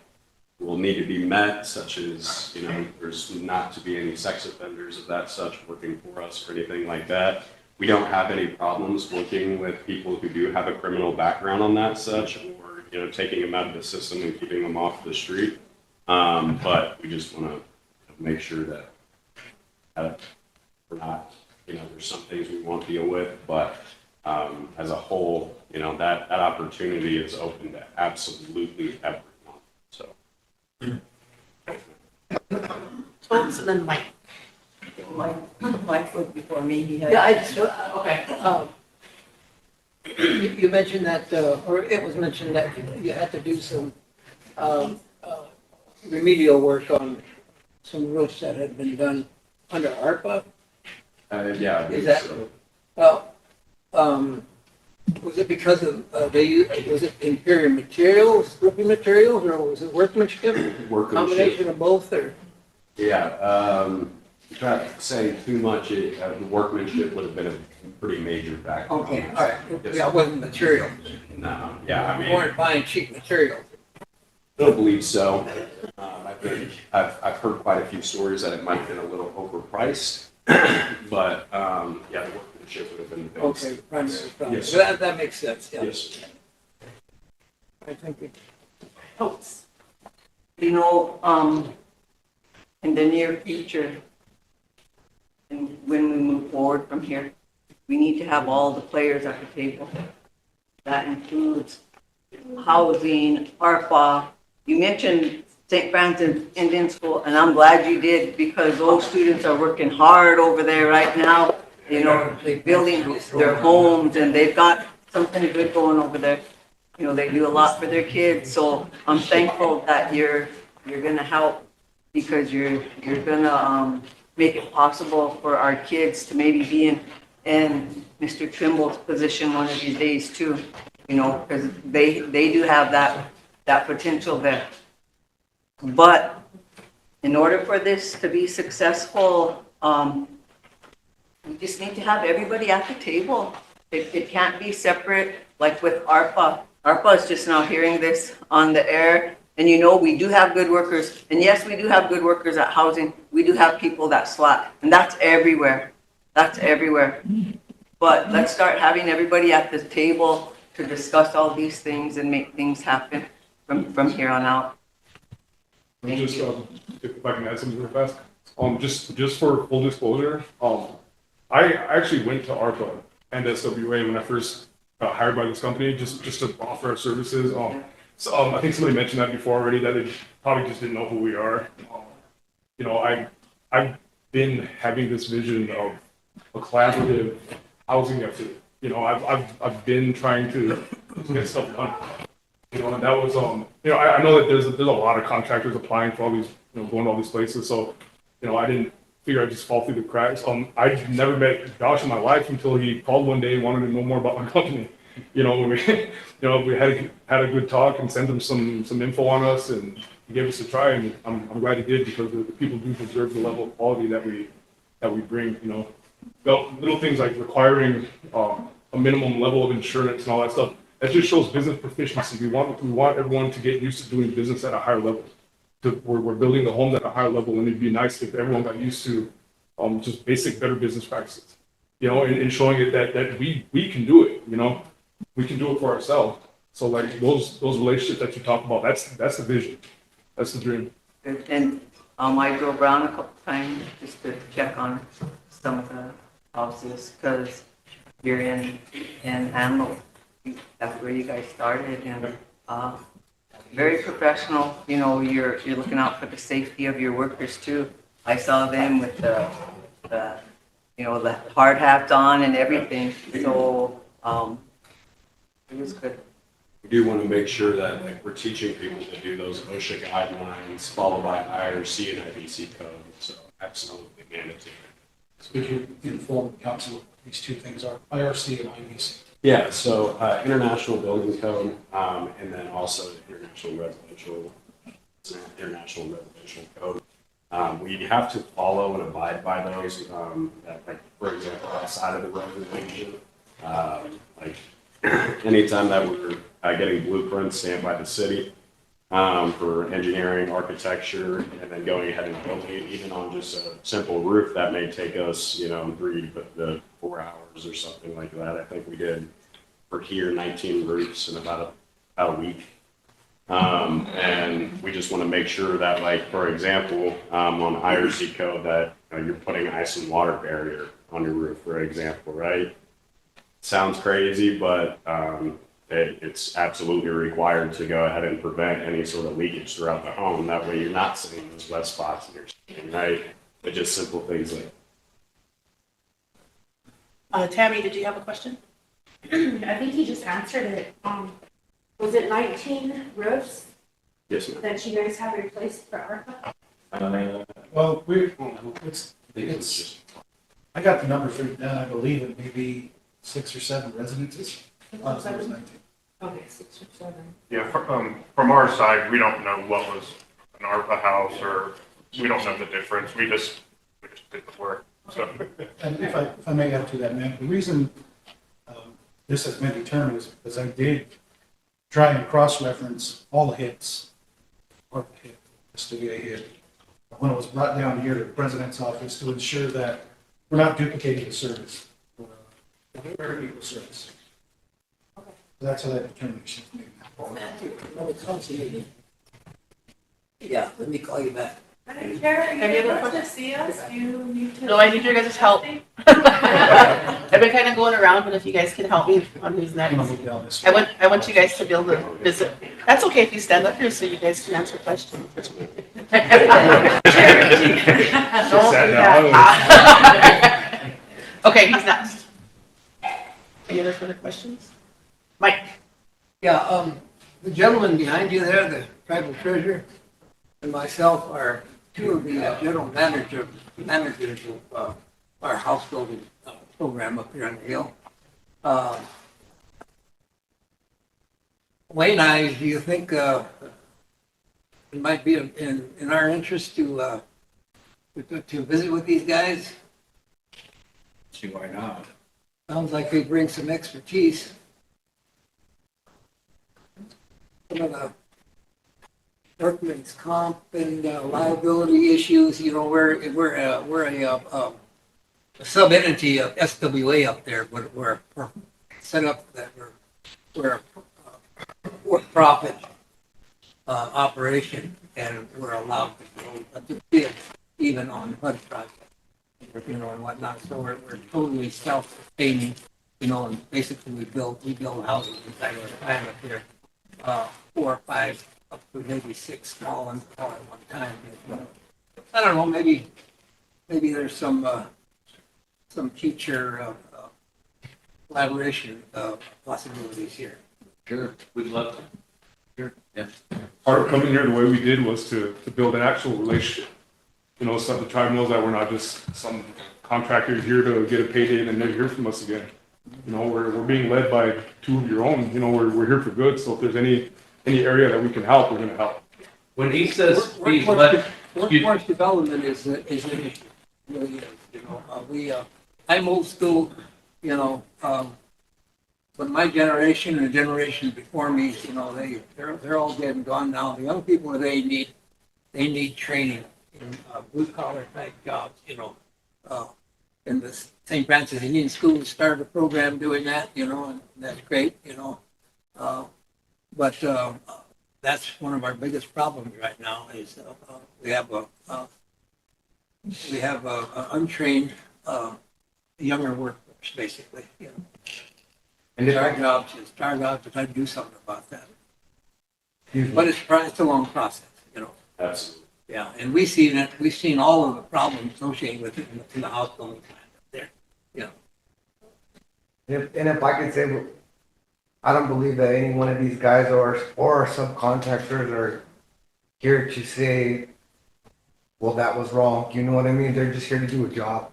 will need to be met, such as, you know, there's not to be any sex offenders of that such working for us or anything like that. We don't have any problems working with people who do have a criminal background on that such, or, you know, taking them out of the system and keeping them off the street. But we just want to make sure that we're not, you know, there's some things we won't deal with, but as a whole, you know, that opportunity is open to absolutely everyone. So.
Folks, and then Mike.
Mike was before me. He had.
Yeah, I just, okay. You mentioned that, or it was mentioned that you had to do some remedial work on some roofs that had been done under ARPA.
Yeah.
Is that, was it because of, was it inferior materials, roofing materials, or was it workmanship? Combination of both, or?
Yeah, without saying too much, the workmanship would have been a pretty major factor.
Okay, all right. Yeah, it wasn't material.
No, yeah, I mean.
You weren't buying cheap material.
I don't believe so. I think I've heard quite a few stories that it might have been a little overpriced, but yeah, the workmanship would have been the biggest.
Okay, primary problem.
Yes.
That makes sense, yeah.
Yes.
I think it
Folks.
You know, in the near future, and when we move forward from here, we need to have all the players at the table. That includes housing, ARPA. You mentioned St. Francis Indian School, and I'm glad you did, because those students are working hard over there right now. You know, they're building their homes, and they've got something good going over there. you know, they do a lot for their kids. So I'm thankful that you're gonna help because you're gonna make it possible for our kids to maybe be in Mr. Trimble's position one of these days too, you know, because they do have that potential there. But in order for this to be successful, we just need to have everybody at the table. It can't be separate, like with ARPA. ARPA is just now hearing this on the air. And you know, we do have good workers. And yes, we do have good workers at housing. We do have people that slack. And that's everywhere. That's everywhere. But let's start having everybody at the table to discuss all these things and make things happen from here on out.
Just, if I can add something real fast, just for full disclosure, I actually went to ARPA and SWA when I first got hired by this company, just to offer our services. I think somebody mentioned that before already, that they probably just didn't know who we are. You know, I've been having this vision of a collaborative housing effort. You know, I've been trying to get stuff done. You know, and that was, you know, I know that there's a lot of contractors applying for all these, you know, going to all these places. So, you know, I didn't figure I'd just fall through the cracks. I'd never met Josh in my life until he called one day and wanted to know more about my company. You know, when we, you know, we had a good talk and sent him some info on us, and he gave us a try, and I'm glad he did, because the people do deserve the level of quality that we bring. You know, little things like requiring a minimum level of insurance and all that stuff. That just shows business proficiency. We want everyone to get used to doing business at a higher level. We're building the homes at a higher level, and it'd be nice if everyone got used to just basic better business practices. You know, and showing it that we can do it. You know, we can do it for ourselves. So like those relationships that you talk about, that's the vision, that's the dream.
And I drove around a couple times just to check on some of the houses, because you're in Antelope. That's where you guys started, and very professional. You know, you're looking out for the safety of your workers too. I saw them with the you know, the hard hats on and everything. So it was good.
We do want to make sure that, like, we're teaching people to do those OSHA guidelines followed by IRC and IBC code. So absolutely mandatory.
So we can inform the council what these two things are, IRC and IBC.
Yeah, so International Building Code, and then also International Residential Code. We have to follow and abide by those. Like, for example, outside of the reservation, like anytime that we're getting blueprints stamped by the city for engineering, architecture, and then going ahead and building it, even on just a simple roof, that may take us, you know, 3 to 4 hours or something like that. I think we did for here 19 roofs in about a week. And we just want to make sure that, like, for example, on IRC code, that, you know, you're putting ice and water barrier on your roof, for example, right? Sounds crazy, but it's absolutely required to go ahead and prevent any sort of leakage throughout the home. That way you're not seeing those wet spots in your skin, right? But just simple things like.
Tammy, did you have a question?
I think you just answered it. Was it 19 roofs
Yes, ma'am.
that you guys have replaced for ARPA?
Well, it's, I got the numbers written down, I believe it may be 6 or 7 residences. Last year was 19.
Okay, 6 or 7.
Yeah, from our side, we don't know what was an ARPA house, or we don't know the difference. We just did the work. So.
And if I may add to that, ma'am, the reason this has been determined is because I did try and cross-reference all the hits, ARPA hit, SWA hit, when it was brought down here to the president's office to ensure that we're not duplicating the service, very equal service. Okay. So that's how that determination is made.
Matthew, another council meeting. Yeah, let me call you back.
Madam Chair,
Any other
you want to see us? You need to.
No, I need your guys' help. I've been kind of going around, but if you guys can help me on who's next. I want you guys to be able to visit. That's okay if you stand up here so you guys can answer questions. Don't do that. Okay, he's next. Any other further questions? Mike.
Yeah, the gentleman behind you there, the tribal treasurer, and myself are two of the general managers of our house building program up here on the hill. Wayne, do you think it might be in our interest to visit with these guys?
See why not?
Sounds like they bring some expertise. Some of the workman's comp and liability issues, you know, we're a sub-entity of SWA up there, but we're set up that we're a for-profit operation, and we're allowed to bid even on HUD projects, you know, and whatnot. So we're totally self-sustaining, you know, and basically we build houses inside our plant up here, 4 or 5 up to maybe 6 small ones all at one time. I don't know, maybe there's some future collaboration possibilities here.
Sure, we'd love to. Sure, yeah.
Part of coming here the way we did was to build an actual relationship. You know, so the tribe knows that we're not just some contractor here to get a payday and never hear from us again. You know, we're being led by 2 of your own. You know, we're here for good. So if there's any area that we can help, we're going to help.
When he says being
Workforce development is an issue. Really is, you know, I'm old school, you know, but my generation and the generation before me, you know, they're all dead and gone now. The young people, they need training in blue collar type jobs, you know. In the St. Francis Indian School started a program doing that, you know, and that's great, you know. But that's one of our biggest problems right now is we have a untrained younger workforce, basically, you know. And it's our job to try to do something about that. But it's a long process, you know.
Absolutely.
Yeah, and we've seen all of the problems associated with it in the house building plant up there, you know.
And if I could say, I don't believe that any one of these guys or subcontractors are here to say, well, that was wrong. You know what I mean? They're just here to do a job.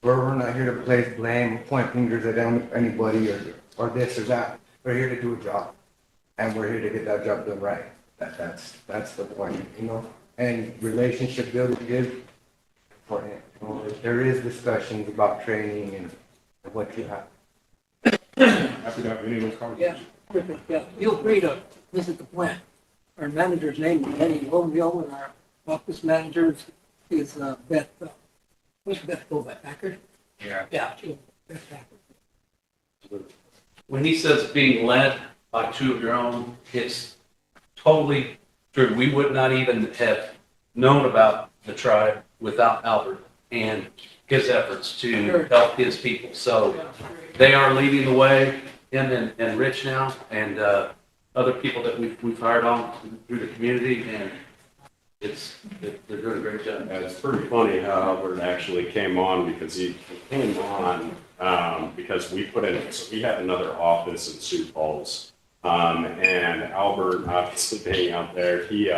We're not here to place blame, point fingers at anybody or this or that. We're here to do a job, and we're here to get that job done right. That's the point, you know. And relationship building is important. You know, there is discussions about training and what you have.
Happy to have any of those conversations.
Yeah, perfect, yeah. Feel free to visit the plant. Our manager's name is Benny Romeo, and our office manager is Beth, what's Beth go by, Packard?
Yeah.
Yeah, Beth Packard.
When he says being led by 2 of your own, it's totally true. We would not even have known about the tribe without Albert and his efforts to help his people. So they are leading the way, him and Rich now, and other people that we've hired on through the community, and they're doing a great job.
Yeah, it's pretty funny how Albert actually came on, because he came on because we put in, so we had another office in Sioux Falls. And Albert, obviously being out there, he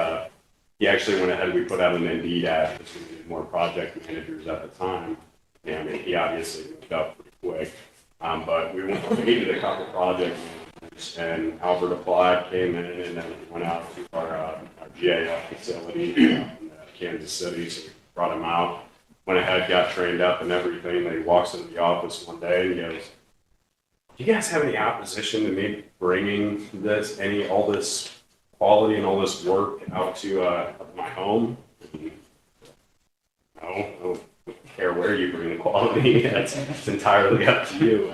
actually went ahead, we put out an Indeed ad, because we needed more project managers at the time. And he obviously moved up pretty quick. But we needed a couple project managers, and Albert applied, came in, and then went out to our GAF facility in Kansas City. So we brought him out, went ahead, got trained up and everything. Then he walks into the office one day and he goes, "Do you guys have any opposition to me bringing all this quality and all this work out to my home?" No, I don't care where you bring the quality. It's entirely up to you.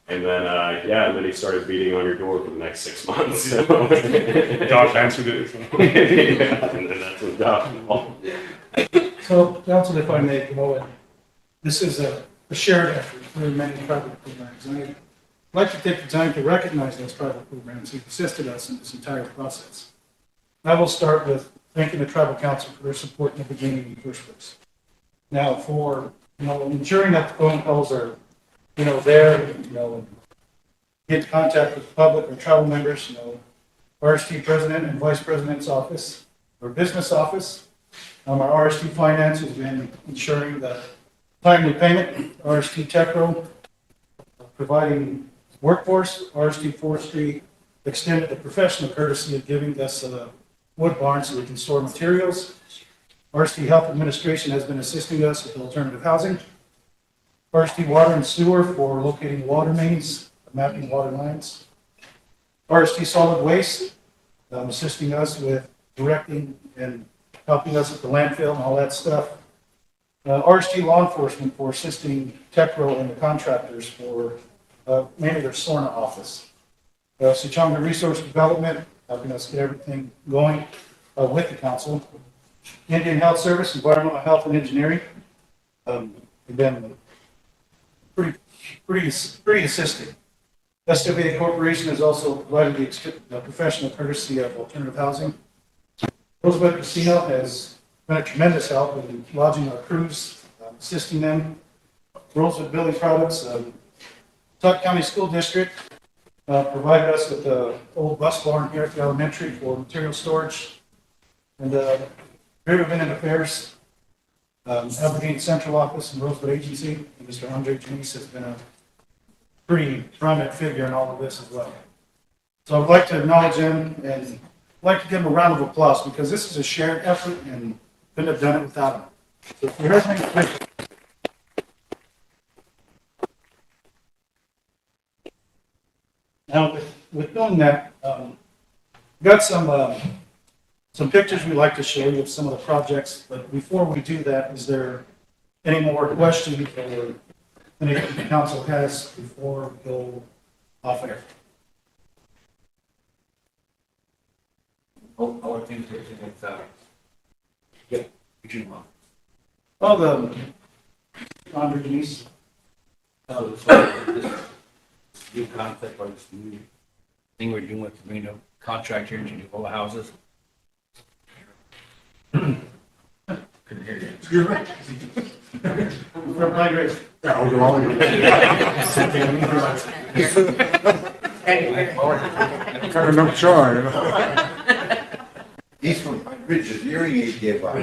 And then, and then he started beating on your door for the next 6 months. So.
Josh answered it.
Yeah, and then that's what Josh involved.
So, Council, if I may, this is a shared effort for many tribal programs. And I'd like to take the time to recognize those tribal programs who assisted us in this entire process. I will start with thanking the Tribal Council for their support in the beginning in the first place. Now, for ensuring that the phone calls are there, get in contact with the public or travel members, RST President and Vice President's office or business office. Our RST Finance has been ensuring the timely payment. RST Techro providing workforce. RST Forestry extended the professional courtesy of giving us a wood barn so we can store materials. RST Health Administration has been assisting us with alternative housing. RST Water and Sewer for locating water mains, mapping water lines. RST Solid Waste assisting us with directing and helping us with the landfill and all that stuff. RST Law Enforcement for assisting Techro and the contractors for mainly their SORNA office. Sichanga Resource Development helping us get everything going with the council. Indian Health Service, Environmental Health and Engineering. Again, pretty assisting. SWA Corporation has also provided the professional courtesy of alternative housing. Rosebud Sioux has been a tremendous help in lodging our crews, assisting them. Rosebud Building Products, Tuck County School District provided us with the old bus barn here at the elementary for material storage. And Riverbend and Affairs, Aberdeen Central Office and Rosebud Agency, and Mr. Andre Janice has been a pretty prominent figure in all of this as well. So I'd like to acknowledge him and I'd like to give him a round of applause because this is a shared effort and couldn't have done it without him. So if you heard me, now with doing that, got some pictures we'd like to show you of some of the projects, but before we do that, is there any more questions or anything the council has before we go off air?
All things with, yeah, between one.
Oh, the Andre Denise.
So this new concept or this new thing we're doing with the contract here to do all the houses. Couldn't hear you.
Excuse me?
From my grade.
Yeah, I'll go all in. Kind of no choice.
He's from Pine Ridge, his hearing aid gave out.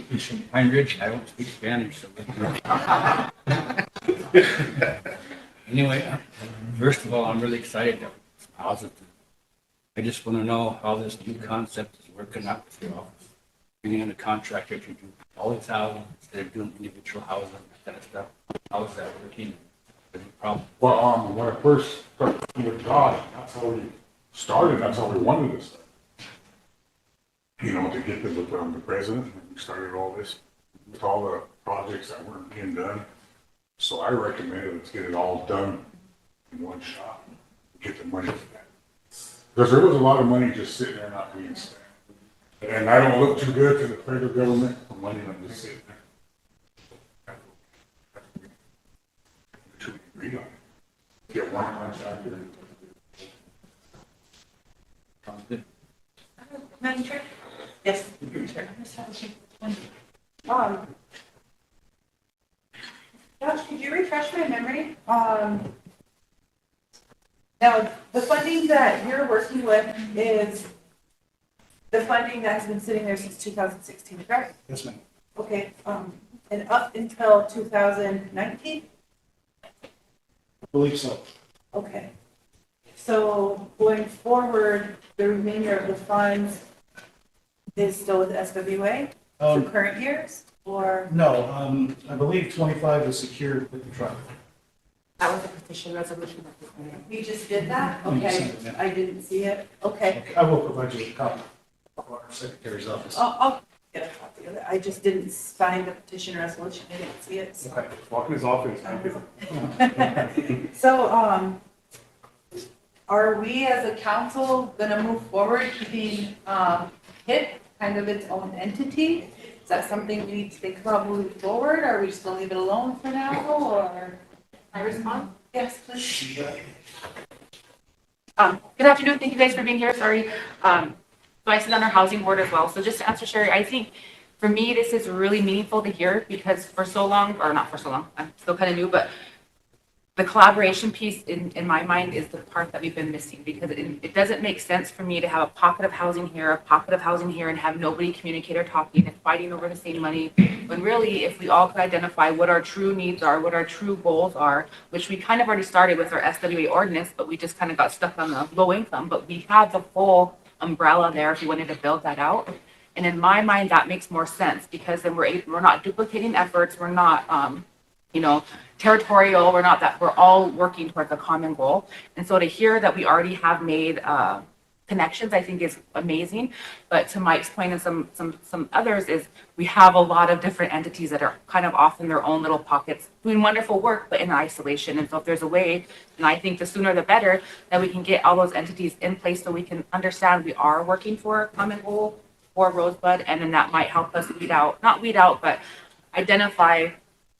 He's from Pine Ridge. I don't speak Spanish, so. Anyway, first of all, I'm really excited that it's positive. I just want to know how this new concept is working out with your office. Bringing in a contractor to do all these houses instead of doing individual housing, that kind of stuff. How is that working? Is it a problem?
Well, when I first started with God, that's how we started, that's how we wanted this. To get the president, and we started all this with all the projects that weren't being done. So I recommended let's get it all done in one shot, get the money for that. Because there was a lot of money just sitting there not being spent. And I don't look too good to the federal government for money that just sitting there. Should we agree on it? Get one contractor.
Sounds good.
Madam Chair?
Yes.
Josh, could you refresh my memory? Now, the funding that you're working with is the funding that's been sitting there since 2016, correct?
Yes, ma'am.
Okay, and up until 2019?
I believe so.
Okay. So going forward, the remainder of the funds is still with SWA for current years, or?
No, I believe 25 is secured with the tribe.
That was a petition resolution.
We just did that?
You
Okay,
sent it, yeah.
I didn't see it. Okay.
I will provide you with a copy of our secretary's office.
I'll get a copy of it. I just didn't sign the petition resolution. I didn't see it. So.
Okay, walk in his office.
So, are we as a council gonna move forward keeping, HIT kind of its own entity? Is that something we need to think about moving forward? Or are we just gonna leave it alone for now, or?
I respond?
Yes, please.
Good afternoon. Thank you guys for being here. Sorry. So I sit on our housing board as well. So just to answer Sherry, I think for me, this is really meaningful to hear because for so long, or not for so long, I'm still kind of new, but the collaboration piece in my mind is the part that we've been missing because it doesn't make sense for me to have a pocket of housing here, a pocket of housing here, and have nobody communicate or talking and fighting over the same money. When really, if we all could identify what our true needs are, what our true goals are, which we kind of already started with our SWA ordinance, but we just kind of got stuck on the low income, but we have the full umbrella there if we wanted to build that out. And in my mind, that makes more sense because then we're not duplicating efforts, we're not, territorial, we're not that, we're all working towards a common goal. And so to hear that we already have made connections, I think is amazing. But to Mike's point and some others is we have a lot of different entities that are kind of off in their own little pockets doing wonderful work, but in isolation. And so if there's a way, and I think the sooner the better, that we can get all those entities in place so we can understand we are working for a common goal for Rosebud, and then that might help us not weed out, but identify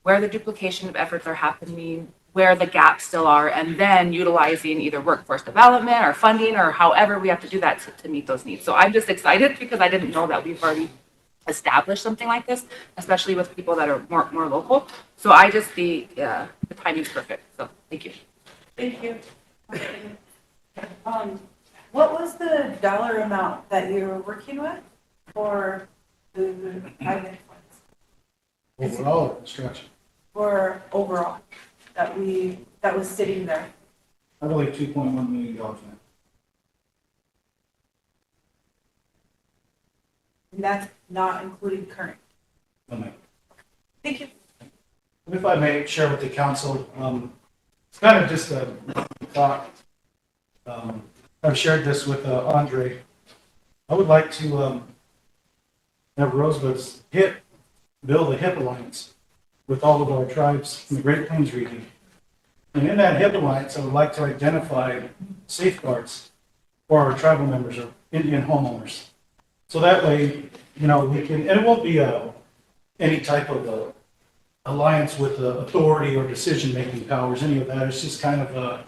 where the duplication of efforts are happening, where the gaps still are, and then utilizing either workforce development or funding or however we have to do that to meet those needs. So I'm just excited because I didn't know that we've already established something like this, especially with people that are more local. So I just the timing's perfect. So thank you.
Thank you. What was the dollar amount that you were working with for the private funds?
Overall construction,
For overall, that was sitting there?
I believe $2.1 million now.
And that's not including current?
Okay.
Thank you.
If I may share with the council, it's kind of just a thought. I've shared this with Andre. I would like to have Rosebud's build a HIP alliance with all of our tribes in the Great Plains region. And in that HIP alliance, I would like to identify safeguards for our tribal members or Indian homeowners. So that way, we can, and it won't be any type of alliance with authority or decision-making powers, any of that. It's just kind of a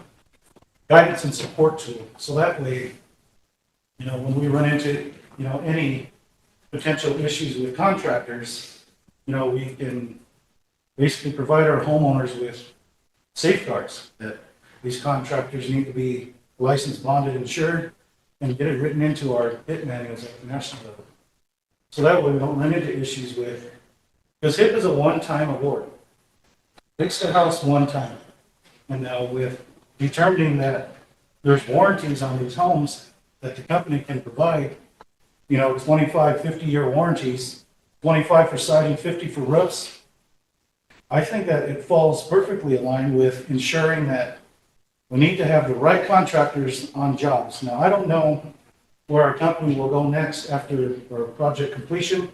guidance and support tool. So that way, when we run into, any potential issues with contractors, we can basically provide our homeowners with safeguards that these contractors need to be licensed, bonded, insured, and get it written into our HIP manuals at the national level. So that way we don't run into issues with, because HIP is a one-time award. Fix the house one time. And now with determining that there's warranties on these homes that the company can provide, 25, 50-year warranties, 25 for siding, 50 for roofs. I think that it falls perfectly aligned with ensuring that we need to have the right contractors on jobs. Now, I don't know where our company will go next after our project completion,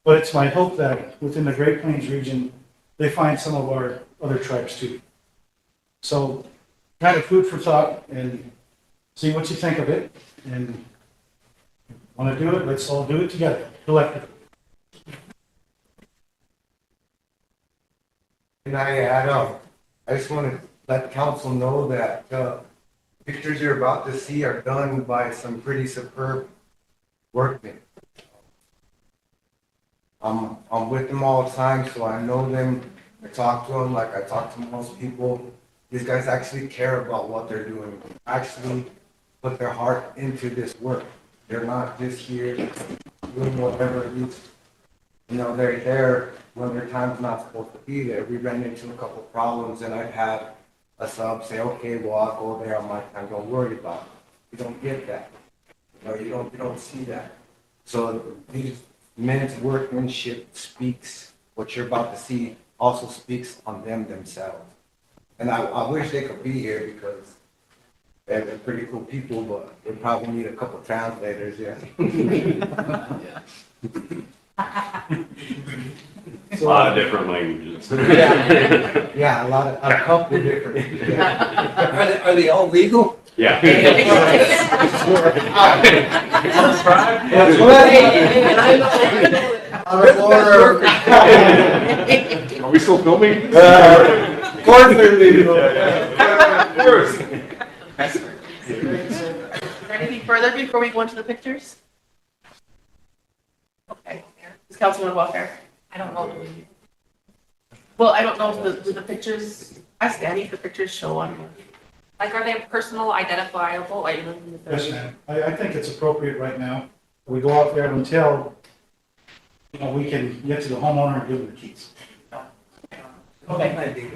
but it's my hope that within the Great Plains region, they find some of our other tribes too. So kind of food for thought and see what you think of it. And want to do it, let's all do it together, collectively.
And I just want to let council know that the pictures you're about to see are done by some pretty superb workmen. I'm with them all the time, so I know them. I talk to them like I talk to most people. These guys actually care about what they're doing, actually put their heart into this work. They're not just here doing whatever it is. They're there when their time's not supposed to be there. We ran into a couple problems and I've had a sub say, okay, well, I'll go there on my time, don't worry about it. You don't get that. You don't see that. So these men's workmanship speaks, what you're about to see also speaks on them themselves. And I wish they could be here because they're pretty cool people, but they probably need a couple translators, yeah.
A lot of different languages.
Yeah, a couple different. Yeah.
Are they all legal?
Yeah. Are we still filming?
Of course they're legal.
Is there anything further before we go into the pictures? Okay.
Is Councilman welfare?
I don't know.
Well, I don't know if the pictures, ask Danny if the pictures show on.
Like, are they personal, identifiable, like?
Yes, ma'am. I think it's appropriate right now. We go out there until, we can get to the homeowner and give them the keys.
Okay.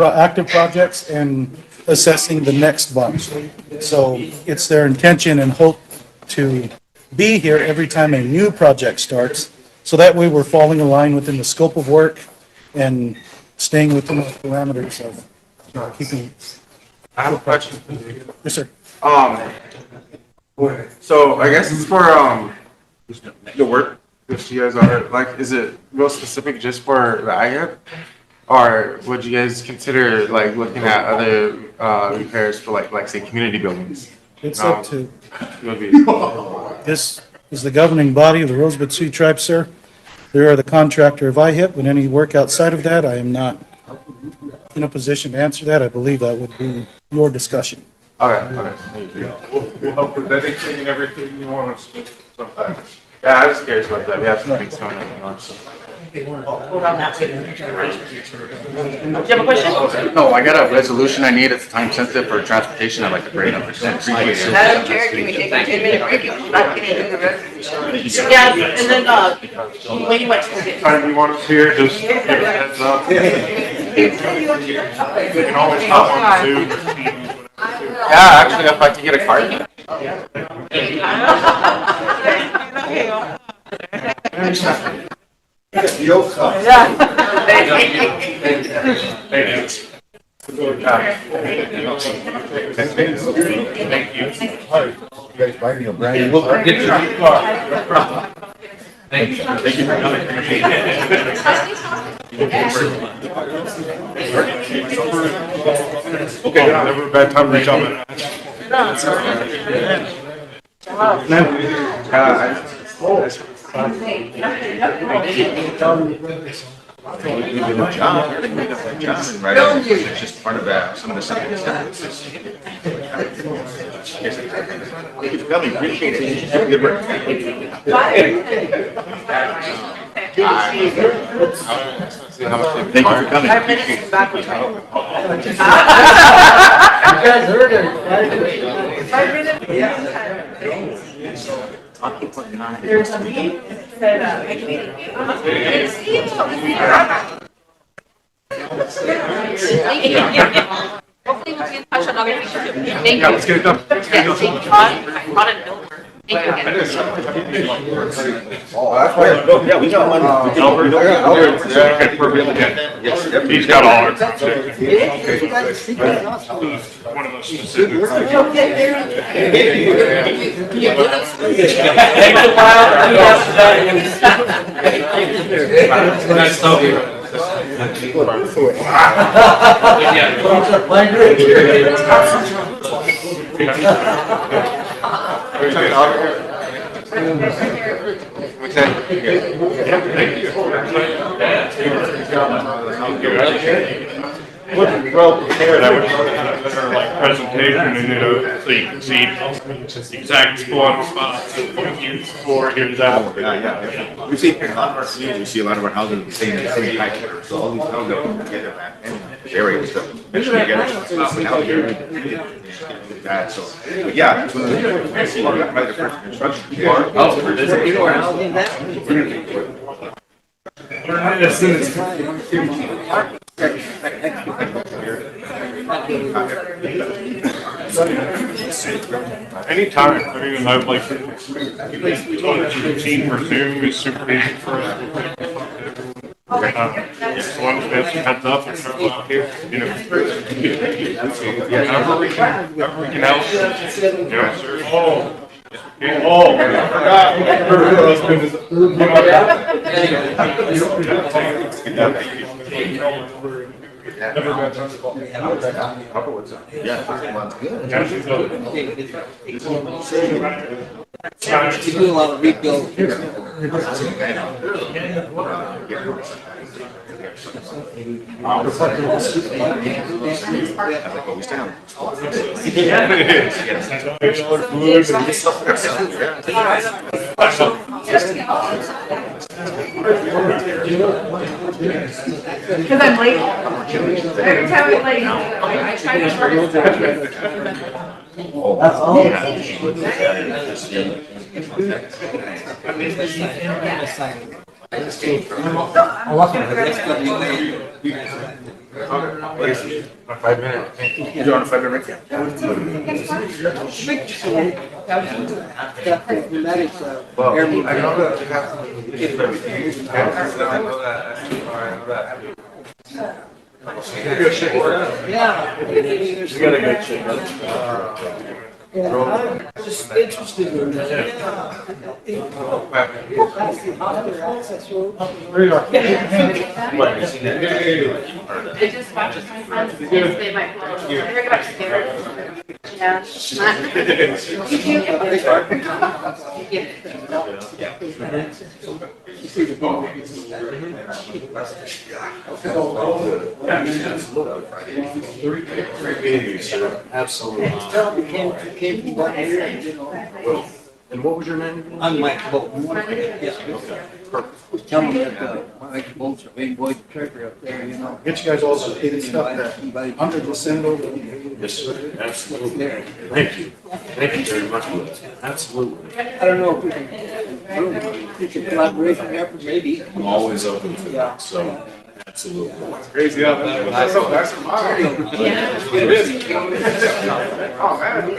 active projects and assessing the next bunch. So it's their intention and hope to be here every time a new project starts. So that way we're falling in line within the scope of work and staying within the parameters of keeping.
I have a question.
Yes, sir.
So I guess it's for the work that you guys are like. Is it real specific just for the IHIP, or would you guys consider like looking at other repairs for like say community buildings?
It's up to,
Would be-
this is the governing body of the Rosebud Sioux tribe, sir. They are the contractor of IHIP, and any work outside of that, I am not in a position to answer that. I believe that would be your discussion.
Okay.
We'll help with anything and everything you want us to.
Yeah, I was curious about that. We have some things coming up. So.
Hold on that way. Do you have a question?
No, I got a resolution I need. It's time sensitive for transportation. I'd like to bring it up.
Madam Chair, can we take a 10-minute break if we're not gonna do the resolution?
Yeah, and then, when you went to get.
Time you want us here, just give us a heads up. You can always hop on Zoom.
Yeah, actually, if I can get a card.
Thank you.
You guys buy me a brand new
We'll
car?
get your new car. Thank you. Thank you for coming.
Okay, never a bad time to reach out, man.
It's just part of some of the stuff. Really appreciate it. Good work. Thank you for coming.
5 minutes and back with me.
You guys heard it.
5 minutes.
I'll keep working on it.
There's a meeting that, good to see you. Hopefully we'll be in touch on other things too. Thank you.
Yeah, let's get it done.
Yeah, thank you, Todd and Bill. Thank you again.
Yeah, we got one.
Okay, perfect. Yeah. He's got all our. One of those specific.
Nice talking.
Wasn't well prepared, I would have a better like presentation and so you can see the exact spots, here's for, here's that.
Yeah. We see a lot of our communities, we see a lot of our houses the same height. So all these houses are together back in this area, so eventually you get out here. That, so, but yeah, it's one of the, I see a lot of different construction.
Anytime, I mean, I've like, routine for Zoom is super easy for us. So once we have some heads up and travel out here, you know. Whenever we can help. Yes, sir. Oh, I forgot. Her husband is. Never bad time to call.
You do a lot of rebuild.
Because I'm late. Every time I'm late, I try to start.
I just came from.
A 5 minute.
You're on a 5 minute break?
Well, I
Airman.
know that you have some. I know that.
Yeah.
You got a good chick.
I'm just interested in that.
They just watch us, my friends, they might blow. They're about to scare. Yeah.
Absolutely.
Came from down here, you know.
And what was your name?
I'm Mike Bolton. Yeah. Was telling that, Mike Bolt's a big boy treasurer up there, you know.
Get you guys all some dated stuff that Hunter will send over.
Yes, sir. Absolutely. Thank you. Thank you very much. Absolutely.
I don't know if we can, I don't know, it's a collaboration effort, maybe.
I'm always open to
Yeah.
that, so absolutely.
Crazy out there.
That's a lot.
It is.
Oh, man.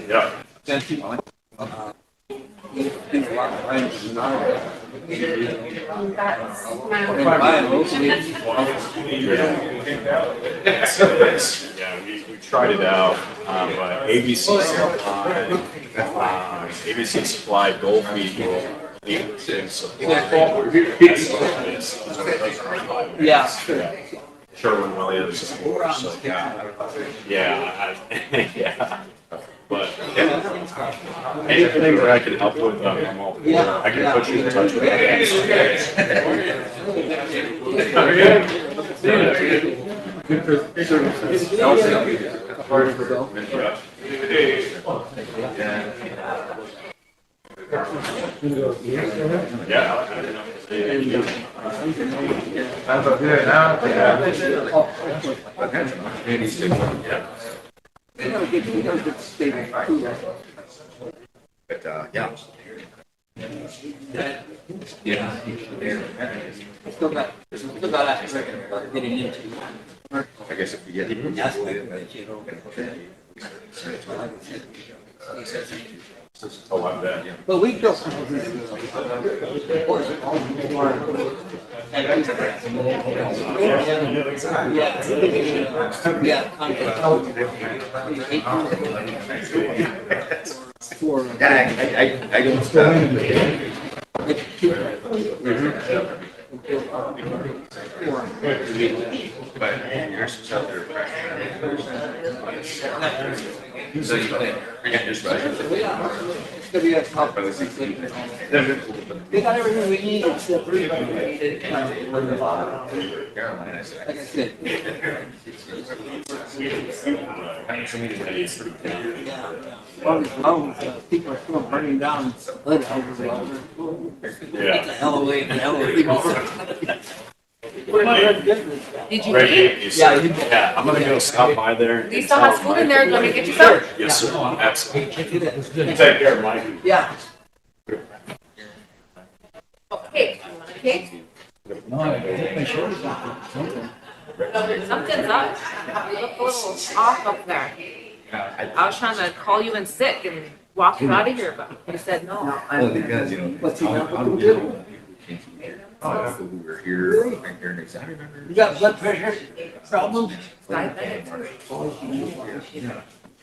Yeah.
That's, he's been a lot of friends in our.
That's
And
my.
buying locally.
Yeah, we tried it out, but ABC Supply Gold Feed will
Yeah.
Sherwin Williams, so yeah, yeah. But anything that I can help with, I'm all for it. I can put you in touch with
But, yeah.
Yeah. Still got that getting into.
I guess if you get.
That's why, you know.
Oh, I bet.
But we still.
I But there's some stuff that are. So you forget this, right?
It's gonna be a tough. They got everything we need except for.
Carolina, I said.
Like I said. All these loans, people are still burning down hood houses over. It's a hell of a way, hell of a thing.
Did you
Reggie,
eat?
you said, yeah, I'm gonna go stop by there.
Do you still have food in there? Do you want me to get you some?
Yes, sir, absolutely. Take care, Mike.
Yeah.
Oh, cake. You want a cake? Something's up. You look a little off up there. I was trying to call you in sick and walk you out of here, but you said no.
Well, because, you know.
What's he got?
How do we know people who were here and here next, I remember.
You got blood pressure problems? Did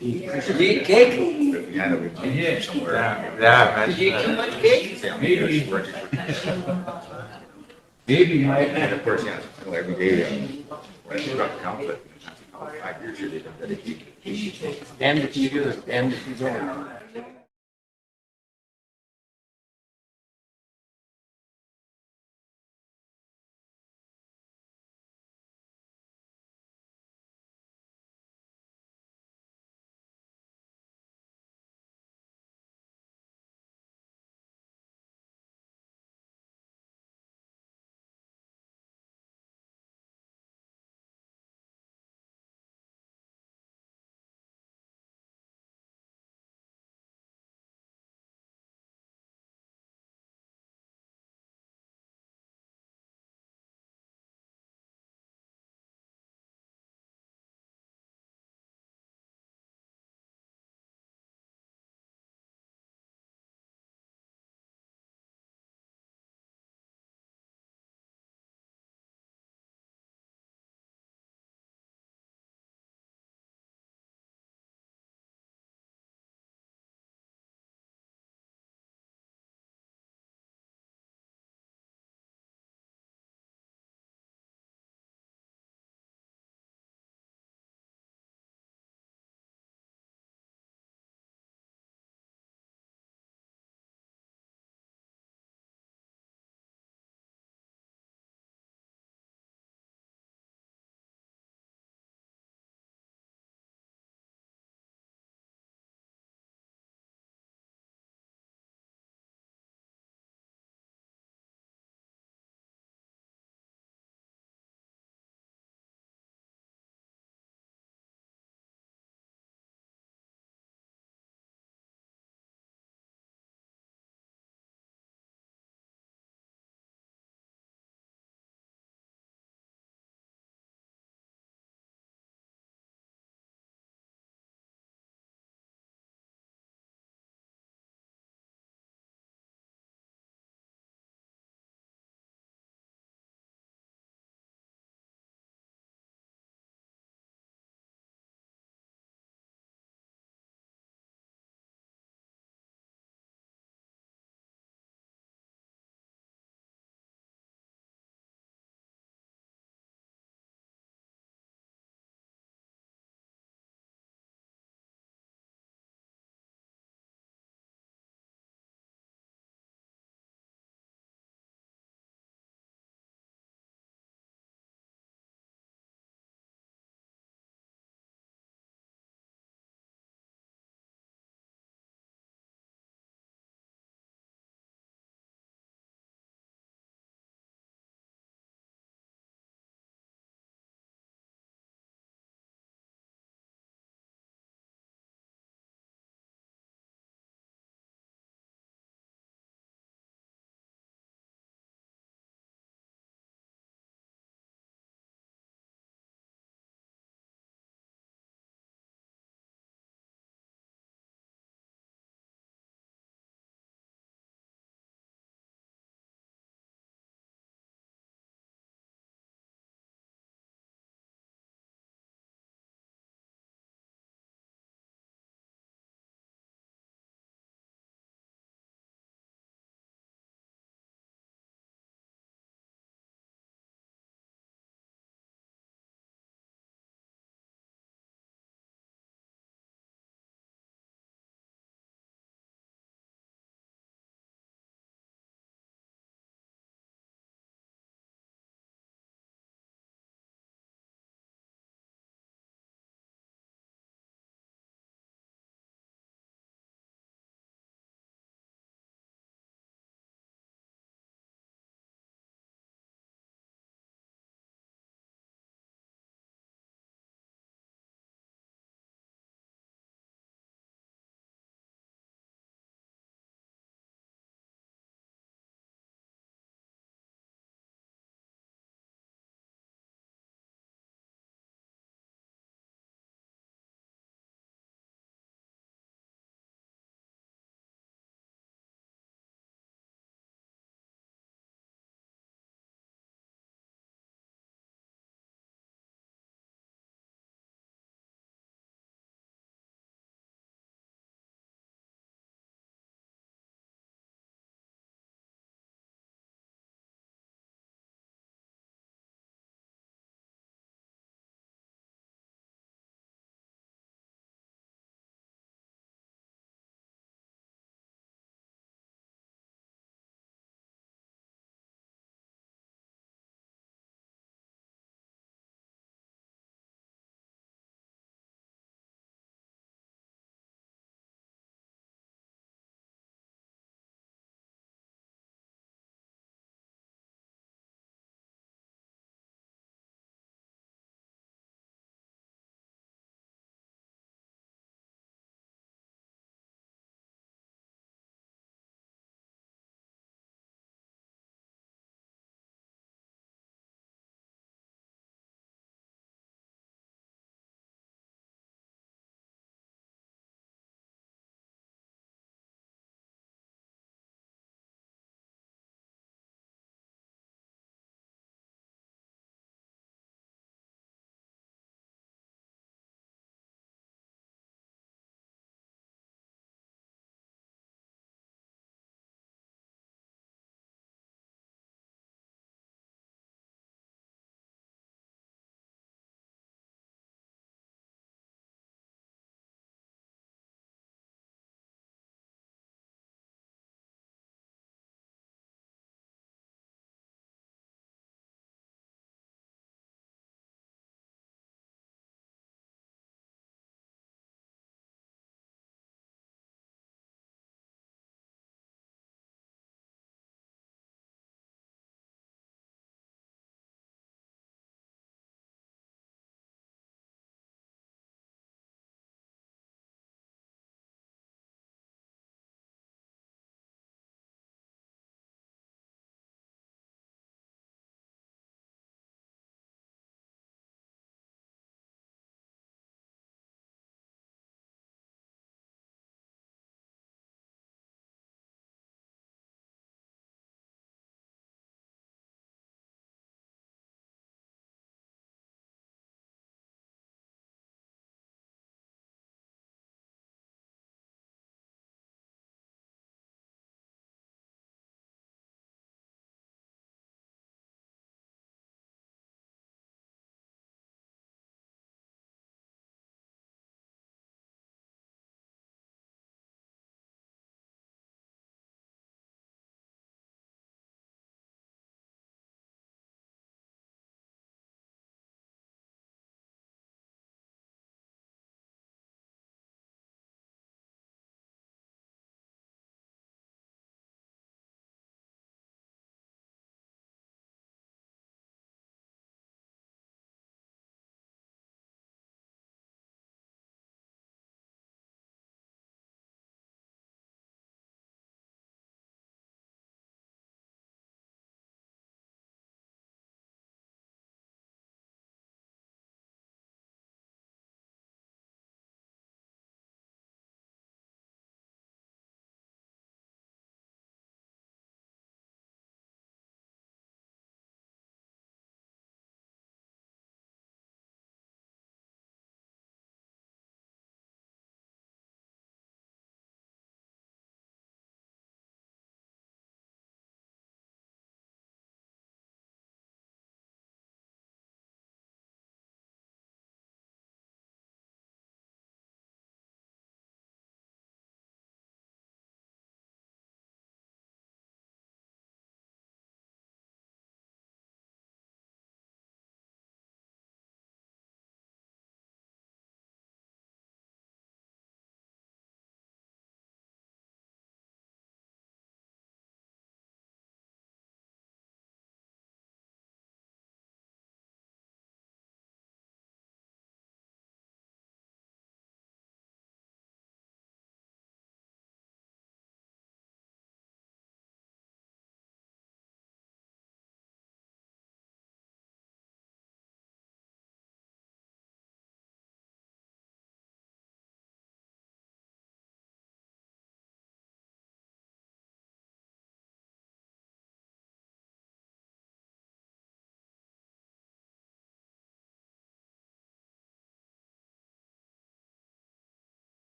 you eat cake?
We had a somewhere.
Yeah,
Did you eat too much cake?
Maybe. And of course, yeah, every day, when I struck the count, but 5 years here, they've done that.
Damned if you do, damned if you don't.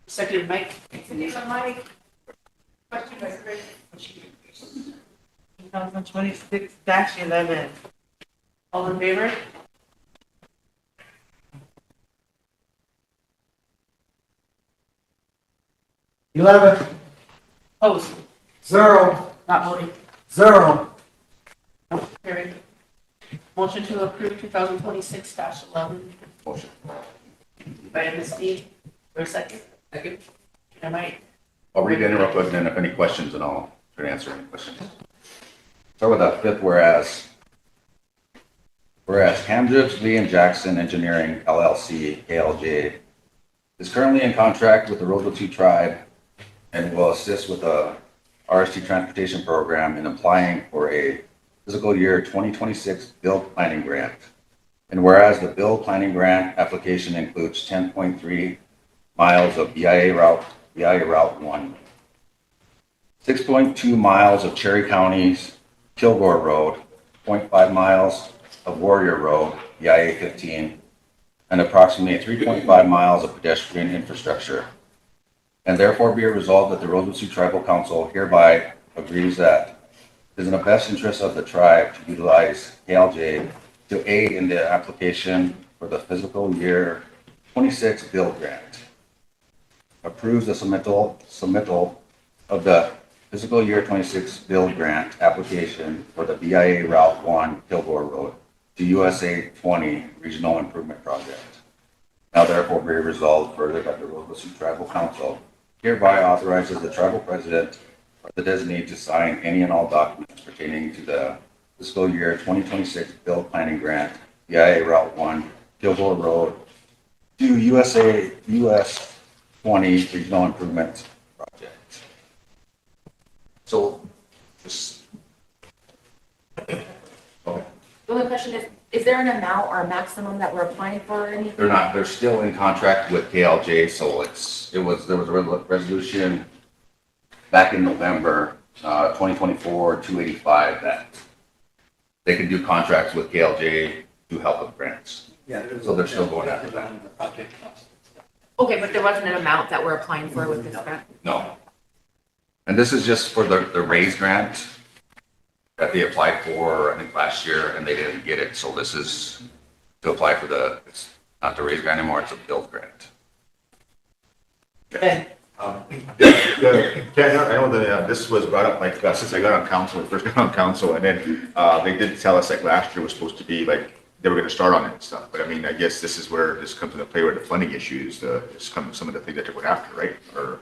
Second, Mike.
Mike.
2026-11. All in favor? Opposed?
Zero.
Not voting.
Zero.
Carried. Motion to approve 2026-11.
Motion.
By Ms. Steve. For a second? Second. And Mike.
I'll read it in real quick, and then if any questions, then I'll try to answer any questions. Start with the fifth whereas. Whereas Hamdrips, Lee and Jackson Engineering LLC, KLJ, is currently in contract with the Rosebud Sioux tribe and will assist with the RST transportation program in applying for a fiscal year 2026 build planning grant. And whereas the build planning grant application includes 10.3 miles of BIA Route 1, 6.2 miles of Cherry County's Kilgore Road, 0.5 miles of Warrior Road, BIA 15, and approximately 3.5 miles of pedestrian infrastructure. And therefore be it resolved that the Rosebud Sioux Tribal Council hereby agrees that it is in the best interest of the tribe to utilize KLJ to aid in the application for the fiscal year 26 build grant. Approves the submittal of the fiscal year 26 build grant application for the BIA Route 1 Kilgore Road to USA 20 Regional Improvement Project. Now therefore be resolved further that the Rosebud Sioux Tribal Council hereby authorizes the tribal president or the designee to sign any and all documents pertaining to the fiscal year 2026 build planning grant, BIA Route 1 Kilgore Road to US 20 Regional Improvement Project. So, just, okay.
The only question is there an amount or a maximum that we're applying for or anything?
They're not, they're still in contract with KLJ, so there was a resolution back in November, 2024, 285, that they can do contracts with KLJ to help with grants.
Yeah.
So they're still going after that.
Okay, but there wasn't an amount that we're applying for with this grant?
No. And this is just for the raise grant that they applied for, I think, last year, and they didn't get it. So this is to apply for it's not the raise grant anymore, it's a build grant.
Ben.
Yeah, I know that this was brought up, like, since I got on council, first got on council, and then they did tell us, like, last year was supposed to be, like, they were gonna start on it and stuff, but I mean, I guess this is where this comes into play, where the funding issues, some of the things that they're going after, right? Or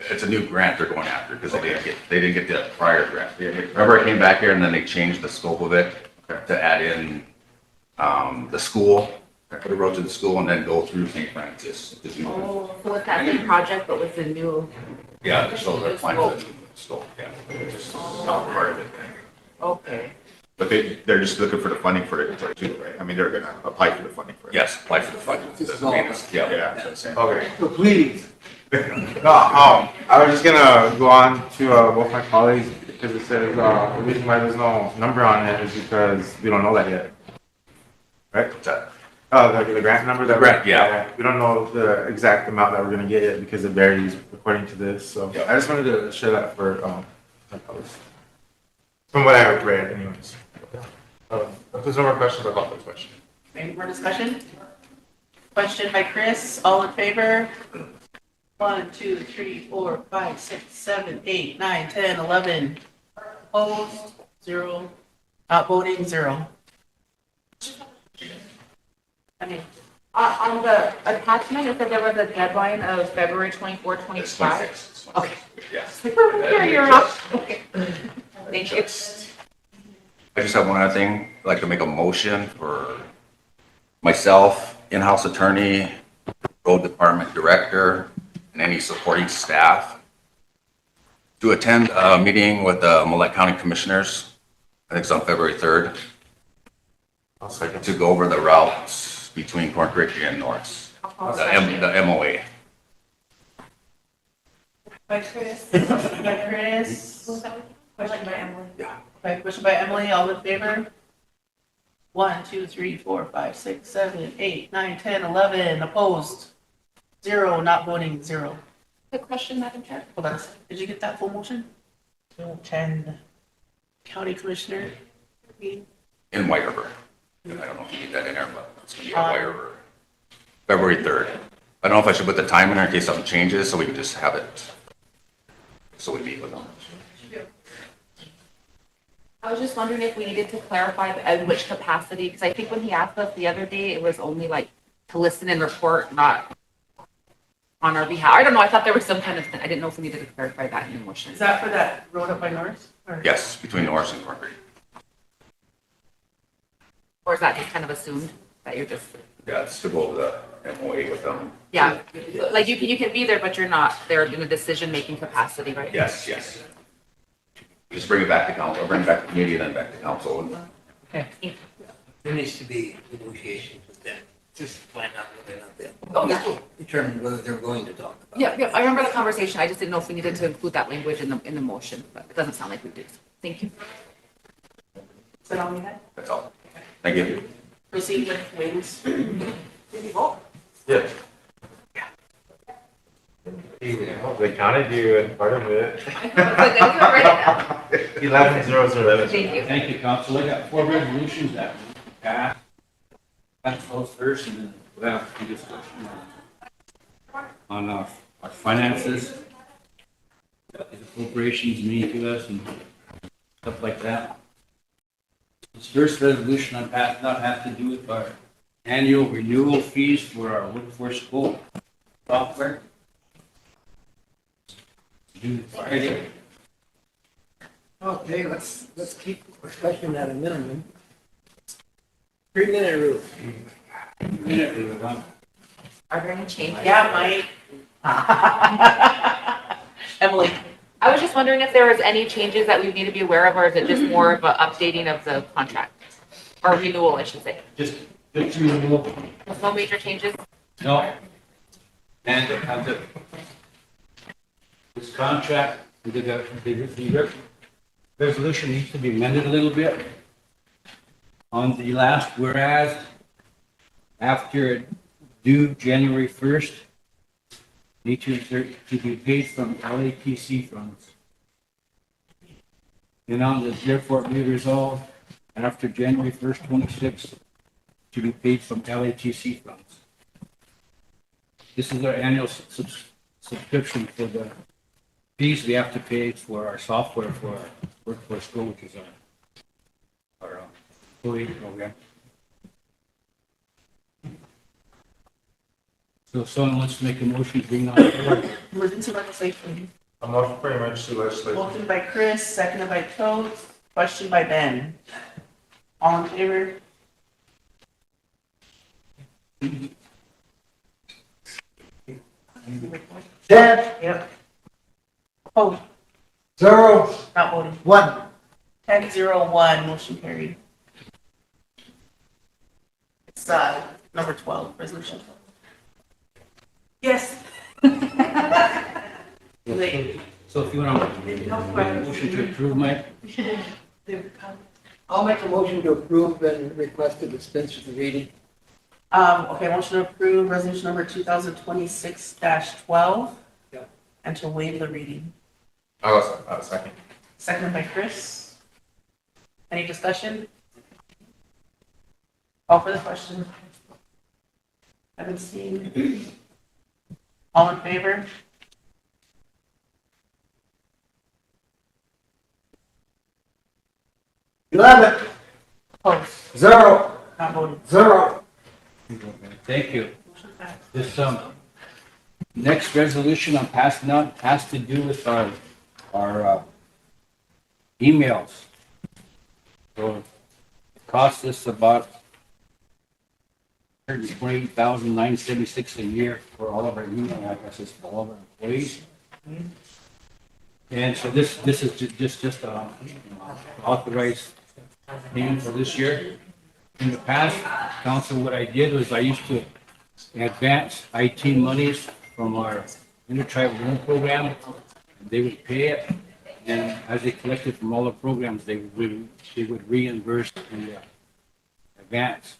It's a new grant they're going after, because they didn't get the prior grant. Remember, I came back here and then they changed the scope of it to add in the school, put a road to the school, and then go through St. Francis.
Oh, so it's that same project, but with the new.
Yeah, so they're planning the scope, yeah. It's not part of it.
Okay.
But they're just looking for the funding for it too, right? I mean, they're gonna apply for the funding for it.
Yes, apply for the funding.
Yeah, that's what I'm saying.
Okay.
So please.
No, I was just gonna go on to both my colleagues because it says the reason why there's no number on it is because we don't know that yet. Right?
What's that?
The grant number that
Grant, yeah.
we don't know the exact amount that we're gonna get yet because it varies according to this. So
Yeah.
I just wanted to share that for my colleagues. From what I read, anyways. If there's no more questions, I'll call for the question.
Any more discussion? Question by Chris, all in favor? 1, 2, 3, 4, 5, 6, 7, 8, 9, 10, 11. Opposed? 0. Not voting? 0. I mean,
On the attachment, it said there was a deadline of February 24, 25. Okay.
Yes.
Here, you're up. Okay. Thank you.
I just have one other thing. I'd like to make a motion for myself, in-house attorney, road department director, and any supporting staff to attend a meeting with the Millette County Commissioners. I think it's on February 3rd.
I'll second.
To go over the routes between Corn Creek and Norris, the MOA.
by Chris, by Chris. Question by Emily.
Yeah.
Question by Emily, all in favor? 1, 2, 3, 4, 5, 6, 7, 8, 9, 10, 11. Opposed? Zero, not voting, zero.
Quick question, Madam Chair.
Hold on, did you get that full motion? 10, County Commissioner.
In White River. I don't know if you need that in there, but it's gonna be in White River. February 3rd. I don't know if I should put the time in there in case something changes, so we can just have it. So we meet with them.
I was just wondering if we needed to clarify in which capacity, because I think when he asked us the other day, it was only like to listen and report, not on our behalf. I don't know, I thought there was some kind of, I didn't know if we needed to clarify that in the motion.
Is that for that road up by Norris? Or-
Yes, between Norris and Cornbury.
Or is that just kind of assumed that you're just,
Yeah, it's to go over the MOA with them.
yeah, like you can be there, but you're not there in a decision-making capacity, right?
Yes, yes. Just bring it back to council, bring it back to committee and then back to council.
Okay.
There needs to be negotiations with them, just find out whether or not they're.
Oh, yeah.
Determine whether they're going to talk about.
Yeah, I remember the conversation. I just didn't know if we needed to include that language in the motion, but it doesn't sound like we do. Thank you.
Is that all we had?
That's all. Thank you.
Proceed with wings. Did you vote?
Yes. They counted you and part of it. 11-0-0.
Thank you.
Thank you, Council. I got 4 resolutions that we passed. That's those first, and then we'll have a discussion on our finances, the appropriations made to us and stuff like that. This first resolution on pass not have to do with our annual renewal fees for our workforce school software.
Okay, let's keep discussion at a minimum. 3-minute rule.
Are there any changes?
Yeah, Mike. Emily.
I was just wondering if there was any changes that we need to be aware of, or is it just more of an updating of the contract? Or renewal, I should say.
Just renewal.
There's no major changes?
No. And this contract, the resolution needs to be amended a little bit. On the last whereas, after due January 1st, need to be paid from LATC funds. And on the therefore be resolved after January 1st, 26, to be paid from LATC funds. This is our annual subscription for the fees we have to pay for our software for our workforce school, which is our employee program. So if someone wants to make a motion to bring on board.
Emergency legislation.
A motion for emergency legislation.
Motion by Chris, seconded by Toad, question by Ben. All in favor?
Ten.
Yep. Opposed?
0.
Not voting.
1.
10-0-1, motion carried. It's number 12, resolution. Yes.
So if you want to make a motion to approve, Mike?
I'll make a motion to approve and request to dispense with the reading.
Okay, motion to approve resolution number 2026-12.
Yep.
And to waive the reading.
Second.
Seconded by Chris. Any discussion? Call for the question. Haven't seen. All in favor?
Opposed?
Opposed?
0.
Not voting.
0.
Thank you. This next resolution I'm passing out has to do with our emails. So it costs us about $128,976 a year for all of our email addresses for all of our employees. And so this is just authorized payment for this year. In the past, council, what I did was I used to advance IT monies from our intertribal loan program. They would pay it, and as they collected from all the programs, they would reimburse the advance.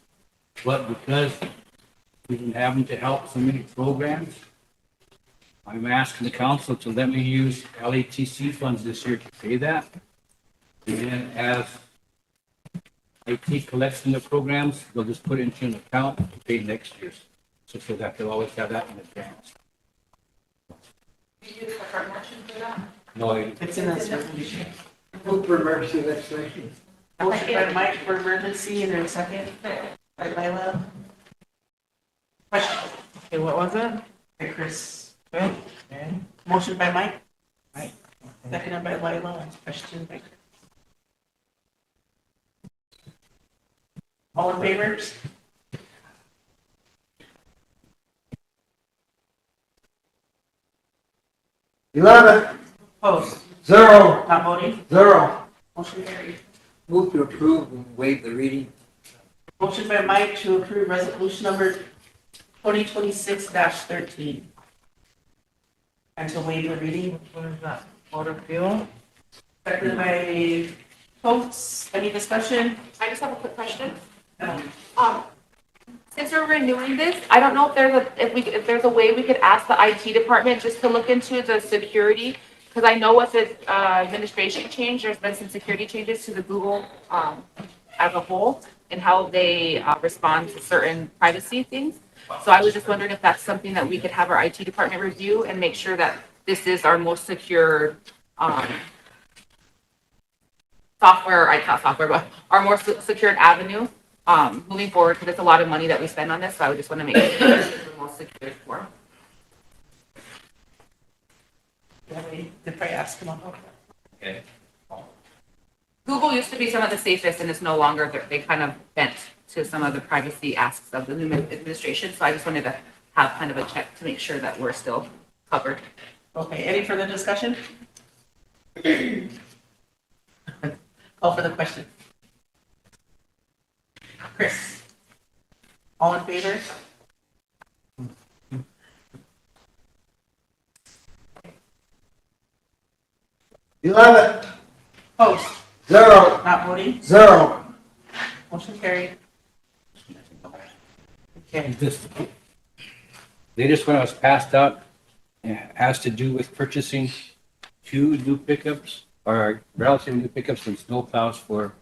But because we've been having to help so many programs, I'm asking the council to let me use LATC funds this year to pay that. And then as IT collects in the programs, they'll just put it into an account to pay next year's. So that they'll always have that in advance. No,
It's in this resolution.
Move for emergency legislation.
Motion by Mike for emergency, and then second by Lila. Question. Okay, what was it? By Chris. Good. Motion by Mike. Right. Seconded by Lila. Question by Chris. All in favor? Opposed?
Zero.
Not voting?
Zero.
Motion carried.
Move to approve and waive the reading.
Motion by Mike to approve resolution number 2026-13. And to waive the reading. What is that? Motor fuel. Seconded by Coates. Any discussion?
I just have a quick question. Since we're renewing this, I don't know if there's a way we could ask the IT department just to look into the security. Because I know with the administration change, there's been some security changes to the Google as a whole and how they respond to certain privacy things. So I was just wondering if that's something that we could have our IT department review and make sure that this is our most secure software, not software, but our more secured avenue moving forward, because it's a lot of money that we spend on this. So I would just want to make sure it's the most secure for.
Did I ask him on?
Okay.
Google used to be some of the safest, and it's no longer. They kind of bent to some of the privacy asks of the new administration. So I just wanted to have kind of a check to make sure that we're still covered.
Okay, any further discussion? Call for the question. Chris? All in favor? Opposed?
Zero.
Not voting?
Zero.
Motion carried. Okay.
Latest one that was passed out has to do with purchasing 2 new pickups or relatively new pickups and snow plows for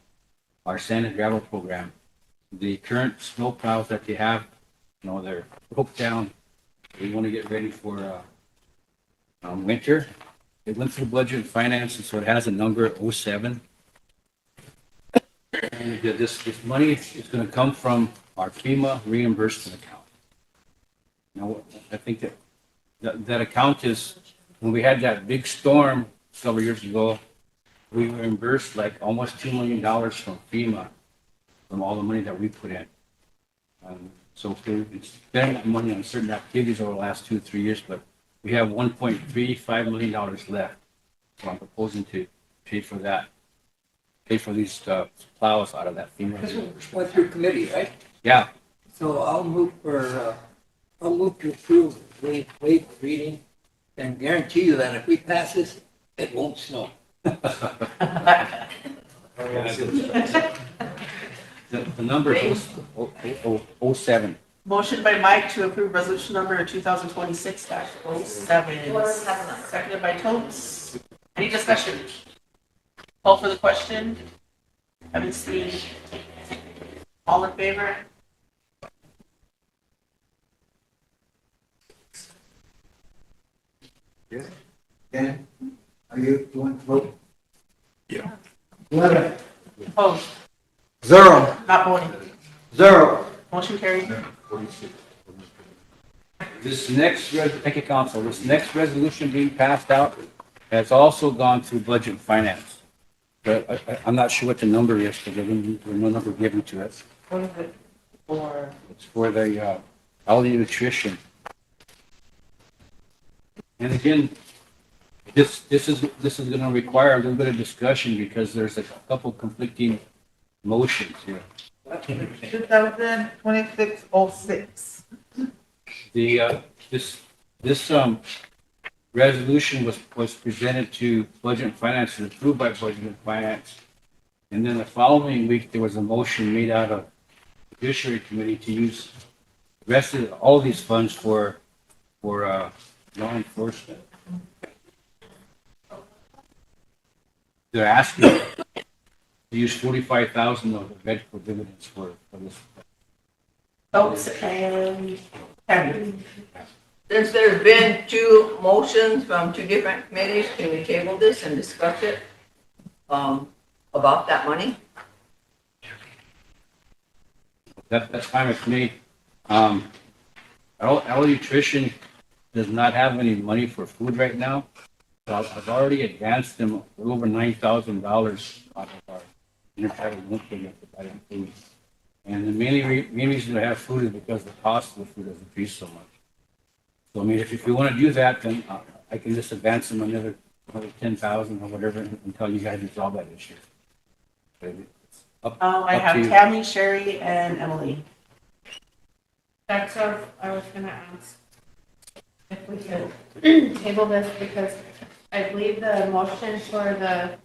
our sand and gravel program. The current snow plows that they have, they're broke down. We want to get ready for winter. It went through budget and finance, and so it has a number 07. And this money is going to come from our FEMA reimbursement account. Now, I think that account is, when we had that big storm several years ago, we reimbursed like almost $2 million from FEMA from all the money that we put in. So we've spent that money on certain activities over the last 2 or 3 years, but we have $1.35 million left. So I'm proposing to pay for that, pay for these plows out of that FEMA.
This went through committee, right?
Yeah.
So I'll move to approve, waive the reading, and guarantee you that if we pass this, it won't snow.
The number is 07.
Motion by Mike to approve resolution number 2026-07. Seconded by Coates. Any discussion? Call for the question. Haven't seen. All in favor?
Dan, are you going to vote?
Yeah.
11.
Opposed?
Zero.
Not voting.
Zero.
Motion carried.
Thank you, council. This next resolution being passed out has also gone through budget and finance. But I'm not sure what the number is, because there's no number given to it.
What is it for?
It's for the healthy nutrition. And again, this is going to require a little bit of discussion because there's a couple conflicting motions here.
2026-06.
This resolution was presented to Budget and Finance and approved by Budget and Finance. And then the following week, there was a motion made out of the Judiciary Committee to use the rest of all these funds for law enforcement. They're asking to use 45,000 of the vegetable dividends for this.
Oaks and Tammy.
Since there's been two motions from two different committees, can we table this and discuss it, about that money?
That's fine with me. Our nutrition does not have any money for food right now. So I've already advanced them over $9,000 out of our intertribal link payment for that food. And the main reason to have food is because the cost of the food has increased so much. So I mean, if you want to do that, then I can just advance them another 10,000 or whatever until you guys resolve that issue. But it's up
I
to
have
you.
Tammy, Sherry, and Emily.
That's what I was gonna ask. If we could table this, because I believe the motion for the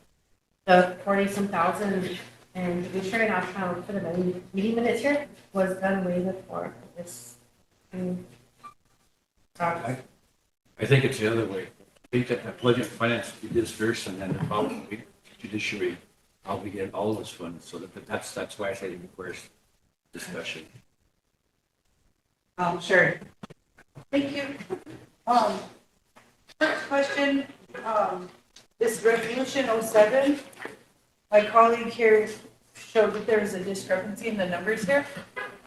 40-some thousand, and to be sure and I'm trying to look for the meeting minutes here, was done way before this.
I think it's the other way. I think that the budget and finance do this first, and then the following week, judiciary, how we get all those funds. So that's why I say it requires discussion.
Sure.
Thank you. First question, this resolution 07, my colleague here showed that there is a discrepancy in the numbers here.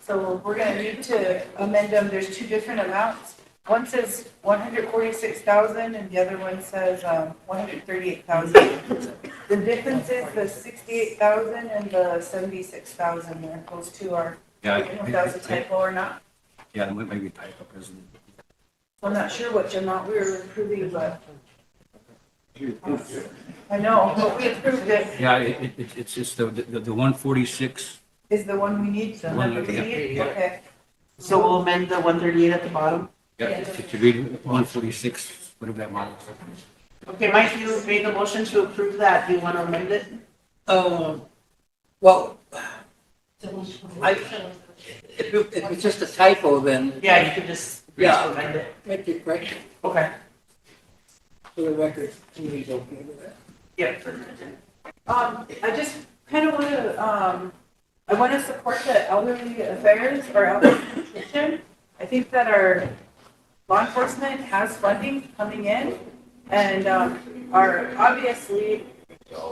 So we're gonna need to amend them. There's two different amounts. One says 146,000 and the other one says 138,000. The difference is the 68,000 and the 76,000 there. Those two are, I don't know if that was a typo or not.
Yeah, that might be typo, President.
I'm not sure which amount we were approving, but I know, but we approved it.
Yeah, it's just the 146.
Is the one we need, the
One,
number we
yeah.
need? Okay.
So we'll amend the 138 at the bottom.
Yeah, to read 146, whatever that model is.
Okay, Mike, you made the motion to approve that. Do you want to amend it?
Well, if it's just a typo, then.
Yeah, you can just amend it.
Make the correction
Okay.
for the record. Somebody's okay with that?
Yeah.
I just kind of want to, I want to support the elderly affairs or elderly nutrition. I think that our law enforcement has funding coming in, and obviously,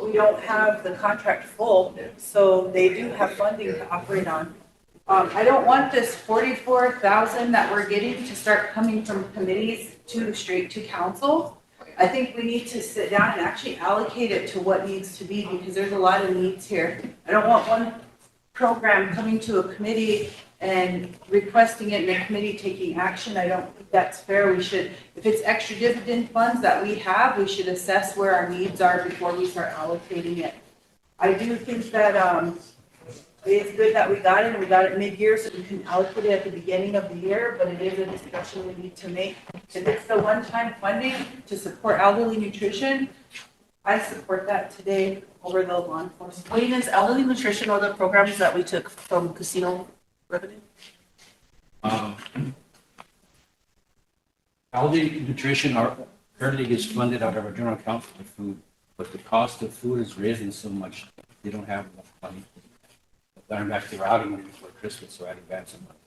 we don't have the contract full, so they do have funding to operate on. I don't want this 44,000 that we're getting to start coming from committees straight to council. I think we need to sit down and actually allocate it to what needs to be, because there's a lot of needs here. I don't want one program coming to a committee and requesting it and the committee taking action. I don't think that's fair. We should, if it's extra dividend funds that we have, we should assess where our needs are before we start allocating it. I do think that it's good that we got it and we got it mid-year so we can allocate it at the beginning of the year, but it is a discussion we need to make. If it's the one-time funding to support elderly nutrition, I support that today over the law enforcement.
Wait, is elderly nutrition or the programs that we took from casino revenue?
Elderly nutrition currently gets funded out of our general account for food, but the cost of food is risen so much, they don't have enough money. I'm actually routing money before Christmas, so I had advance some money.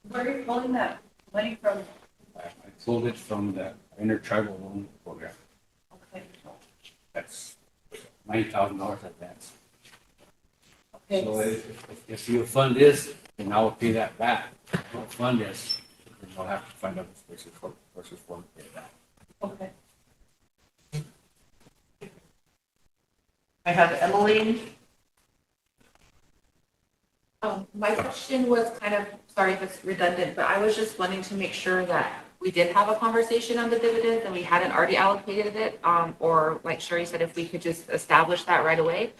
Where are you pulling that money from?
I pulled it from the intertribal loan program.
Okay.
That's $90,000 advance.
Okay.
So if you fund this, then I will pay that back. If you don't fund this, then you'll have to find out the sources for to pay it back.
Okay.
I have Emily.
My question was kind of, sorry if it's redundant, but I was just wanting to make sure that we did have a conversation on the dividends and we hadn't already allocated it, or like Sherry said, if we could just establish that right away.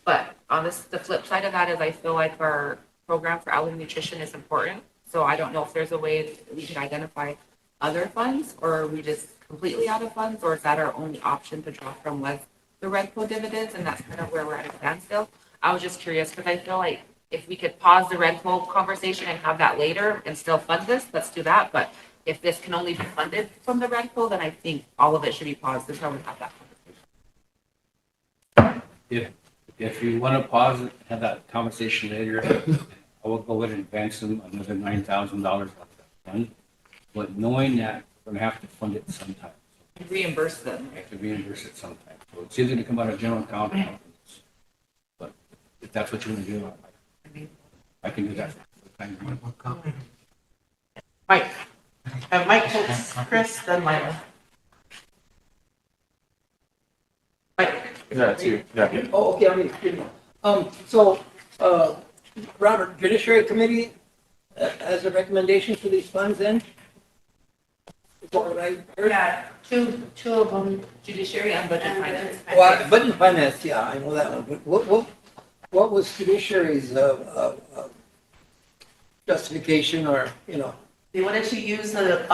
But on the flip side of that is I feel like our program for elderly nutrition is important. So I don't know if there's a way we can identify other funds, or are we just completely out of funds, or is that our only option to draw from was the Redco dividends, and that's kind of where we're at a standstill. I was just curious because I feel like if we could pause the Redco conversation and have that later and still fund this, let's do that. But if this can only be funded from the Redco, then I think all of it should be paused. This is how we have that conversation.
If you want to pause it, have that conversation later, I will go ahead and advance them another $9,000 fund. But knowing that we're gonna have to fund it sometime.
Reimburse them.
We have to reimburse it sometime. So it's either gonna come out of general account. But if that's what you want to do, I can do that.
Mike. Mike votes Chris, then Lila. Mike.
Yeah, too. Yeah.
Oh, okay, I mean, so, Robert, Judiciary Committee has a recommendation for these funds then? Is that what I heard?
Yeah, two of them, judiciary and budget finance.
Well, Budget and Finance, yeah, I know that one, but what was Judiciary's, justification or, you know?
They wanted to use the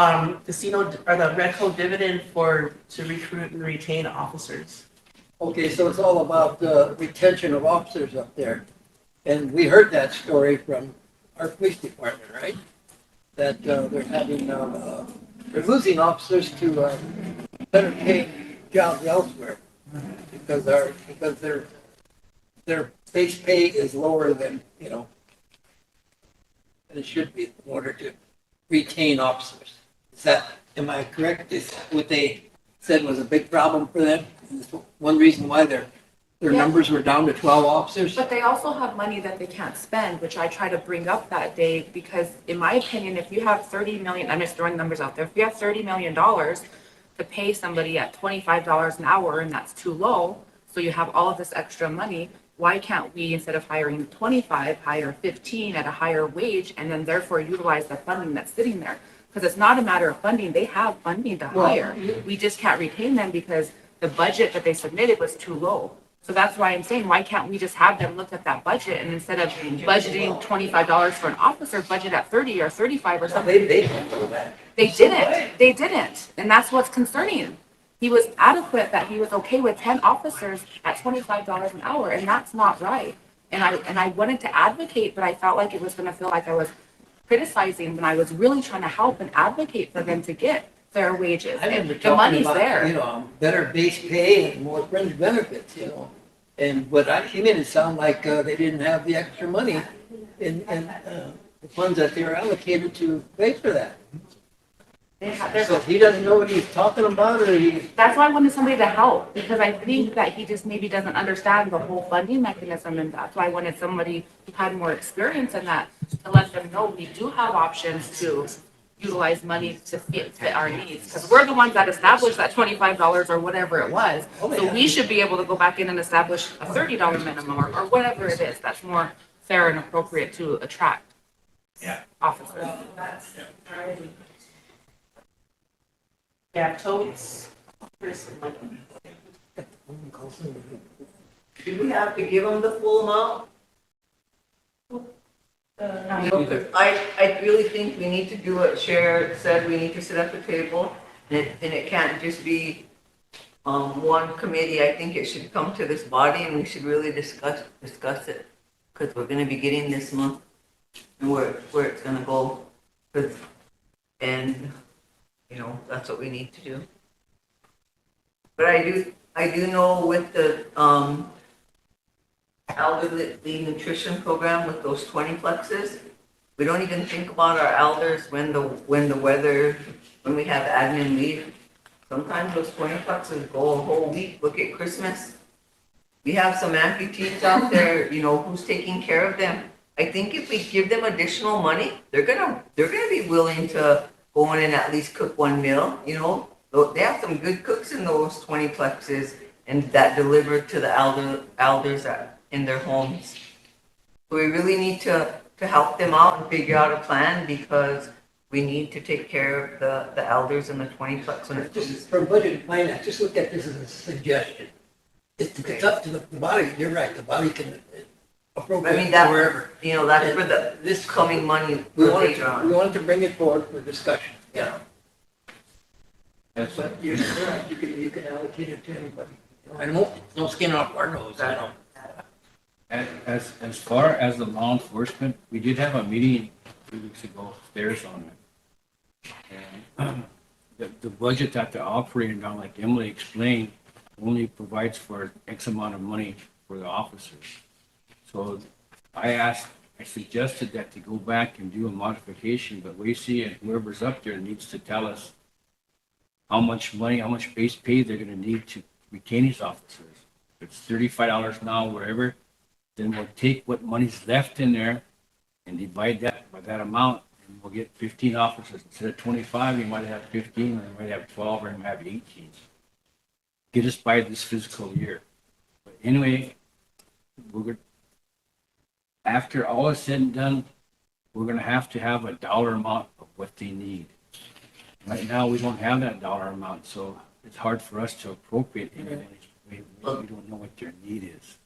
casino or the Redco dividend to recruit and retain officers.
Okay, so it's all about the retention of officers up there. And we heard that story from our police department, right? That they're having, they're losing officers to better paying jobs elsewhere because their base pay is lower than, you know, than it should be in order to retain officers. Is that, am I correct? Is what they said was a big problem for them? One reason why their numbers were down to 12 officers?
But they also have money that they can't spend, which I try to bring up that day, because in my opinion, if you have 30 million, I'm just throwing numbers out there, if you have $30 million to pay somebody at $25 an hour, and that's too low, so you have all of this extra money, why can't we, instead of hiring 25, hire 15 at a higher wage, and then therefore utilize the funding that's sitting there? Because it's not a matter of funding, they have funding to hire. We just can't retain them because the budget that they submitted was too low. So that's why I'm saying, why can't we just have them look at that budget, and instead of budgeting $25 for an officer, budget at 30 or 35 or something?
They didn't do that.
They didn't. And that's what's concerning. He was adequate that he was okay with 10 officers at $25 an hour, and that's not right. And I wanted to advocate, but I felt like it was going to feel like I was criticizing when I was really trying to help and advocate for them to get fair wages.
I remember
The
talking
money's
about,
there.
you know, better base pay and more fringe benefits, you know. And, but he made it sound like they didn't have the extra money in the funds that they were allocated to pay for that. So he doesn't know what he's talking about, or he...
That's why I wanted somebody to help, because I think that he just maybe doesn't understand the whole funding mechanism, and that's why I wanted somebody who had more experience in that to let them know we do have options to utilize money to fit our needs, because we're the ones that established that $25 or whatever it was. So we should be able to go back in and establish a $30 minimum or whatever it is that's more fair and appropriate to attract officers.
Yeah, Totes.
Do we have to give them the full amount? I really think we need to do what Cher said, we need to sit at the table, and it can't just be one committee. I think it should come to this body and we should really discuss it, because we're gonna be getting this month and where it's gonna go. And, you know, that's what we need to do. But I do know with the elderly nutrition program with those 20 plexes, we don't even think about our elders when we have admin leave. Sometimes those 20 plexes go a whole week. Look at Christmas. We have some amputees out there, you know, who's taking care of them. I think if we give them additional money, they're gonna be willing to go in and at least cook one meal, you know. They have some good cooks in those 20 plexes and that deliver to the elders in their homes. So we really need to help them out and figure out a plan, because we need to take care of the elders in the 20 plex when it comes.
Just from budget and finance, just look at this as a suggestion. It's up to the body, you're right, the body can appropriate wherever.
You know, that's for this coming money
We
later on.
wanted to bring it forward for discussion, yeah.
Yes.
But you're right, you can allocate it to anybody. And no skin off our nose, I know.
As far as the law enforcement, we did have a meeting 3 weeks ago upstairs on it. And the budget that they're operating on, like Emily explained, only provides for X amount of money for the officers. So I suggested that to go back and do a modification, but we see it, whoever's up there needs to tell us how much money, how much base pay they're gonna need to retain these officers. If it's $35 an hour, wherever, then we'll take what money's left in there and divide that by that amount, and we'll get 15 officers. Instead of 25, you might have 15, or you might have 12, or you might have 18. Get us by this fiscal year. But anyway, after all is said and done, we're gonna have to have a dollar amount of what they need. Right now, we don't have that dollar amount, so it's hard for us to appropriate anything. We don't know what their need is.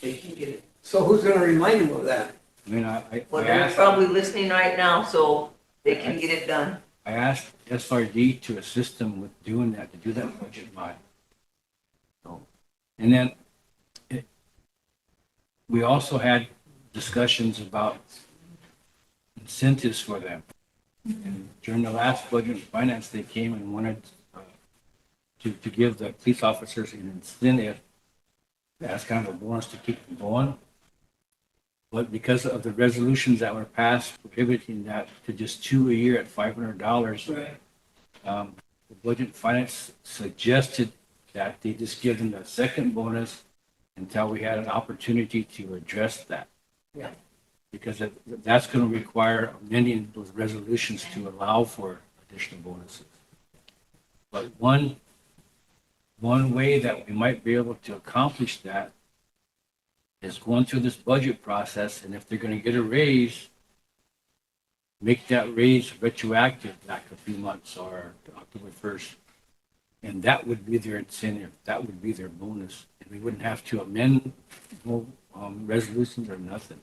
They can get it. So who's gonna remind them of that?
I mean, I
Well, they're
asked,
probably listening right now, so they can get it done.
I asked SRD to assist them with doing that, to do that budget mod. So, and then we also had discussions about incentives for them. And during the last budget and finance, they came and wanted to give the police officers an incentive. That's kind of a bonus to keep them going. But because of the resolutions that were passed prohibiting that to just 2 a year at $500,
Right.
The budget and finance suggested that they just give them a second bonus until we had an opportunity to address that.
Yeah.
Because that's going to require amending those resolutions to allow for additional bonuses. But one way that we might be able to accomplish that is going through this budget process, and if they're going to get a raise, make that raise retroactive back a few months or October 1st. And that would be their incentive. That would be their bonus. And we wouldn't have to amend resolutions or nothing.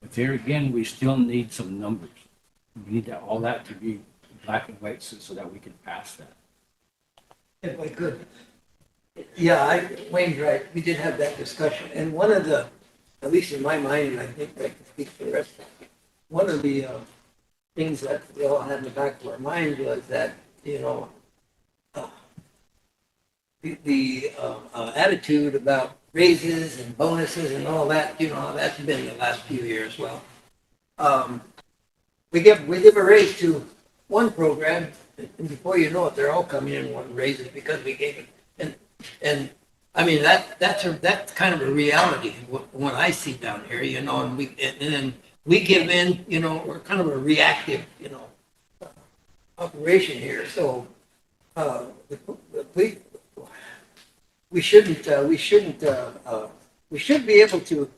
But there again, we still need some numbers. We need all that to be black and white so that we can pass that.
If I could. Yeah, Wayne's right. We did have that discussion. And one of the, at least in my mind, and I think I can speak for the rest of you, one of the things that we all had in the back of our mind was that, you know, the attitude about raises and bonuses and all that, you know, that's been the last few years. Well, we give a raise to one program, and before you know it, they're all coming in wanting raises because we gave it. And I mean, that's kind of a reality, what I see down here, you know, and then we give in, you know, we're kind of a reactive, you know, operation here. So, we should be able to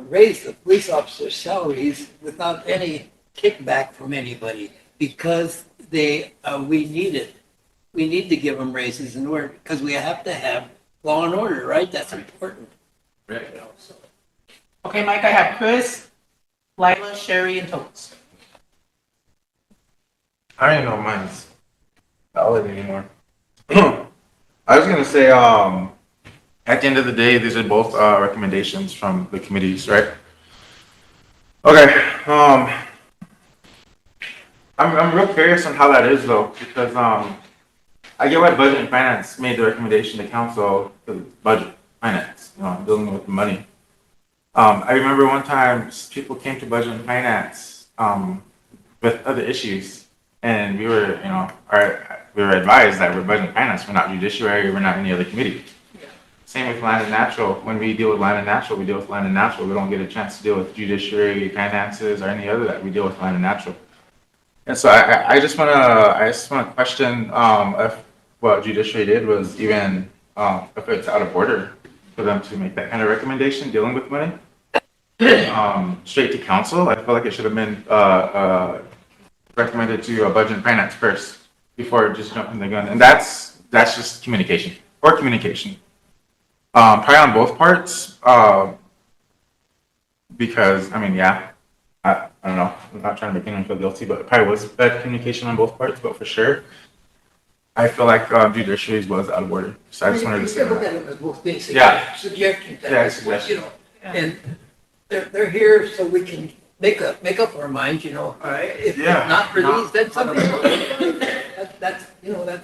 raise the police officers' salaries without any kickback from anybody because we need it. We need to give them raises in order, because we have to have law and order, right? That's important.
Right.
You know, so.
Okay, Mike, I have Chris, Lila, Sherry, and Totes.
I don't even know if mine's valid anymore. I was gonna say, at the end of the day, these are both recommendations from the committees, right? Okay. I'm real curious on how that is though, because I get why Budget and Finance made the recommendation to council for the budget finance, you know, dealing with the money. I remember one time people came to Budget and Finance with other issues, and we were, you know, we were advised that we're Budget and Finance, we're not judiciary, we're not any other committee. Same with Land and Natural. When we deal with Land and Natural, we deal with Land and Natural. We don't get a chance to deal with judiciary, finances, or any other that we deal with Land and Natural. And so I just wanna question if what judiciary did was even if it's out of order for them to make that kind of recommendation dealing with money straight to council. I feel like it should have been recommended to Budget and Finance first before just jumping the gun. And that's just communication. Probably on both parts, because I mean, yeah, I don't know. I'm not trying to make anyone feel guilty, but it probably was bad communication on both parts. But for sure, I feel like judiciary was out of order. So I just wanted to say
Look at
that.
them as both things.
Yeah.
Suggestions.
Yeah, suggestions.
You know, and they're here so we can make up our minds, you know, all right? If
Yeah.
not for these, then something. That's, you know,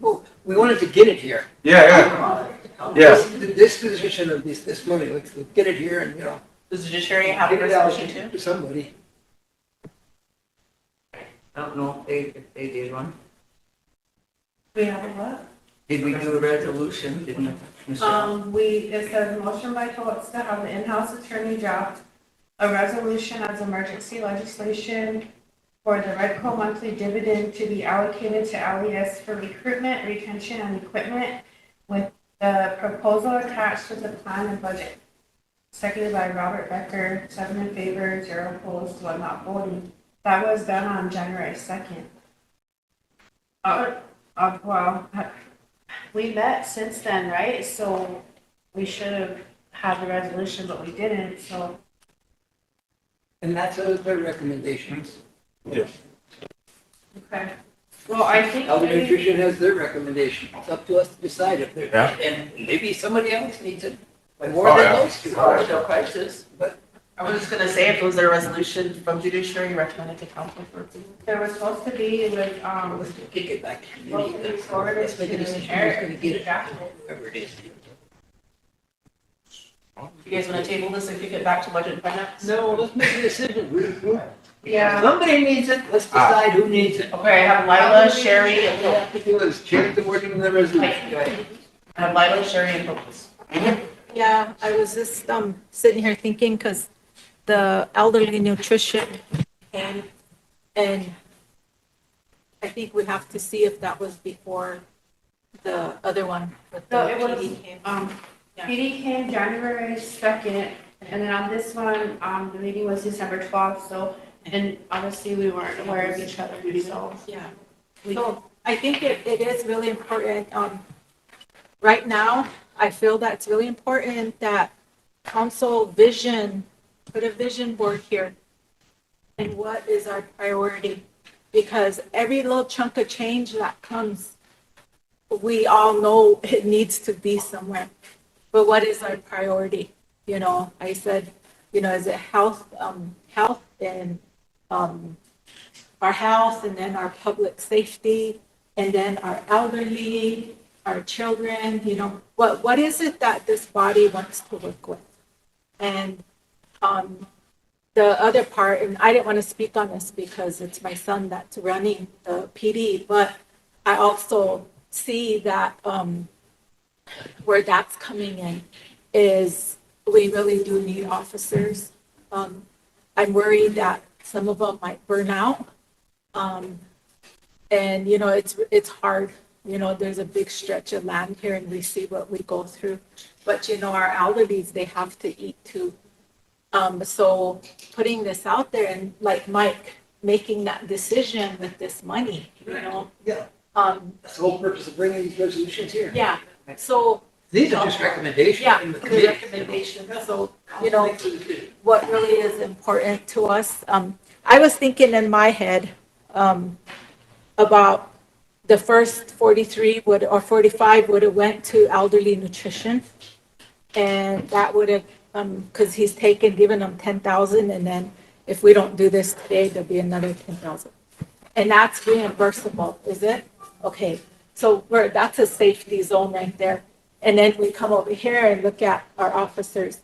well, we wanted to get it here.
Yeah, yeah.
This position of this money, let's get it here and, you know.
Does the judiciary have a
get it out
resolution too?
to somebody.
I don't know if they did one.
We have a what?
Did we do a resolution? Didn't Michelle?
It says motion by Phillips to have the in-house attorney draft a resolution as emergency legislation for the Redco monthly dividend to be allocated to LES for recruitment, retention, and equipment with the proposal attached to the plan and budget. Seconded by Robert Becker, 7 in favor, 0 opposed, 1 not voting. That was done on January 2nd. Well, we met since then, right? So we should have had the resolution, but we didn't, so.
And that's their recommendations.
Yeah.
Okay. Well, I think
Health and
maybe,
Nutrition has their recommendation. It's up to us to decide if they're,
Yeah.
and maybe somebody else needs it more
Oh,
than
yeah.
those two.
Oh, no crisis.
But
I was just gonna say, if it was a resolution from judiciary recommended to council for approval.
there was supposed to be with,
let's kick it back.
well, we forwarded
Let's make a
to
decision
Eric.
who's gonna get it, whoever it is.
You guys wanna table this and kick it back to budget and finance?
No, let's make a decision.
Yeah.
Somebody needs it, let's decide who needs it.
Okay, I have Lila, Sherry, and
All we have to do is change the wording of the resolution. Go ahead.
I have Lila, Sherry, and Phillips.
Yeah, I was just sitting here thinking, because the elderly nutrition and I think we have to see if that was before the other one with the
So it was,
PD came. Yeah.
PD came January 2nd, and then on this one, the meeting was December 12th, so, and obviously we weren't aware of each other, so.
Yeah. So I think it is really important, right now, I feel that it's really important that council put a vision board here. And what is our priority? Because every little chunk of change that comes, we all know it needs to be somewhere. But what is our priority? You know, I said, you know, is it health and our health, and then our public safety, and then our elderly, our children, you know, what is it that this body wants to work with? And the other part, and I didn't want to speak on this because it's my son that's running the PD, but I also see that where that's coming in is we really do need officers. I'm worried that some of them might burn out. And, you know, it's hard. You know, there's a big stretch of land here and we see what we go through. But, you know, our elderlies, they have to eat too. So putting this out there and like Mike, making that decision with this money, you know?
Yeah. That's the whole purpose of bringing these resolutions here.
Yeah, so.
These are just recommendations.
Yeah,
from the
the
committee.
recommendations. So, you know, what really is important to us. I was thinking in my head about the first 43 or 45 would have went to elderly nutrition. And that would have, because he's given them 10,000, and then if we don't do this today, there'll be another 10,000. And that's reimbursable, is it? Okay, so that's a safety zone right there. And then we come over here and look at our officers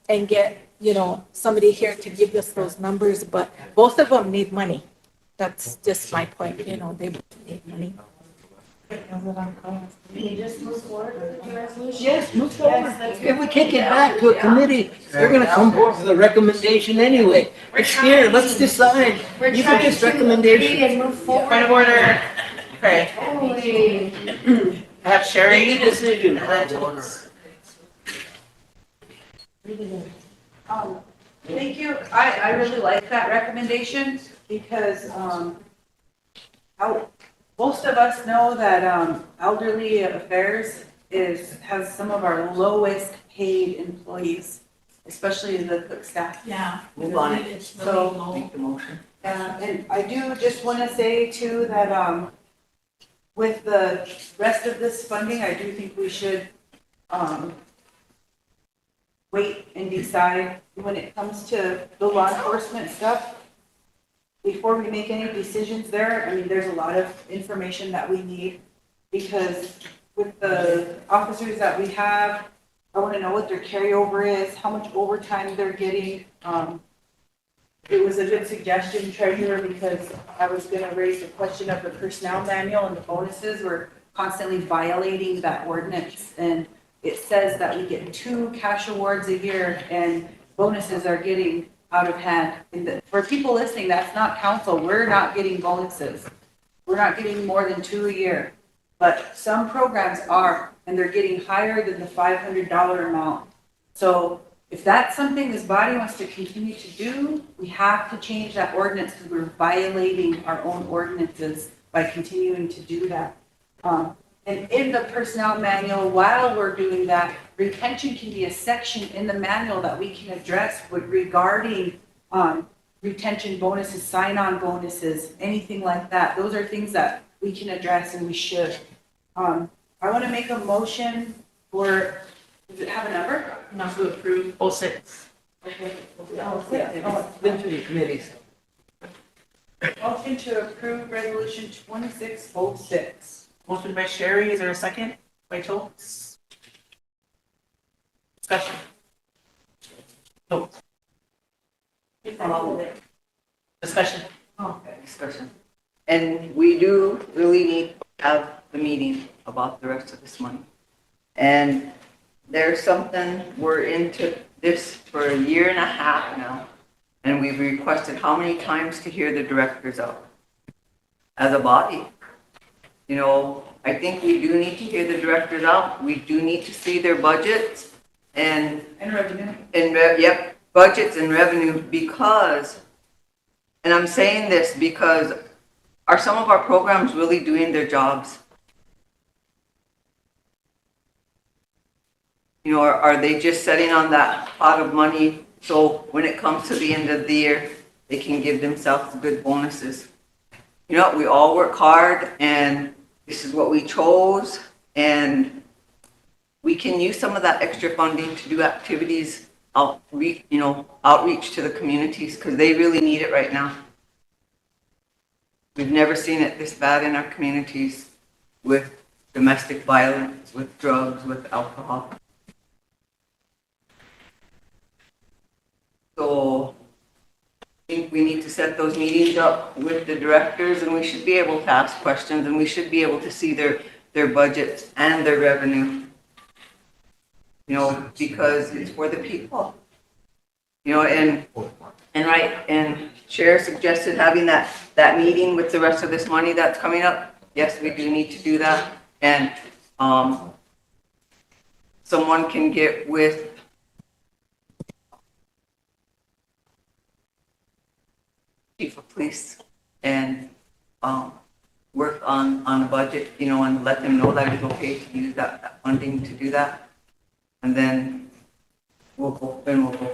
and get, you know, somebody here to give us those numbers, but both of them need money. That's just my point, you know, they need money.
Can you just move forward with the resolution?
Yes, move forward.
Yes, let's
If we kick it back to a committee, they're gonna come forward with a recommendation anyway. It's here, let's decide. You can just recommendation.
And move forward.
Point of order. Okay,
Holy.
I have Sherry.
Make a decision.
And then Phillips.
Thank you. I really like that recommendation because most of us know that elderly affairs has some of our lowest paid employees, especially the cook staff.
Yeah.
Move on it.
It's really
So-
low.
Make the motion.
And I do just want to say too that with the rest of this funding, I do think we should wait and decide when it comes to the law enforcement stuff. Before we make any decisions there, I mean, there's a lot of information that we need because with the officers that we have, I want to know what their carryover is, how much overtime they're getting. It was a good suggestion, Treasurer, because I was going to raise the question of the personnel manual and the bonuses. We're constantly violating that ordinance. And it says that we get 2 cash awards a year and bonuses are getting out of hand. For people listening, that's not council. We're not getting bonuses. We're not getting more than 2 a year. But some programs are, and they're getting higher than the $500 amount. So if that's something this body wants to continue to do, we have to change that ordinance because we're violating our own ordinances by continuing to do that. And in the personnel manual, while we're doing that, retention can be a section in the manual that we can address regarding retention bonuses, sign-on bonuses, anything like that. Those are things that we can address and we should. I want to make a motion for, does it have a number?
Not to approve 06.
Okay.
It's been through the committees.
Motion to approve resolution 2606.
Motion by Sherry, is there a second? By Schultz? Discussion. No. Discussion.
Okay, discussion. And we do really need to have the meeting about the rest of this money. And there's something, we're into this for 1.5 years now, and we've requested how many times to hear the directors out as a body. You know, I think we do need to hear the directors out. We do need to see their budgets and
revenue.
Yep, budgets and revenue because, and I'm saying this because are some of our programs really doing their jobs? You know, are they just sitting on that pot of money so when it comes to the end of the year, they can give themselves good bonuses? You know, we all work hard and this is what we chose and we can use some of that extra funding to do activities, outreach to the communities because they really need it right now. We've never seen it this bad in our communities with domestic violence, with drugs, with alcohol. So I think we need to set those meetings up with the directors and we should be able to ask questions and we should be able to see their budgets and their revenue. You know, because it's for the people. You know, and Chair suggested having that meeting with the rest of this money that's coming up. Yes, we do need to do that. And someone can get with chief of police and work on a budget, you know, and let them know that it's okay to use that funding to do that. And then we'll go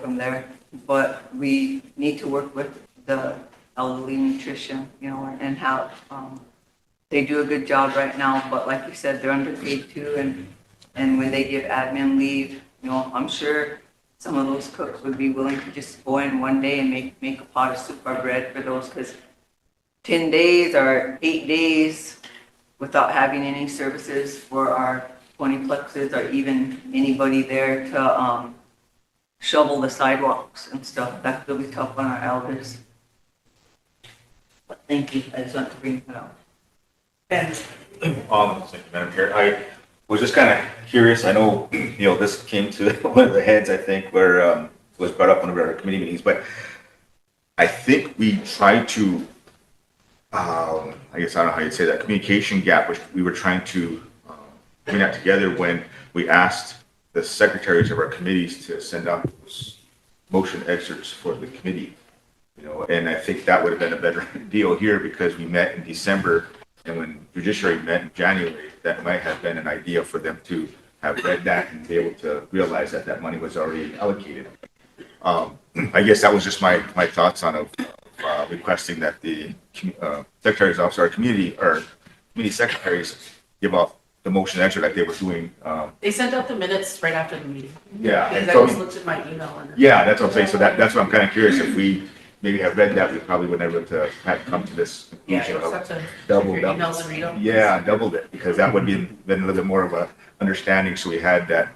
from there. But we need to work with the elderly nutrition, you know, and how they do a good job right now. But like you said, they're underpaid too. And when they give admin leave, you know, I'm sure some of those cooks would be willing to just go in one day and make a pot of soup or bread for those because 10 days or 8 days without having any services for our 20plexes or even anybody there to shovel the sidewalks and stuff. That's really tough on our elders. But thank you. I just want to bring that up.
Ben.
Thank you, Madam Chair. I was just kind of curious. I know, you know, this came to one of the heads, I think, where it was brought up one of our committee meetings, but I think we tried to, I guess I don't know how you'd say that, communication gap, which we were trying to bring that together when we asked the secretaries of our committees to send out those motion excerpts for the committee, you know, and I think that would have been a better deal here because we met in December and when judiciary met in January, that might have been an idea for them to have read that and be able to realize that that money was already allocated. I guess that was just my thoughts on requesting that the secretaries office, our community secretaries give off the motion actually like they were doing,
They sent out the minutes right after the meeting.
yeah.
Because
And
I
so,
just looked at my email and.
yeah, that's what I'm saying. So that's what I'm kind of curious. If we maybe have read that, we probably would never have had come to this
Yeah,
conclusion
you just
of
have to
double,
check your emails and read them.
Yeah, doubled it, because that would be been a little bit more of a understanding. So we had that,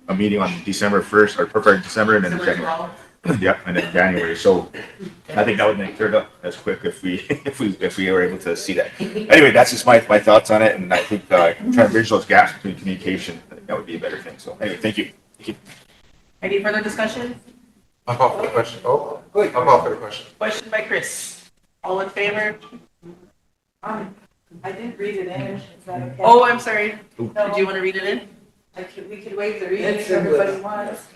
a meeting on December 1st, or preferred December, and then
December
January.
12th.
Yep, and then January. So I think that would make cleared up as quick if we, if we were able to see that. Anyway, that's just my thoughts on it, and I think, trying to bridge those gaps between communication, I think that would be a better thing. So anyway, thank you. Thank you.
Any further discussion?
I'm off for the question. Oh, I'm off for the question.
Question by Chris. All in favor?
I didn't read it in, is that okay?
Oh, I'm sorry.
No.
Do you want to read it in?
We could waive the reading
It's
if
in the-
everybody wants.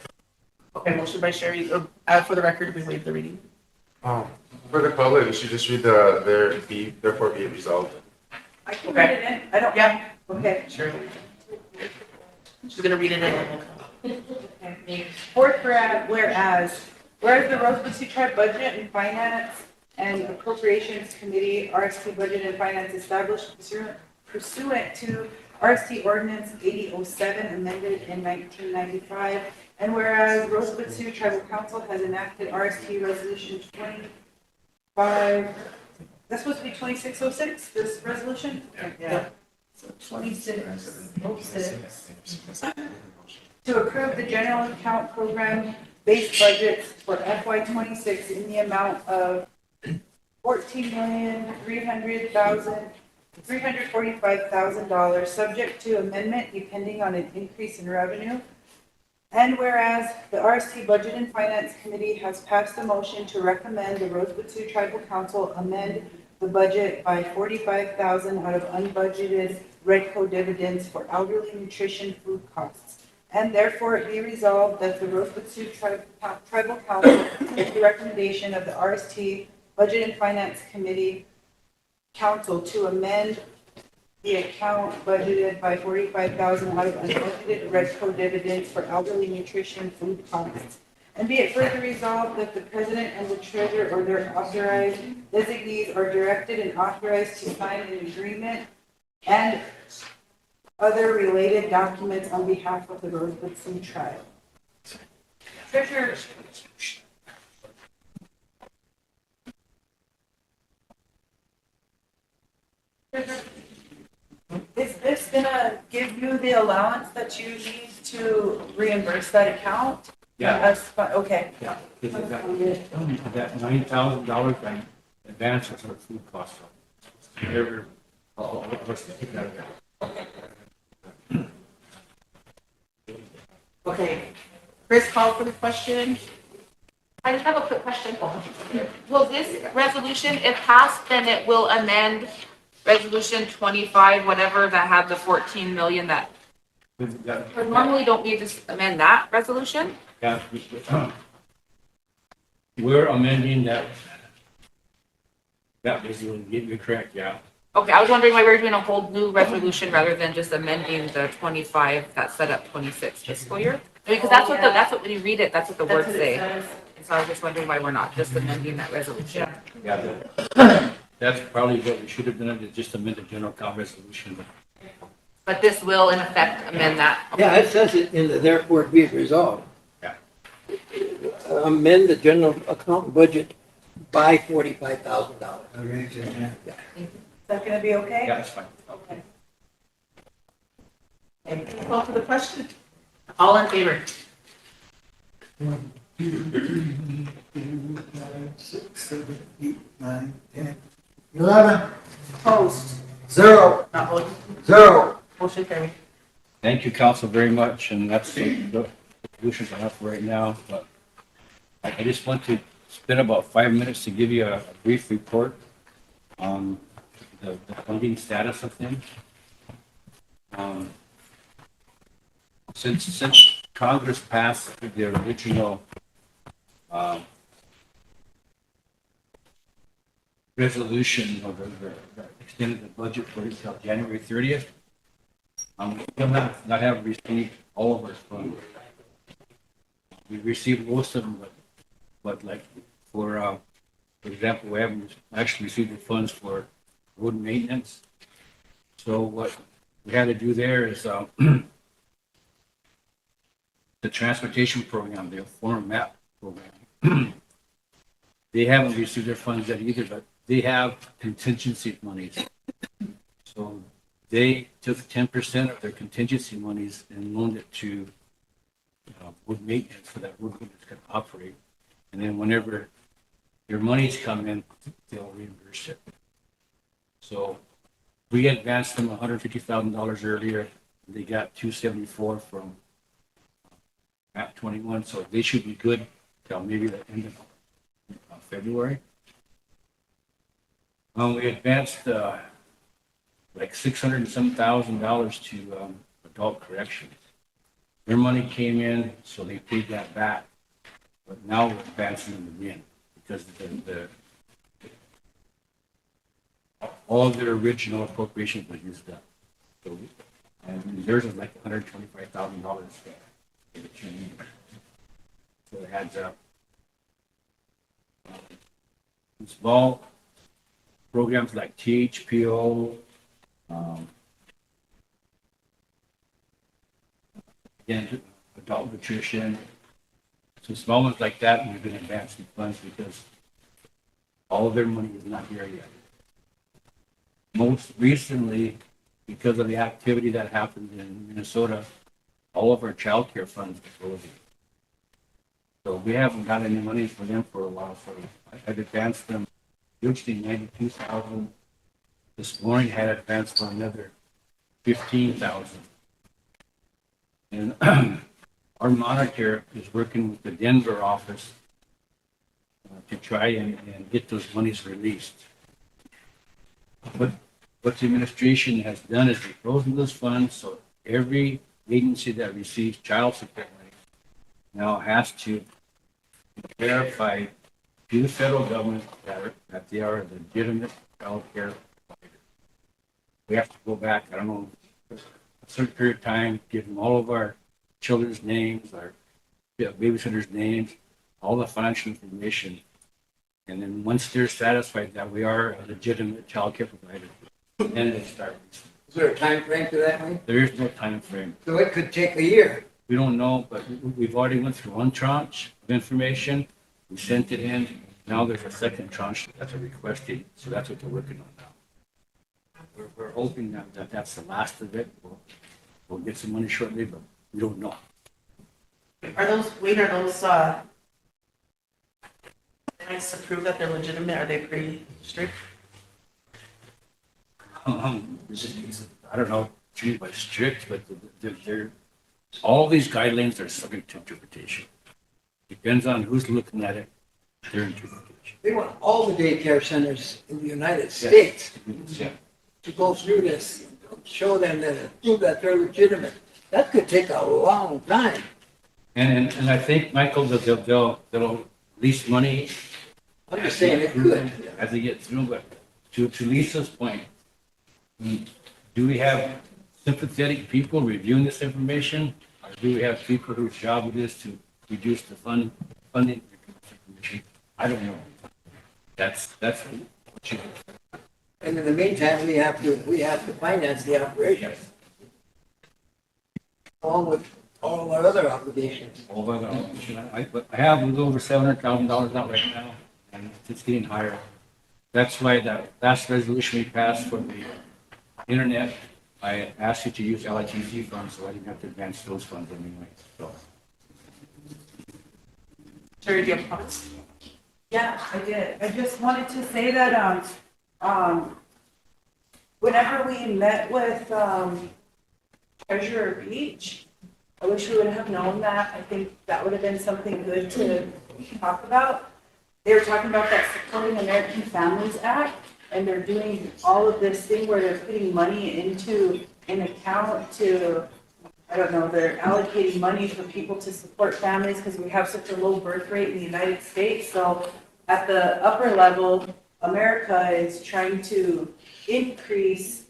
Okay, motion by Sherry. For the record, we waive the reading.
For the public, we should just read therefore be it resolved.
I can read it in, I don't.
Yeah.
Okay.
Sure. She's gonna read it in.
Whereas the Rosebud Sioux Tribe Budget and Finance and Appropriations Committee, RST Budget and Finance established pursuant to RST Ordinance 8007 amended in 1995. And whereas Rosebud Sioux Tribal Council has enacted RST Resolution 25, that's supposed to be 2606, this resolution? Yeah. So 2606. To approve the general account program base budgets for FY '26 in the amount of $14,345,000, subject to amendment depending on an increase in revenue. And whereas the RST Budget and Finance Committee has passed a motion to recommend the Rosebud Sioux Tribal Council amend the budget by $45,000 out of unbudgeted Redco dividends for elderly nutrition food costs. And therefore it be resolved that the Rosebud Sioux Tribal Council, with the recommendation of the RST Budget and Finance Committee Council to amend the account budgeted by $45,000 out of unbudgeted Redco dividends for elderly nutrition food costs. And be it further resolved that the president and the treasurer or their authorized designees are directed and authorized to sign an agreement and other related documents on behalf of the Rosebud Sioux Tribe. Treasurer. Is this gonna give you the allowance that you need to reimburse that account?
Yeah.
That's fine, okay.
Yeah. Because that $9,000 in advances for food costs. Let's keep that there.
Okay. Chris, call for the question.
I just have a quick question. Will this resolution, if passed, then it will amend resolution 25, whatever that had the 14 million that, or normally don't we just amend that resolution?
Yeah. We're amending that. That was, you're correct, yeah.
Okay, I was wondering why we were doing a whole new resolution rather than just amending the 25 that set up 26 fiscal year. I mean, because that's what that's what when you read it, that's what the words say. And so I was just wondering why we're not just amending that resolution.
Yeah, that's probably what we should have done, is just amend the general account resolution.
But this will in effect amend that.
Yeah, it says it in the therefore be it resolved.
Yeah.
Amend the general account budget by $45,000.
Is that gonna be okay?
Yeah, that's fine.
Okay.
Okay, call for the question. All in favor?
6, 7, 8, 9, 10, 11.
Opposed?
0.
Not voting.
0.
Motion carried.
Thank you, council, very much, and that's the solutions I have for right now, but I just want to spend about 5 minutes to give you a brief report on the funding status of things. Since Congress passed their original resolution of the extended the budget for until January 30th, we still not have received all of our funds. We received most of them, but like for example, we haven't actually received the funds for road maintenance. So what we had to do there is, the transportation program, the former MAP program. They haven't received their funds yet either, but they have contingency monies. So they took 10% of their contingency monies and loaned it to wood maintenance for that wood that's going to operate. And then whenever their monies come in, they'll reimburse it. So we advanced them $150,000 earlier. They got $274 from MAP 21, so they should be good till maybe the end of February. We advanced like $600 and some thousand to adult corrections. Their money came in, so they paid that back. But now we're advancing them again because all of their original appropriations were used up. So, and theirs was like $125,000 for the 2 years. So it adds up. Small programs like THPO, again, adult nutrition. So small ones like that, we've been advancing funds because all of their money is not here yet. Most recently, because of the activity that happened in Minnesota, all of our child care funds are closing. So we haven't got any money for them for a while, so I've advanced them usually 92,000. This morning had advanced for another 15,000. And our monitor is working with the Denver office to try and get those monies released. But what the administration has done is they've frozen those funds, so every agency that receives child support money now has to verify to the federal government that they are a legitimate child care provider. We have to go back, I don't know, a certain period of time, give them all of our children's names, our babysitters' names, all the financial information. And then once they're satisfied that we are a legitimate child care provider, then they start.
Is there a time frame to that, Mike?
There is no time frame.
So it could take a year.
We don't know, but we've already went through one tranche of information. We sent it in. Now there's a second tranche that's requested, so that's what they're working on now. We're hoping that that's the last of it. We'll get some money shortly, but we don't know.
Are those nice to prove that they're legitimate? Are they pretty strict?
I don't know, by strict, but they're all these guidelines are subject to interpretation. Depends on who's looking at it, their interpretation.
They want all the daycare centers in the United States to go through this, show them that, prove that they're legitimate. That could take a long time.
And I think, Michael, that they'll release money.
I'm just saying it could.
As they get through, but to Lisa's point, do we have sympathetic people reviewing this information? Or do we have people whose job it is to reduce the funding information? I don't know. That's what you.
And in the meantime, we have to finance the operation. Along with all our other obligations.
All of our I have a little over $700,000 out right now, and it's getting higher. That's why that last resolution we passed for the internet, I asked you to use LITC funds, so I didn't have to advance those funds anyway, so.
Sherry, do you have comments?
Yeah, I did. I just wanted to say that, whenever we met with, Treasurer Beach, I wish we would have known that. I think that would have been something good to talk about. They were talking about that Supporting American Families Act, and they're doing all of this thing where they're putting money into an account to, I don't know, they're allocating money for people to support families because we have such a low birth rate in the United States. So at the upper level, America is trying to increase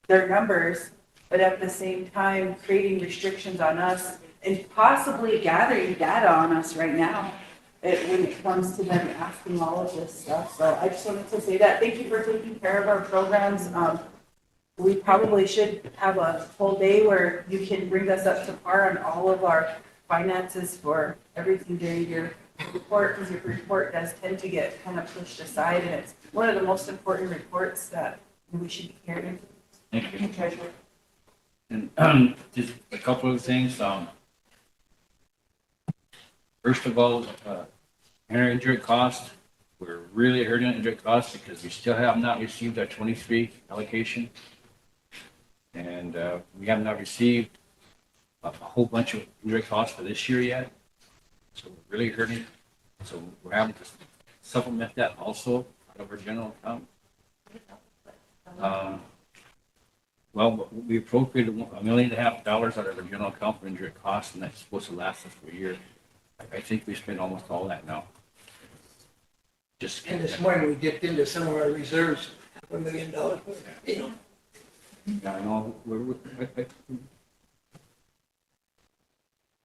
their numbers, but at the same time creating restrictions on us and possibly gathering data on us right now when it comes to them asking all of this stuff. So I just wanted to say that. Thank you for taking care of our programs. we probably should have a full day where you can bring us up to par on all of our finances for everything during your report, because your report does tend to get kind of pushed aside, and it's one of the most important reports that we should be hearing.
Thank you.
Treasurer.
And just a couple of things. First of all, our injury cost, we're really hurting injury costs because we still have not received our 23 allocation. And we have not received a whole bunch of injury costs for this year yet. So we're really hurting. So we're having to supplement that also out of our general account. Well, we appropriated $1.5 million out of our general account for injury costs, and that's supposed to last us for a year. I think we spent almost all that now. Just
And this morning, we dipped into some of our reserves, $1 million. You know,
yeah, I know.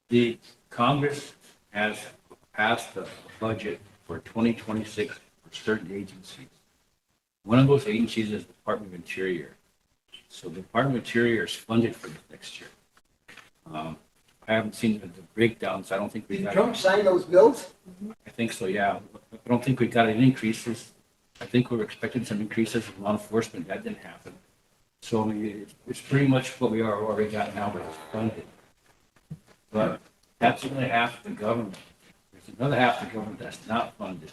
The Congress has passed a budget for 2026 for certain agencies. One of those agencies is the Department of Interior. So the Department of Interior is funded for this next year. I haven't seen the breakdowns. I don't think we
did
got.
Trump sign those bills?
I think so, yeah. I don't think we got any increases. I think we were expecting some increases in law enforcement. That didn't happen. So I mean, it's pretty much what we are already got now, but it's funded. But that's only half the government. There's another half the government that's not funded.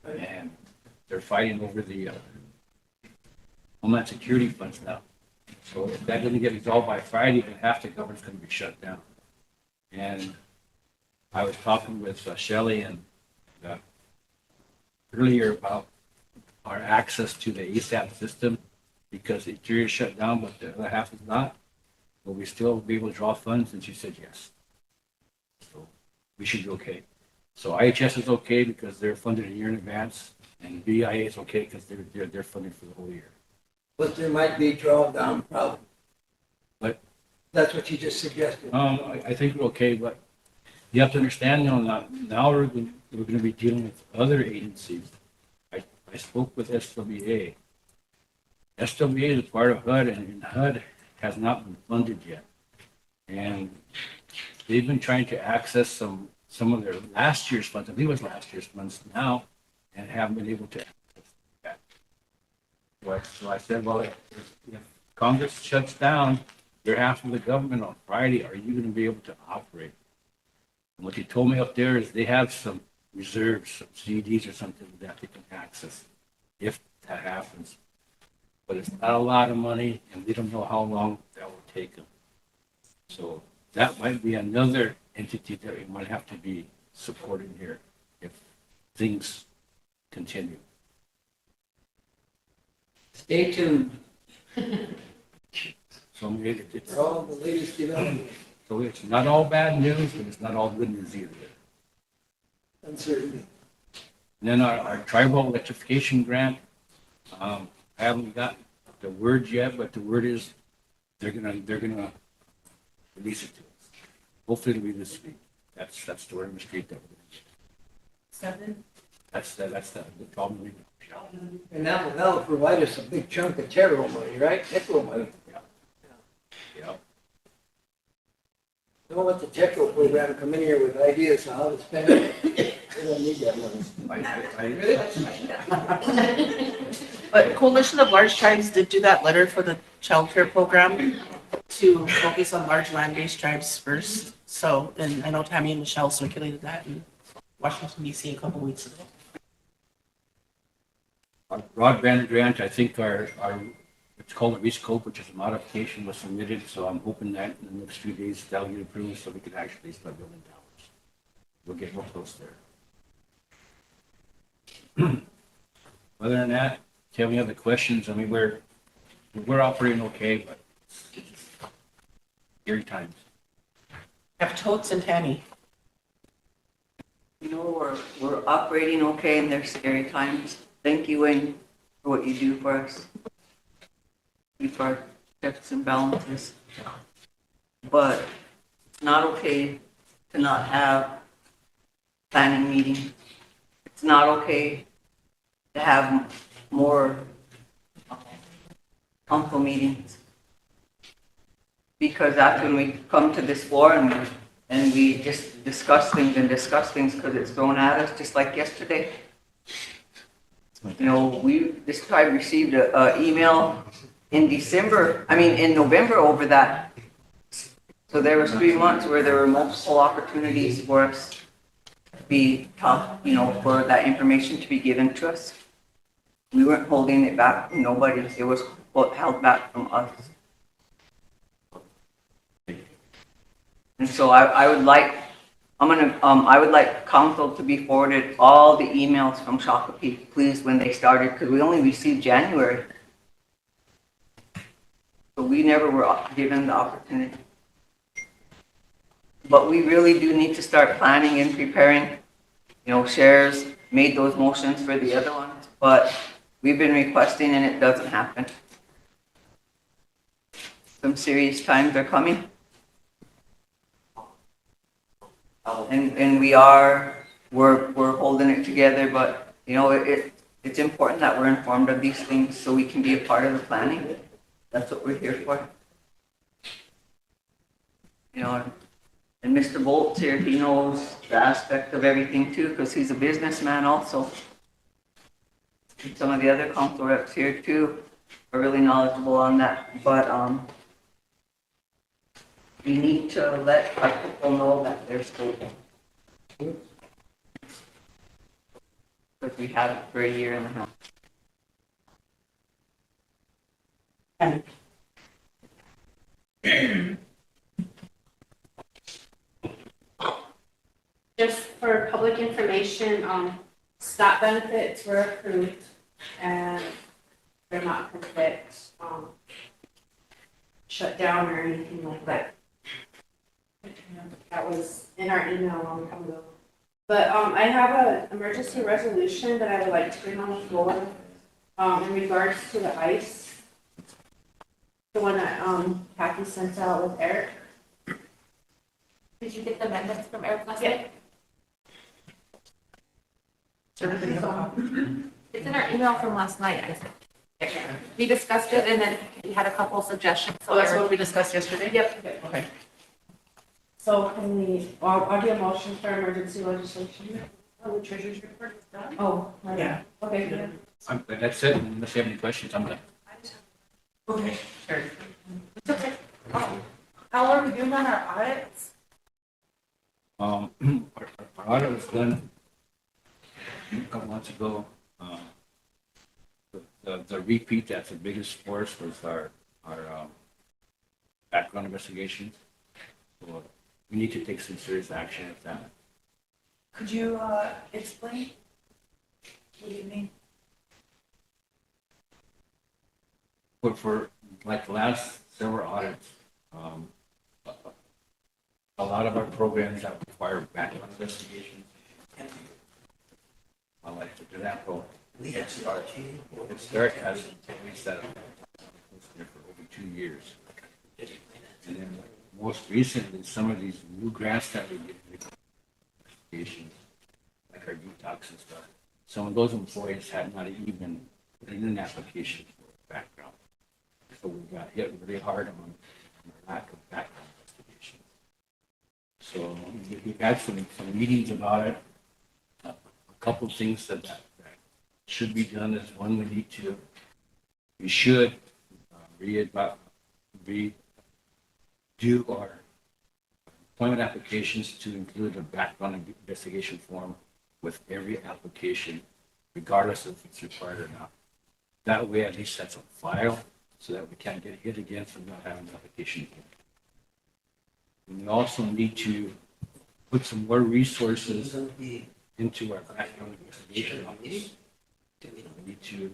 And they're fighting over the Homeland Security funds now. So if that doesn't get resolved by Friday, then half the government's going to be shut down. And I was talking with Shelley and earlier about our access to the ASAP system, because the interior is shut down, but the other half is not. Will we still be able to draw funds? And she said yes. So we should be okay. So IHS is okay because they're funded a year in advance, and BIA is okay because they're funded for the whole year.
But there might be a drawdown problem.
But
that's what you just suggested.
I think we're okay, but you have to understand, now we're going to be dealing with other agencies. I spoke with SWA. SWA is part of HUD, and HUD has not been funded yet. And they've been trying to access some of their last year's funds, I believe it was last year's funds now, and haven't been able to access that. So I said, well, if Congress shuts down your half of the government on Friday, are you going to be able to operate? And what they told me up there is they have some reserves, some CDs or something that they can access if that happens. But it's not a lot of money, and we don't know how long that will take them. So that might be another entity that we might have to be supporting here if things continue.
Stay tuned
So it's
for all the latest developments.
So it's not all bad news, but it's not all good news either.
Uncertainty.
And then our tribal electrification grant, I haven't got the word yet, but the word is they're gonna release it to us. Hopefully it'll be this week. That's the word on the street that we're gonna get.
7?
That's the problem.
And that'll provide us a big chunk of TERO money, right? TECO money.
Yeah.
Don't let the TECO program come in here with ideas on how to spend it. They don't need that money.
But Coalition of Large Tribes did do that letter for the child care program to focus on large land-based tribes first. So, and I know Tammy and Michelle circulated that in Washington DC a couple weeks ago.
Our broadband grant, I think it's called a rescope, which is a modification, was submitted, so I'm hoping that in the next few days that'll get approved so we can actually start building towers. We'll get real close there. Other than that, if you have any other questions, I mean, we're operating okay, but scary times.
Have Totes and Tammy.
We're operating okay in their scary times. Thank you, Wayne, for what you do for us. Keep our checks and balances. But it's not okay to not have planning meeting. It's not okay to have more council meetings. Because that's when we come to this floor and we just discuss things because it's thrown at us, just like yesterday. You know, this tribe received a email in November over that. So there was 3 months where there were multiple opportunities for us to be tough, you know, for that information to be given to us. We weren't holding it back from nobody. It was held back from us. And so I would like council to be forwarded all the emails from Shakopee, please, when they started, because we only received January. So we never were given the opportunity. But we really do need to start planning and preparing. You know, Shares made those motions for the other ones, but we've been requesting and it doesn't happen. Some serious times are coming. And we're holding it together, but you know, it's important that we're informed of these things so we can be a part of the planning. That's what we're here for. You know, and Mr. Bolt's here, he knows the aspect of everything too, because he's a businessman also. And some of the other council reps here too are really knowledgeable on that, but we need to let our people know that they're stable. Because we have it for a year and a half.
Just for public information, STOP benefits were approved and they're not going to get shut down or anything like that. That was in our email a long time ago. But I have an emergency resolution that I would like to bring on the floor in regards to the ice. The one that Kathy sent out with Eric.
Did you get the amendments from Eric last night? It's in our email from last night, I think. We discussed it and then we had a couple suggestions.
So that's what we discussed yesterday?
Yep.
Okay.
So can I'll do a motion for emergency legislation.
Oh, the treasurer's report is done?
Oh,
Yeah.
Okay, good.
That's it. Unless you have any questions, I'm done.
Okay, sure.
How are we doing on our audits?
Our audit was done a couple months ago. The repeat that's the biggest for us was our background investigations. So we need to take some serious action with that.
Could you explain? What do you mean?
For like the last several audits, a lot of our programs that require background investigations. Like for example, Derek has reached that for over 2 years. And then most recently, some of these new grants that we get, investigations, like our detox and stuff, some of those employees had not even put in an application for background. So we got hit really hard on the lack of background investigation. So we've had some meetings about it. A couple of things that should be done is one, we should redo our employment applications to include a background investigation form with every application, regardless if it's required or not. That way, at least that's a file, so that we can't get hit again for not having an application again. And we also need to put some more resources into our background investigation office. We need to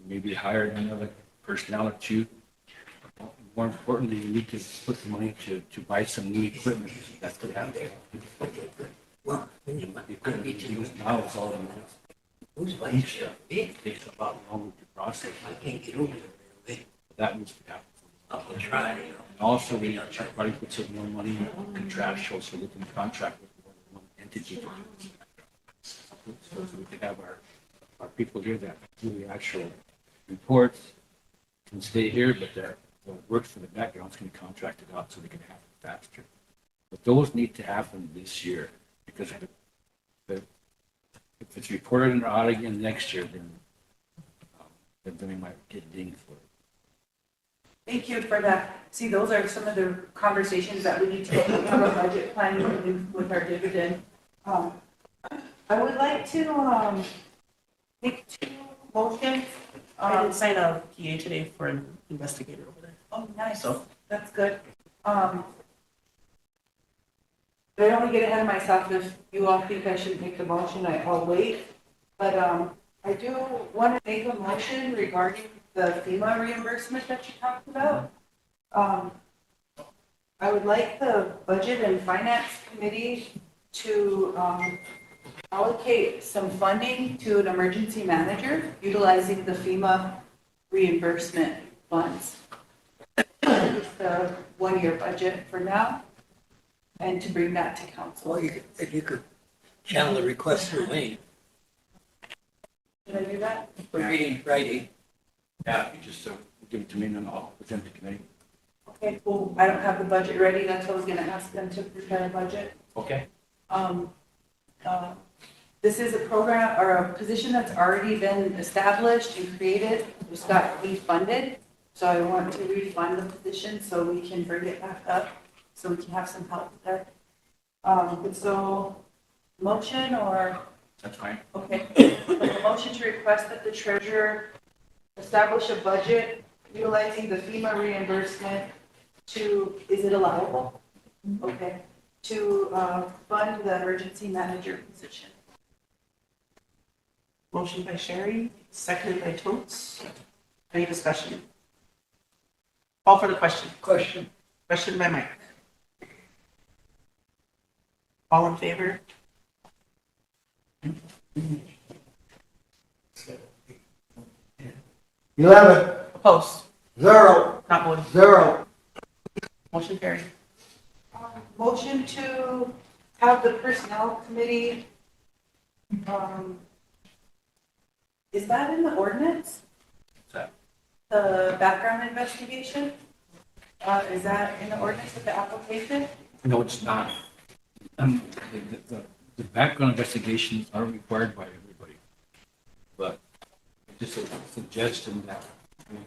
maybe hire another personnel or two. More importantly, we need to put the money to buy some new equipment that's going to happen. Because now it's all in each stuff. It takes a lot longer to process. That needs to happen. And also, we need to probably put some more money in contractual so we can contract with more than one entity. So we can have our people here that do the actual reports, can stay here, but the work for the background's gonna be contracted out so they can happen faster. But those need to happen this year, because if it's reported in our audit again next year, then we might get dinged for it.
Thank you for that. See, those are some of the conversations that we need to have a budget plan with our dividend. I would like to, make 2 motions.
I did sign a PA today for an investigator over there.
Oh, nice.
So-
That's good. But I don't want to get ahead of myself. If you all think I should make the motion, I'll wait. But, I do want to make a motion regarding the FEMA reimbursement that you talked about. I would like the Budget and Finance Committee to, allocate some funding to an emergency manager utilizing the FEMA reimbursement funds. It's the 1-year budget for now, and to bring that to council.
Well, you could channel the request through Wayne
Should I do that?
for reading Friday.
Yeah, you just give it to me and then I'll present it to committee.
Okay, well, I don't have the budget ready. That's what I was gonna ask them to prepare a budget.
Okay.
This is a program or a position that's already been established and created. It just got refunded. So I want to refund the position so we can bring it back up, so we can have some help there. So motion or,
That's fine.
okay. A motion to request that the treasurer establish a budget utilizing the FEMA reimbursement to, is it allowable? Okay, to fund the emergency manager position.
Motion by Sherry, seconded by Totes. Any discussion? Call for the question.
Question.
Question by Mike. All in favor?
11,
Opposed?
0,
Not voting.
0.
Motion carried.
Motion to have the personnel committee, is that in the ordinance?
What's that?
The background investigation? Is that in the ordinance with the application?
No, it's not. The background investigations are required by everybody. But just a suggestion that we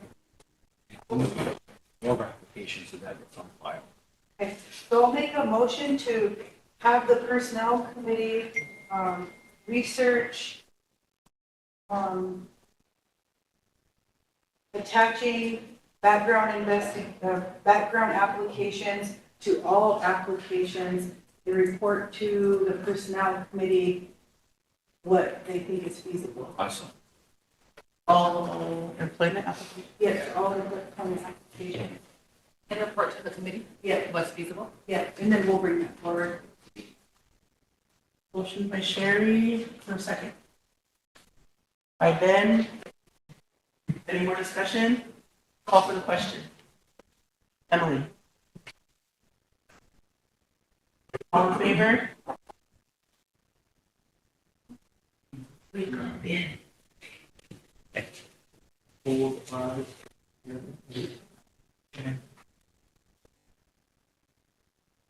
include more applications so that it's on file.
Okay, so I'll make a motion to have the personnel committee, research, attaching background applications to all applications, and report to the personnel committee what they think is feasible.
Awesome.
All employment applications?
Yes, all employment applications.
And report to the committee?
Yeah.
What's feasible?
Yeah, and then we'll bring that forward.
Motion by Sherry for a second. By Ben. Any more discussion? Call for the question. Emily. All in favor? We go in.
4, 5, 8.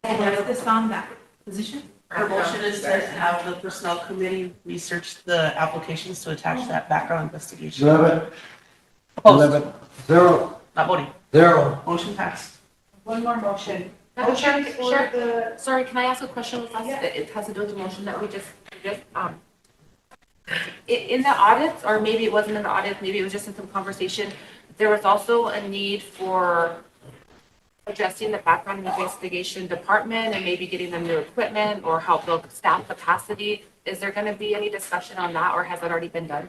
And what's this on that position?
Her motion is to have the personnel committee research the applications to attach that background investigation.
11,
Opposed?
11, 0,
Not voting.
0.
Motion passed.
One more motion.
Madam Chair,
Motion for
Chair,
the,
sorry, can I ask a question?
Yeah.
It has to do with the motion that we just, in the audits, or maybe it wasn't in the audit, maybe it was just in some conversation, there was also a need for addressing the background investigation department and maybe getting them new equipment or help build staff capacity. Is there going to be any discussion on that, or has that already been done?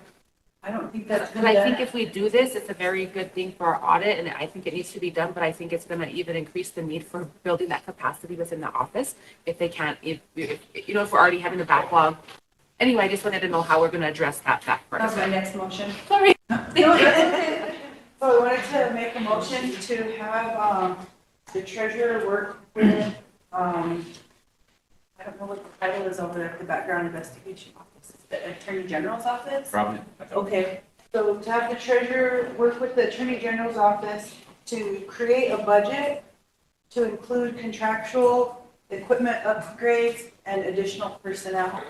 I don't think that's.
Because I think if we do this, it's a very good thing for our audit, and I think it needs to be done, but I think it's gonna even increase the need for building that capacity within the office if they can't, if we're already having a backlog. Anyway, I just wanted to know how we're gonna address that part.
That's my next motion.
Sorry.
So I wanted to make a motion to have, the treasurer work with, I don't know what the title is over there at the background investigation office, the attorney general's office?
Probably.
Okay, So to have the treasurer work with the attorney general's office to create a budget to include contractual equipment upgrades and additional personnel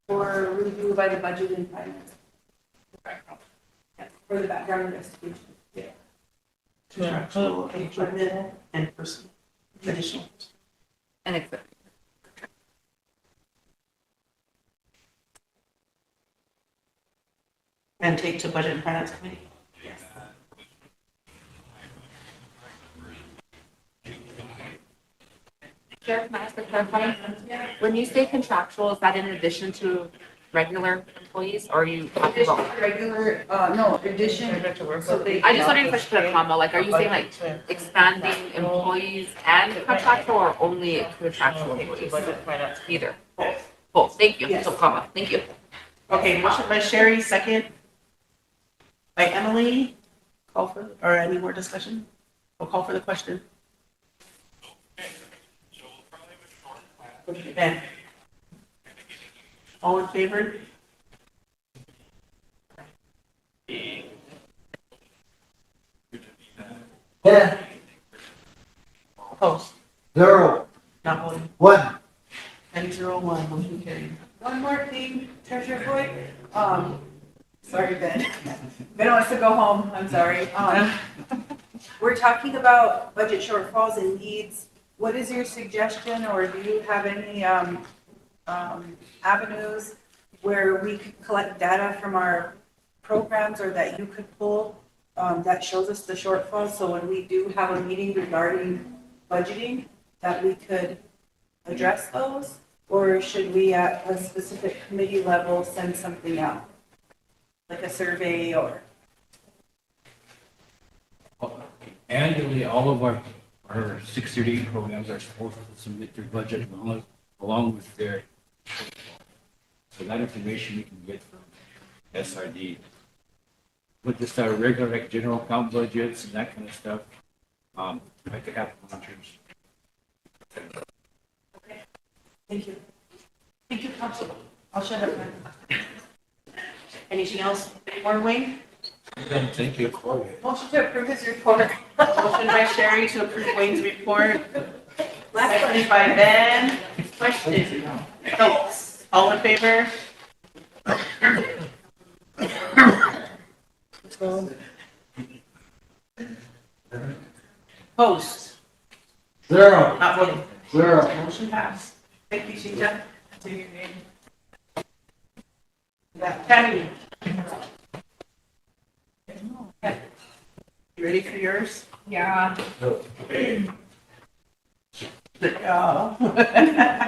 for review by the budget and finance. Yeah, for the background investigation. Yeah.
Contractual equipment and person, additional.
And equipment.
And take to Budget and Finance Committee.
Yes. Sheriff, can I ask a clarifying? When you say contractual, is that in addition to regular employees, or are you talking about?
Regular, no, addition. So they.
I just wondered if I should put a comma, like, are you saying like expanding employees and contractual, or only contractual employees? Either. Both, thank you,
Yes.
so comma, thank you.
Okay, motion by Sherry, second by Emily. Call for, or any more discussion? We'll call for the question. Ben. All in favor?
Yeah.
Opposed?
0,
Not voting.
1.
10-0-1, motion carried.
One more thing, Treasurer Floyd, sorry, Ben. Ben wants to go home, I'm sorry. We're talking about budget shortfalls and needs. What is your suggestion, or do you have any, avenues where we could collect data from our programs, or that you could pull, that shows us the shortfalls, so when we do have a meeting regarding budgeting, that we could address those? Or should we at a specific committee level send something out? Like a survey or?
Annually, all of our 638 programs are supposed to submit their budget along with their, so that information we can get from SRD. With just our regular, like, general account budgets and that kind of stuff, I could have monitors.
Thank you. Thank you, Council. I'll shut up now. Anything else, more, Wayne?
Thank you.
Motion to approve his report.
Motion by Sherry to approve Wayne's report. Seconded by Ben. Question. Votes. All in favor? Opposed?
0,
Not voting.
0.
Motion passed. Thank you, Sheila. Tammy. You ready for yours?
Yeah.
Yeah.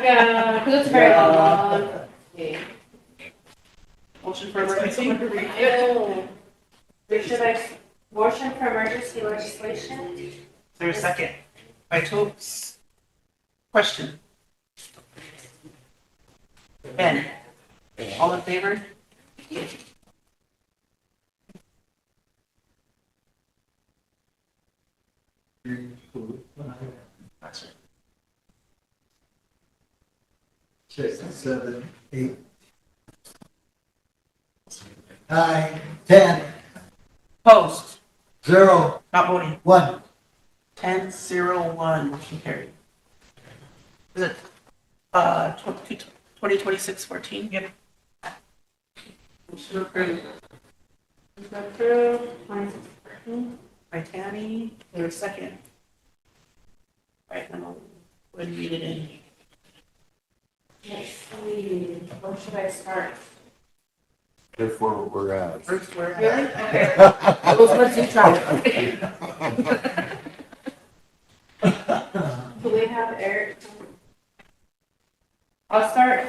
Yeah, because it's very long.
Motion for emergency?
Should I, motion for emergency legislation?
Is there a second? By Topes. Question. Ben. All in favor? That's right.
6, 7, 8, 9, 10,
Opposed?
0,
Not voting.
1.
10-0-1, motion carried. Is it, 2026-14? Yep. Motion approved. Approved. By Tammy, there's a second. Right, now, we'll read it in.
Let's see, where should I start?
Therefore, we're at.
First word.
Really? Okay.
Rosebud Sioux tribe.
Do we have Eric? I'll start.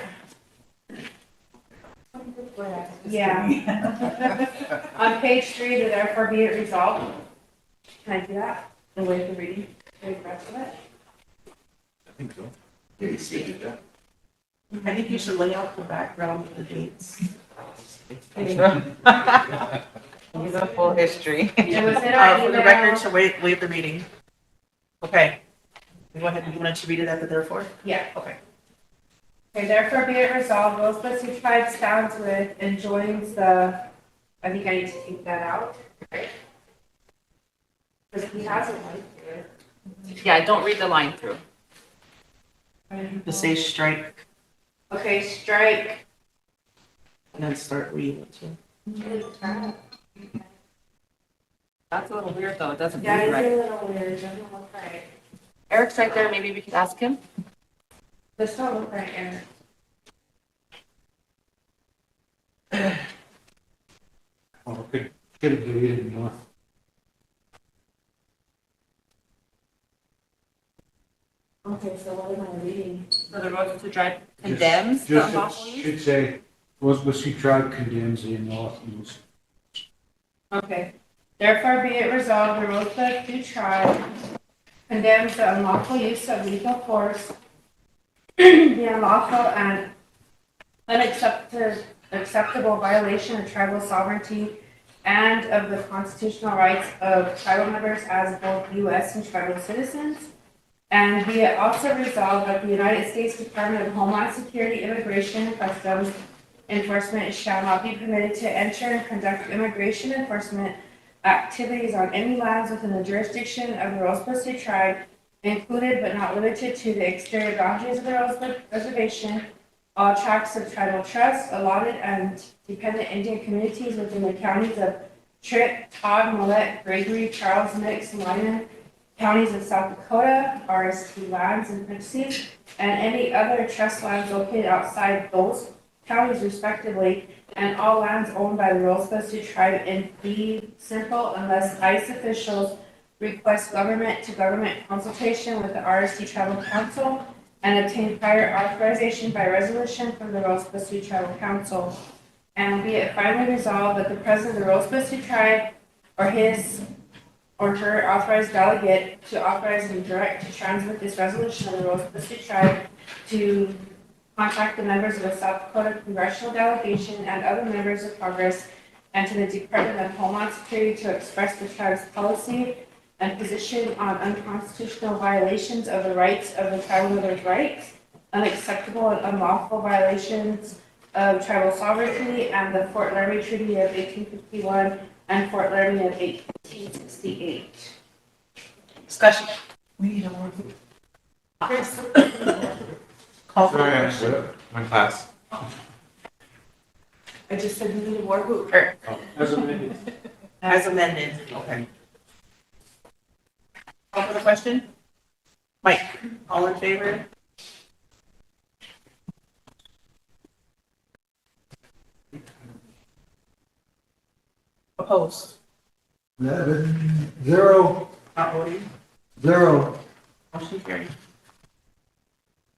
Yeah. On page 3, the therefore be it resolved. Can I do that? And waive the reading? Waive the rest of it?
I think so.
Did you see that? I think you should lay out the background of the dates.
He's a full history.
It was in our
For the record,
email.
to waive the reading. Okay. Go ahead, you wanted to read it at the therefore?
Yeah.
Okay.
Okay, therefore be it resolved, Rosebud Sioux Tribe stands with and joins the I think I need to take that out, right? Because he has a line through it.
Yeah, don't read the line through.
Just say strike
Okay, strike.
and then start reading it too.
That's a little weird though, it doesn't
Yeah,
read
it's a
right.
little weird, it doesn't look right.
Eric's right there, maybe we could ask him.
This don't look right, Eric.
Oh, could have deleted more.
Okay, so what am I reading?
So the Rosebud Drive condemns the
Just
unlawful use?
should say, Rosebud Sioux tribe condemns the unlawful use.
Okay. Therefore be it resolved, the Rosebud Sioux tribe condemns the unlawful use of lethal force, the unlawful and acceptable violation of tribal sovereignty and of the constitutional rights of tribal members as both U.S. and tribal citizens. And be it also resolved that the United States Department of Homeland Security, Immigration, and Customs Enforcement shall not be permitted to enter and conduct immigration enforcement activities on any lands within the jurisdiction of the Rosebud Sioux tribe, included but not limited to the exterior boundaries of the Rosebud Reservation, all tracts of tribal trust, allotted and dependent Indian communities within the counties of Tripp, Todd, Millette, Gregory, Charles, Mix, Lyman, counties of South Dakota, RST lands and Pixie, and any other trust lands located outside those counties respectively, and all lands owned by the Rosebud Sioux tribe in fee simple unless ICE officials request government-to-government consultation with the RST Tribal Council and obtain prior authorization by resolution from the Rosebud Sioux Tribal Council. And be it finally resolved that the president of the Rosebud Sioux tribe or his or her authorized delegate to authorize and direct to transmit this resolution of the Rosebud Sioux tribe to contact the members of the South Dakota Congressional Delegation and other members of Congress and to the Department of Homeland Security to express the tribe's policy and position on unconstitutional violations of the rights of the tribal members' rights, unacceptable and unlawful violations of tribal sovereignty, and the Fort Laramie Treaty of 1851 and Fort Laramie of 1868.
Discussion. We need a more. Call for the question.
My class.
I just said we need a war hoop.
As amended.
As amended, okay. Call for the question? Mike, all in favor? Opposed?
11-0.
Not voting?
0.
Motion carried.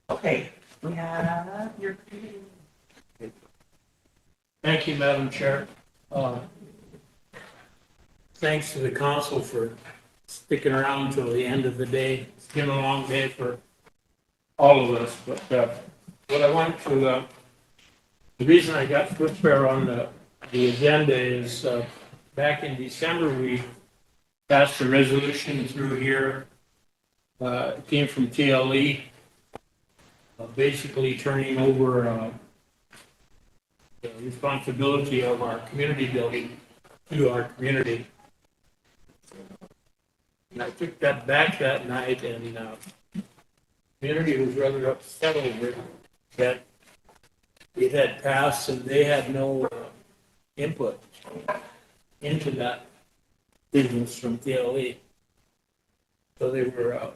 Okay, we have your.
Thank you, Madam Chair. Thanks to the council for sticking around till the end of the day. It's been a long day for all of us, but what I want to, the reason I got put there on the agenda is back in December, we passed a resolution through here. It came from TLE, basically turning over the responsibility of our community building to our community. And I took that back that night, and the community was rather upset over it, that it had passed and they had no input into that business from TLE. So they were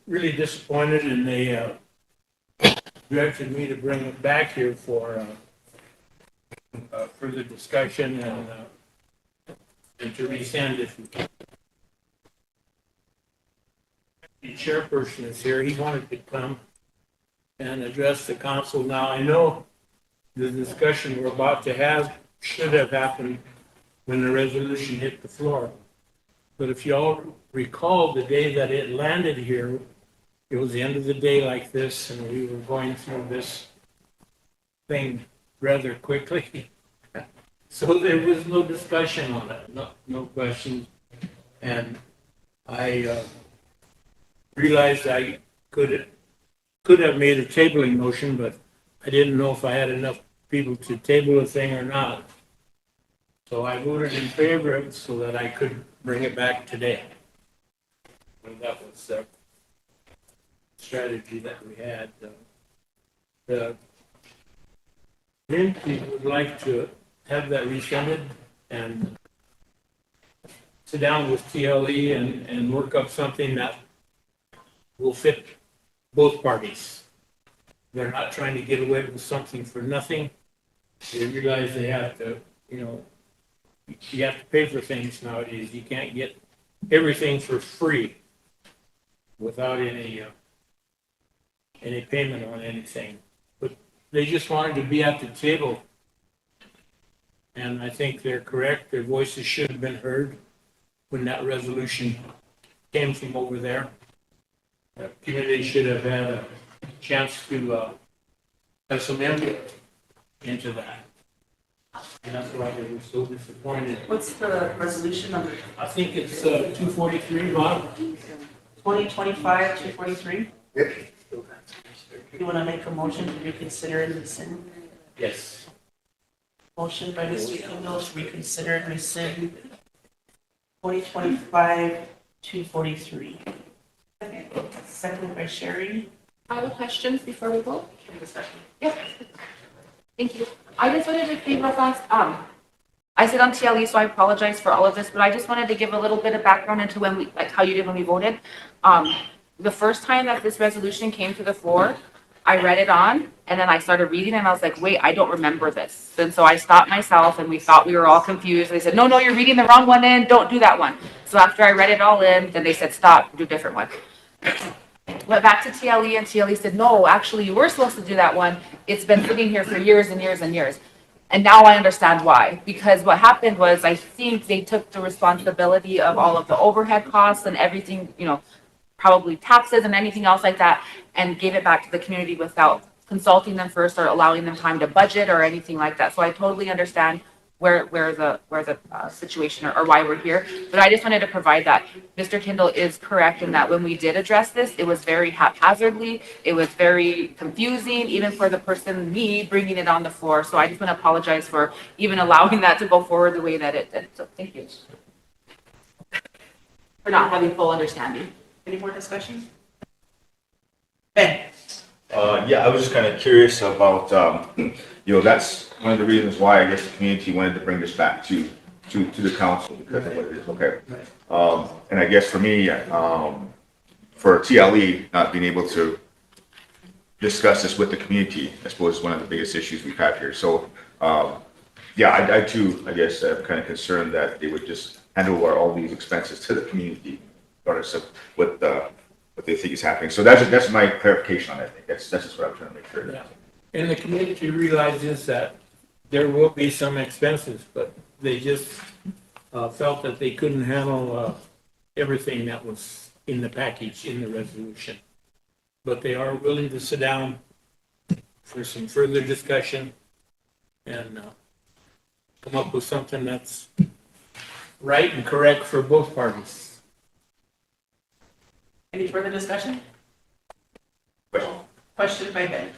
really disappointed, and they directed me to bring it back here for further discussion and to rescind if we can. The chairperson is here. He wanted to come and address the council. Now, I know the discussion we're about to have should have happened when the resolution hit the floor. But if you all recall, the day that it landed here, it was the end of the day like this, and we were going through this thing rather quickly. So there was no discussion on it, no questions. And I realized I could have made a tabling motion, but I didn't know if I had enough people to table a thing or not. So I voted in favor of it so that I could bring it back today. And that was the strategy that we had. The community would like to have that rescinded and sit down with TLE and work up something that will fit both parties. They're not trying to get away with something for nothing. They realize they have to, you have to pay for things nowadays. You can't get everything for free without any payment on anything. But they just wanted to be at the table. And I think they're correct. Their voices should have been heard when that resolution came from over there. The community should have had a chance to have some input into that. And that's why they were so disappointed.
What's the resolution number?
I think it's 243, Bob.
2025-243? You want to make a motion to reconsider and rescind?
Yes.
Motion by Mr. Kendall to reconsider and rescind 2025-243. Second by Sherry.
I have a question before we vote. Yep. Thank you. I just wanted to say real fast, I sit on TLE, so I apologize for all of this, but I just wanted to give a little bit of background into when we, like how you did when we voted. The first time that this resolution came to the floor, I read it on and then I started reading and I was like, wait, I don't remember this. And so I stopped myself and we thought we were all confused. They said, no, you're reading the wrong one in, don't do that one. So after I read it all in, then they said, stop, do a different one. Went back to TLE and TLE said, no, actually you were supposed to do that one. It's been sitting here for years and years and years. And now I understand why, because what happened was I think they took the responsibility of all of the overhead costs and everything, probably taxes and anything else like that, and gave it back to the community without consulting them first or allowing them time to budget or anything like that. So I totally understand where the situation or why we're here. But I just wanted to provide that. Mr. Kendall is correct in that when we did address this, it was very haphazardly. It was very confusing, even for the person, me, bringing it on the floor. So I just want to apologize for even allowing that to go forward the way that it did. So thank you for not having full understanding.
Any more discussion? Ben?
Yeah, I was just kind of curious about, that's one of the reasons why I guess the community wanted to bring this back to the council because of what it is, okay? And I guess for me, for TLE not being able to discuss this with the community, I suppose is one of the biggest issues we've had here. So, yeah, I too, I guess, am kind of concerned that they would just hand over all these expenses to the community, regardless of what they think is happening. So that's my clarification on it. I think that's just what I'm trying to make sure.
Yeah. And the community realizes that there will be some expenses, but they just felt that they couldn't handle everything that was in the package, in the resolution. But they are willing to sit down for some further discussion and come up with something that's right and correct for both parties.
Any further discussion? Question by Ben.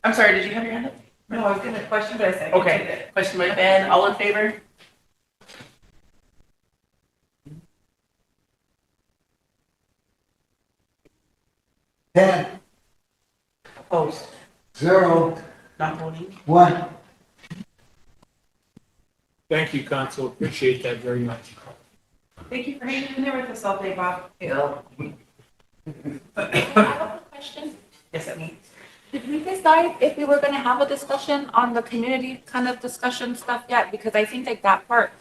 I'm sorry, did you have your hand up?
No, I was gonna question, but I said.
Okay, question by Ben, all in favor?
Ten,
Opposed?
0,
Not voting?
1.
Thank you, Council. Appreciate that very much.
Thank you for hanging in there with us all day, Bob.
Yeah.
I have a question.
Yes, I mean.
Did we decide if we were gonna have a discussion on the community kind of discussion stuff yet? Because I think like that part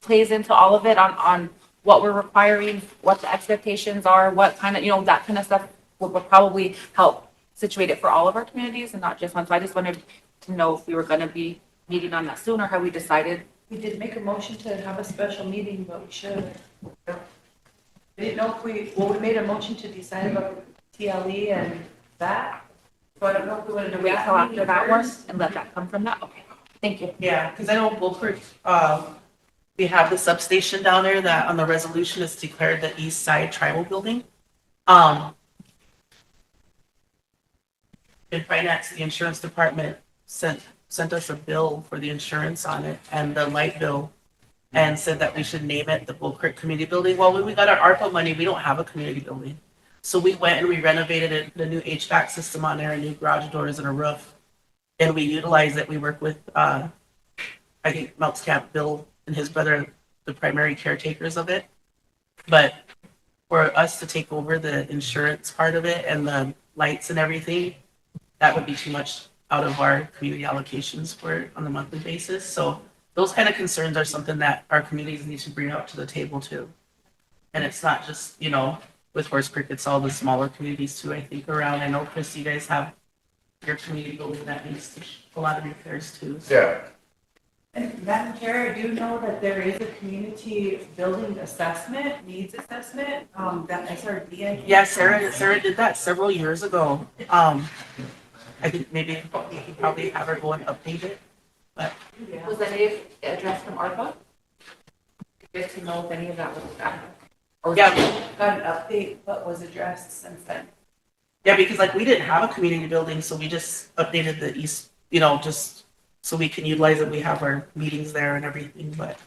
plays into all of it on what we're requiring, what the expectations are, what kind of, that kind of stuff will probably help situate it for all of our communities and not just one. So I just wanted to know if we were gonna be meeting on that soon or have we decided?
We did make a motion to have a special meeting, but we should have. I didn't know if we made a motion to decide about TLE and that. So I don't know if we wanted to
Wait till after that one and let that come from that? Okay, thank you.
Yeah, because I know Bull Creek, we have the substation down there that on the resolution is declared the East Side Tribal Building. In finance, the insurance department sent sent us a bill for the insurance on it and the light bill and said that we should name it the Bull Creek Community Building. Well, when we got our ARPA money, we don't have a community building. So we went and we renovated it, the new HVAC system on there, new garage doors and a roof. And we utilize it. We work with, I think Melks Camp, Bill and his brother, the primary caretakers of it. But for us to take over the insurance part of it and the lights and everything, that would be too much out of our community allocations for it on a monthly basis. So those kind of concerns are something that our communities need to bring up to the table too. And it's not just, you know, with Horse Creek, it's all the smaller communities too, I think, around. I know, Chris, you guys have your community building that needs a lot of repairs too. So.
Yeah.
And Madam Chair, I do know that there is a community building assessment, needs assessment, that SRD.
Yeah, Sarah did that several years ago. I think maybe we could probably have her go and update it, but.
Was any addressed from ARPA? Just to know if any of that was done. Or was
Yeah.
Got an update, but was addressed since then.
Yeah, because like we didn't have a community building, so we just updated the east, you know, just so we can utilize it. We have our meetings there and everything, but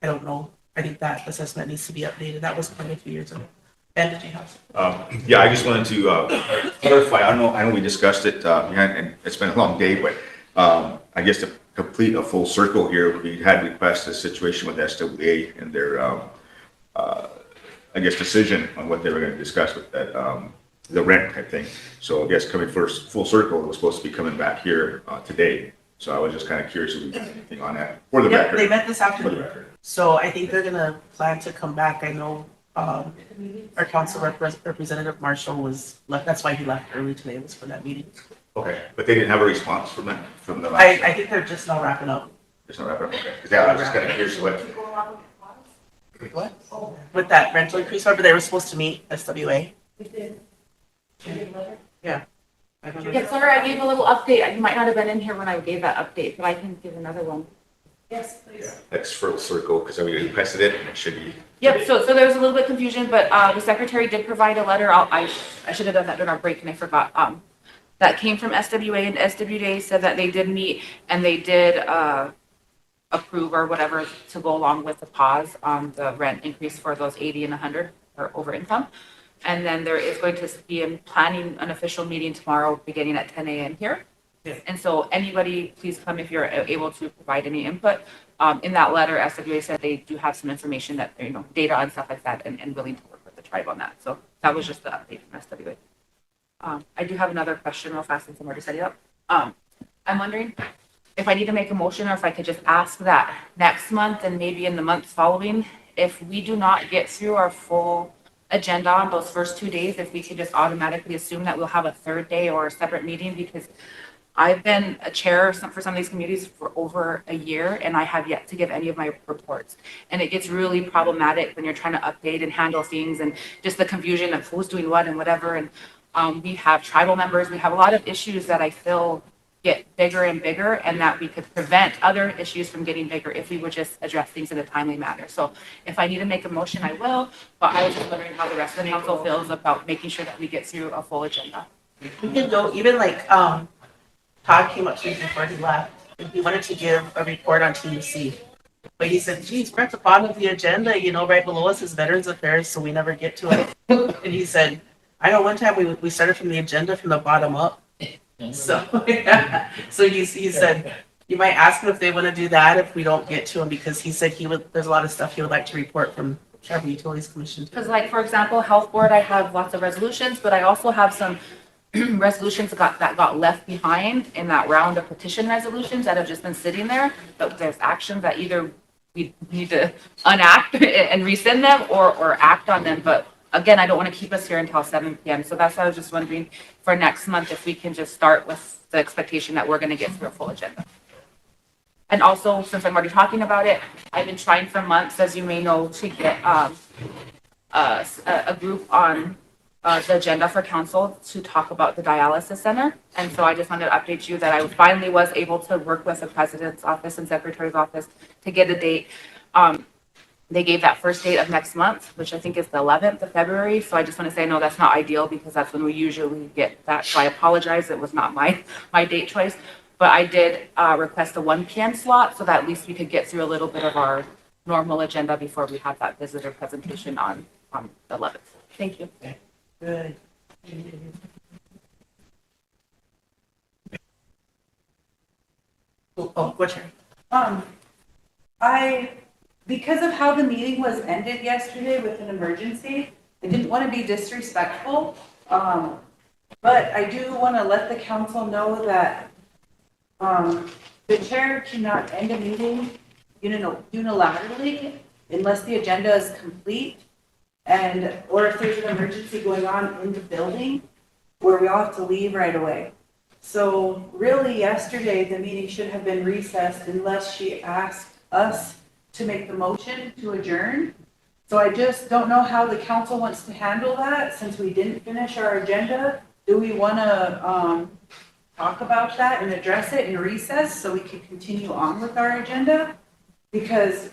I don't know. I think that assessment needs to be updated. That was quite a few years ago. Ben, did you have something?
Yeah, I just wanted to clarify. I know we discussed it, and it's been a long day, but I guess to complete a full circle here, we had requested a situation with SWA and their, I guess, decision on what they were going to discuss with that, the rent type thing. So I guess coming first, full circle, it was supposed to be coming back here today. So I was just kind of curious if we got anything on that for the record.
They met this
For the
afternoon.
record.
So I think they're gonna plan to come back. I know our council representative Marshall was left. That's why he left early today, was for that meeting.
Okay, but they didn't have a response from the last.
I think they're just now wrapping up.
There's no wrapper, okay. 'Cause, yeah, I was just kind of curious what.
What? With that rental increase, but they were supposed to meet SWA. Yeah. I don't know.
Yeah, sorry, I gave a little update. You might not have been in here when I gave that update, but I can give another one.
Yes, please.
That's full circle, because we requested it, and it should be.
Yep, so there was a little bit of confusion, but the secretary did provide a letter. I should have done that during our break and I forgot. That came from SWA, and SWA said that they did meet and they did approve or whatever to go along with the pause on the rent increase for those 80 and 100 or over income. And then there is going to be planning an official meeting tomorrow beginning at 10 a.m. here.
Yeah.
And so anybody, please come if you're able to provide any input. In that letter, SWA said they do have some information that, you know, data and stuff like that, and willing to work with the tribe on that. So that was just the update from SWA. I do have another question real fast since I'm already setting up. I'm wondering if I need to make a motion or if I could just ask that next month and maybe in the months following, if we do not get through our full agenda on those first 2 days, if we could just automatically assume that we'll have a third day or a separate meeting, because I've been a chair for some of these communities for over a year, and I have yet to give any of my reports. And it gets really problematic when you're trying to update and handle things and just the confusion of who's doing what and whatever. And we have tribal members. We have a lot of issues that I feel get bigger and bigger, and that we could prevent other issues from getting bigger if we would just address things in a timely manner. So if I need to make a motion, I will, but I was just wondering how the rest of the council feels about making sure that we get through a full agenda.
We can go, even like, Todd came up to me before he left, and he wanted to give a report on TUC. But he said, geez, we're at the bottom of the agenda, you know, right below us is Veterans Affairs, so we never get to it. And he said, I know one time we started from the agenda from the bottom up. So, yeah. So he said, you might ask him if they want to do that if we don't get to him, because he said there's a lot of stuff he would like to report from Tribal Utilities Commission.
Because like, for example, Health Board, I have lots of resolutions, but I also have some resolutions that got left behind in that round of petition resolutions that have just been sitting there. But there's actions that either we need to unact and rescind them or act on them. But again, I don't want to keep us here until 7 p.m. So that's why I was just wondering for next month if we can just start with the expectation that we're going to get through a full agenda. And also, since I'm already talking about it, I've been trying for months, as you may know, to get a group on the agenda for council to talk about the dialysis center. And so I just wanted to update you that I finally was able to work with the president's office and secretary's office to get a date. They gave that first date of next month, which I think is the 11th of February. So I just want to say, no, that's not ideal because that's when we usually get that. So I apologize. It was not my date choice. But I did request a 1 PM slot so that at least we could get through a little bit of our normal agenda before we have that visitor presentation on the 11th. Thank you.
Good. Oh, go ahead.
Because of how the meeting was ended yesterday with an emergency, I didn't want to be disrespectful. But I do want to let the council know that, the chair cannot end a meeting unilaterally unless the agenda is complete or if there's an emergency going on in the building where we all have to leave right away. So really yesterday, the meeting should have been recessed unless she asked us to make the motion to adjourn. So I just don't know how the council wants to handle that since we didn't finish our agenda. Do we want to talk about that and address it in recess so we can continue on with our agenda? Because,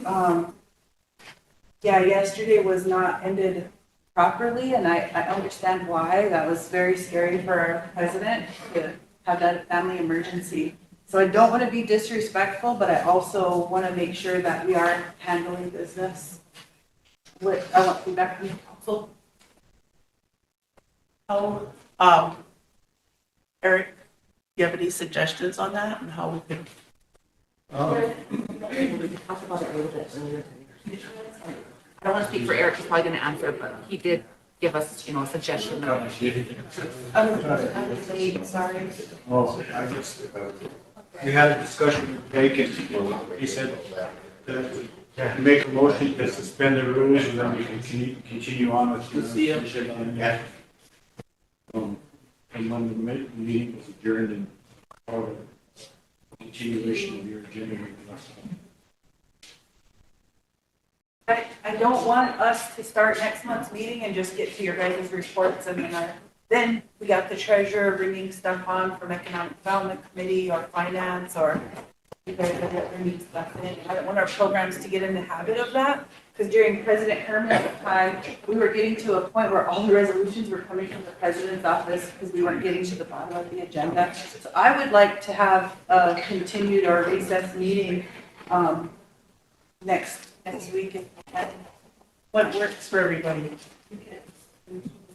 yesterday was not ended properly, and I understand why. That was very scary for our president to have that family emergency. So I don't want to be disrespectful, but I also want to make sure that we are handling business. I want feedback from the council.
Eric, do you have any suggestions on that and how we can?
We could talk about it a little bit earlier. I don't want to speak for Eric, he's probably going to answer, but he did give us, a suggestion.
Sorry.
Oh, I just, we had a discussion with Bacon, he said that we make a motion to suspend the rules and then we can continue on with the agenda. Yeah. And when the meeting was adjourned and all the continuation of your agenda.
I don't want us to start next month's meeting and just get to your guys' reports and then we got the treasurer bringing stuff on from Economic Development Committee or Finance or you guys are bringing stuff in. I don't want our programs to get in the habit of that because during President Herman's time, we were getting to a point where all the resolutions were coming from the president's office because we weren't getting to the bottom of the agenda. So I would like to have a continued or recessed meeting next week if we can.
What works for everybody?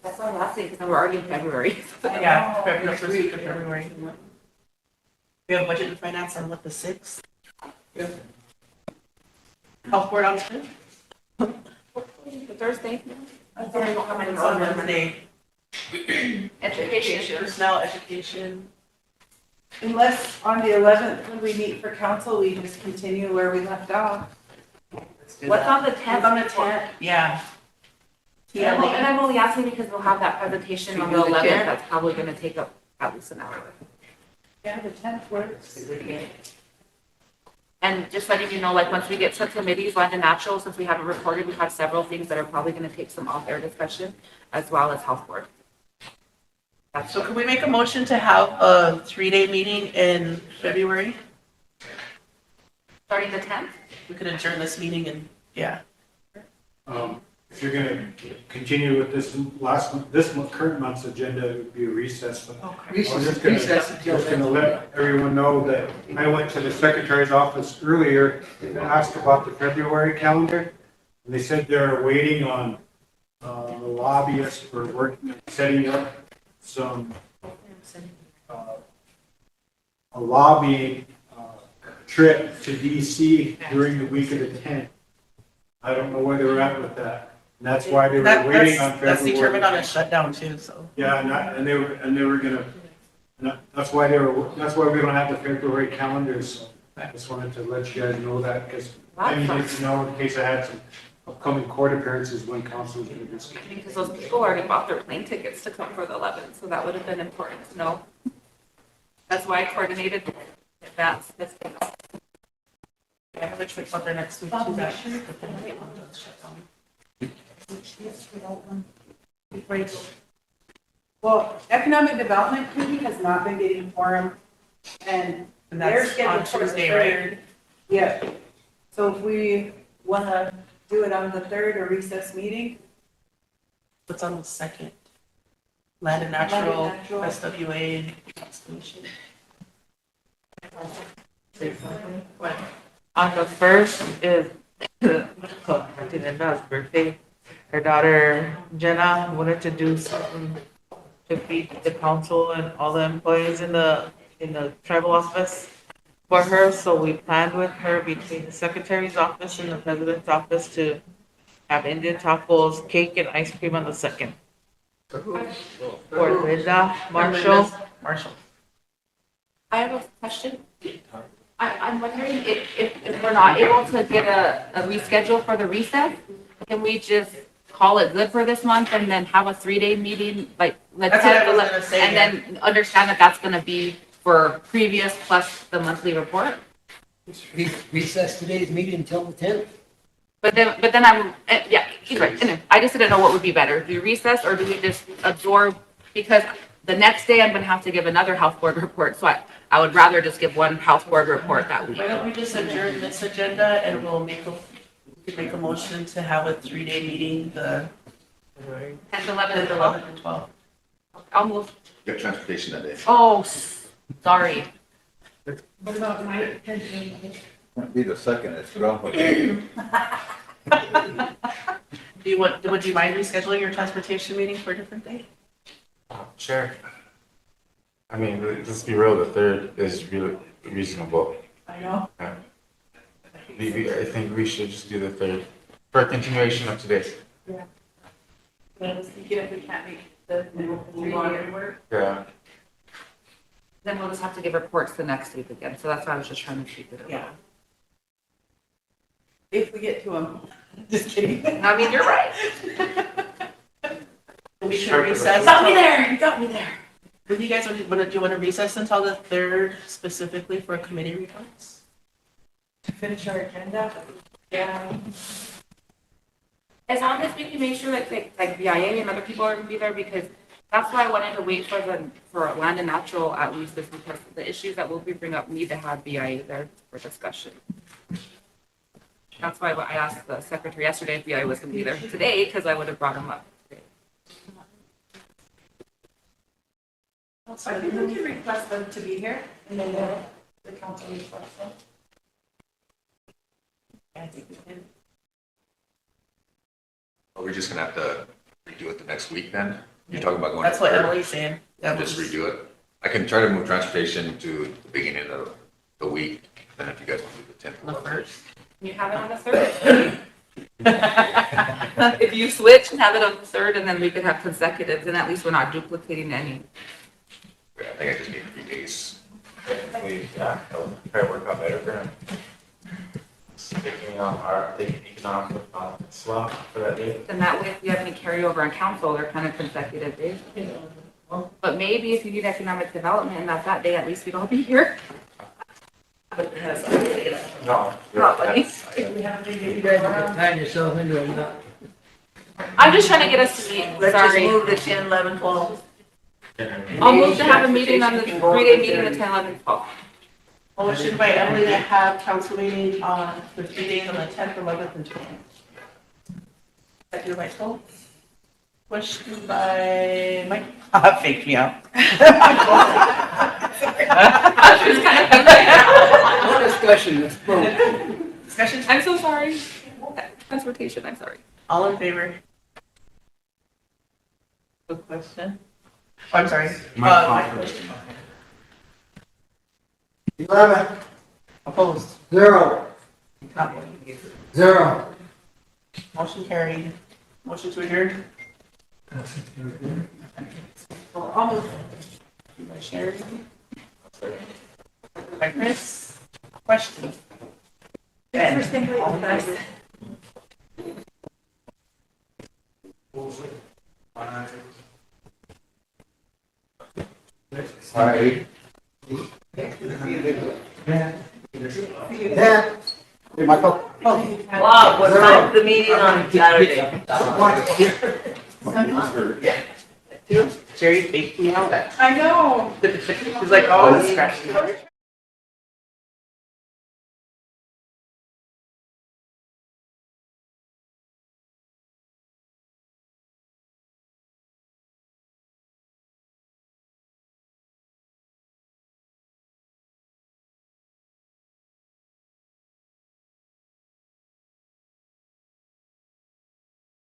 That's our last day, because we're already in February.
Yeah, February, first week of February. We have budget and finance on what, the 6th? Yeah. Health board on the 5th?
Thursday.
I'm sorry, I don't have my on Wednesday.
Education.
Personnel, education.
Unless on the 11th, when we meet for council, we just continue where we left off.
What's on the 10th?
On the 10th.
Yeah.
And I'm only asking because we'll have that presentation on the 11th. That's probably going to take up at least an hour.
Yeah, the 10th works.
And just letting you know, like, once we get to committees, land and natural, since we haven't recorded, we have several things that are probably going to take some off-air discussion, as well as health board.
So can we make a motion to have a 3-day meeting in February?
Starting the 10th?
We could adjourn this meeting and, yeah.
If you're gonna continue with this current month's agenda, it would be a recess. But I was just gonna let everyone know that I went to the secretary's office earlier and asked about the February calendar. And they said they're waiting on the lobbyists for working, setting up some a lobbying trip to DC during the week of the 10th. I don't know where they're at with that. And that's why they were waiting on February.
That's determined on a shutdown too, so.
Yeah, and they were gonna, that's why we don't have the February calendars. So I just wanted to let you guys know that because I needed to know in case I had some upcoming court appearances when council was gonna be speaking.
Because those people already bought their plane tickets to come for the 11th, so that would have been important to know. That's why I coordinated in advance this thing.
I have a trip out there next week too. That
Well, Economic Development Committee has not been getting quorum and they're
that's
scheduled
on
for the
Tuesday,
3rd.
right?
Yeah. So if we want to do it on the 3rd or recess meeting,
What's on the 2nd? Land and
Land and
natural,
natural.
SWA, and constellation.
On the first is Linda's birthday. Her daughter Jenna wanted to do something to feed the council and all the employees in the tribal office for her. So we planned with her between the secretary's office and the president's office to have Indian tacos, cake, and ice cream on the second. For Linda Marshall.
Marshall.
I have a question. I'm wondering if we're not able to get a reschedule for the recess, can we just call it good for this month and then have a 3-day meeting, like, let's
That's what I
have,
was gonna say,
and then understand that that's gonna be for previous plus the monthly report?
Recess today's meeting until the 10th.
But then I'm, yeah, he's right. Anyway, I just didn't know what would be better. Do we recess or do we just absorb? Because the next day I'm gonna have to give another health board report, so I would rather just give one health board report that week.
Why don't we just adjourn this agenda and we can make a motion to have a 3-day meeting, the
10th, 11th,
11th, and 12th.
I'll move.
You have transportation that day.
Oh, sorry.
What about my
Won't be the second, it's Groundhog Day.
Would you mind rescheduling your transportation meeting for a different day?
Sure. I mean, let's be real, the third is really reasonable.
I know.
I think we should just do the third for a continuation of today.
Yeah. I was thinking if we can't make the 3-day work.
Yeah.
Then we'll just have to give reports the next week again, so that's why I was just trying to keep it.
Yeah. If we get to them. Just kidding.
I mean, you're right.
We should recess.
You got me there, you got me there.
Would you guys, do you want to recess until the 3rd specifically for committee reports?
To finish our agenda? Yeah.
As long as we can make sure that like BIA and other people are gonna be there, because that's why I wanted to wait for land and natural at least, is because the issues that we'll bring up need to have BIA there for discussion. That's why I asked the secretary yesterday if BIA was gonna be there today, because I would have brought him up today.
I think we can request them to be here and then the council requests them.
I think we can.
Are we just gonna have to redo it the next week then? You're talking about going.
That's
to
what
third?
Emily's saying. Yeah,
Just redo it. I can try to move transportation to the beginning of the week, then if you guys want to do the 10th.
The 1st.
You have it on the 3rd. If you switch and have it on the 3rd, and then we could have consecutives, and at least we're not duplicating any.
Yeah, I think I just need 3 days.
Yeah, that'll probably work out better for him. Taking off the slot for that day.
And that way, if we have any carryover on council, they're kind of consecutive days. But maybe if you need economic development and that's that day, at least we'd all be here.
No.
Not funny.
You guys can tie yourself into a knot.
I'm just trying to get us to meet,
Let's just
sorry.
move the 10, 11, 12.
I'll move to have a meeting on the 3-day meeting, the 10, 11, 12.
Motion by Emily to have council meeting on the 3 days on the 10th, 11th, and 12th. Seconded by Cole. Question by Mike. Fake me out.
No discussion, let's vote.
Discussion?
I'm so sorry. Transportation, I'm sorry.
All in favor? Good question. Oh, I'm sorry. Mike.
11,
Opposed?
0, 0.
Motion carried. Motion to adjourn. I'll move. By Sherry. By Chris. Question. Ben.
Hi.
Yeah. Hey, Michael.
Wow, what time's the meeting on Saturday?
Jerry faked me out.
I know.
He's like, oh, scratch.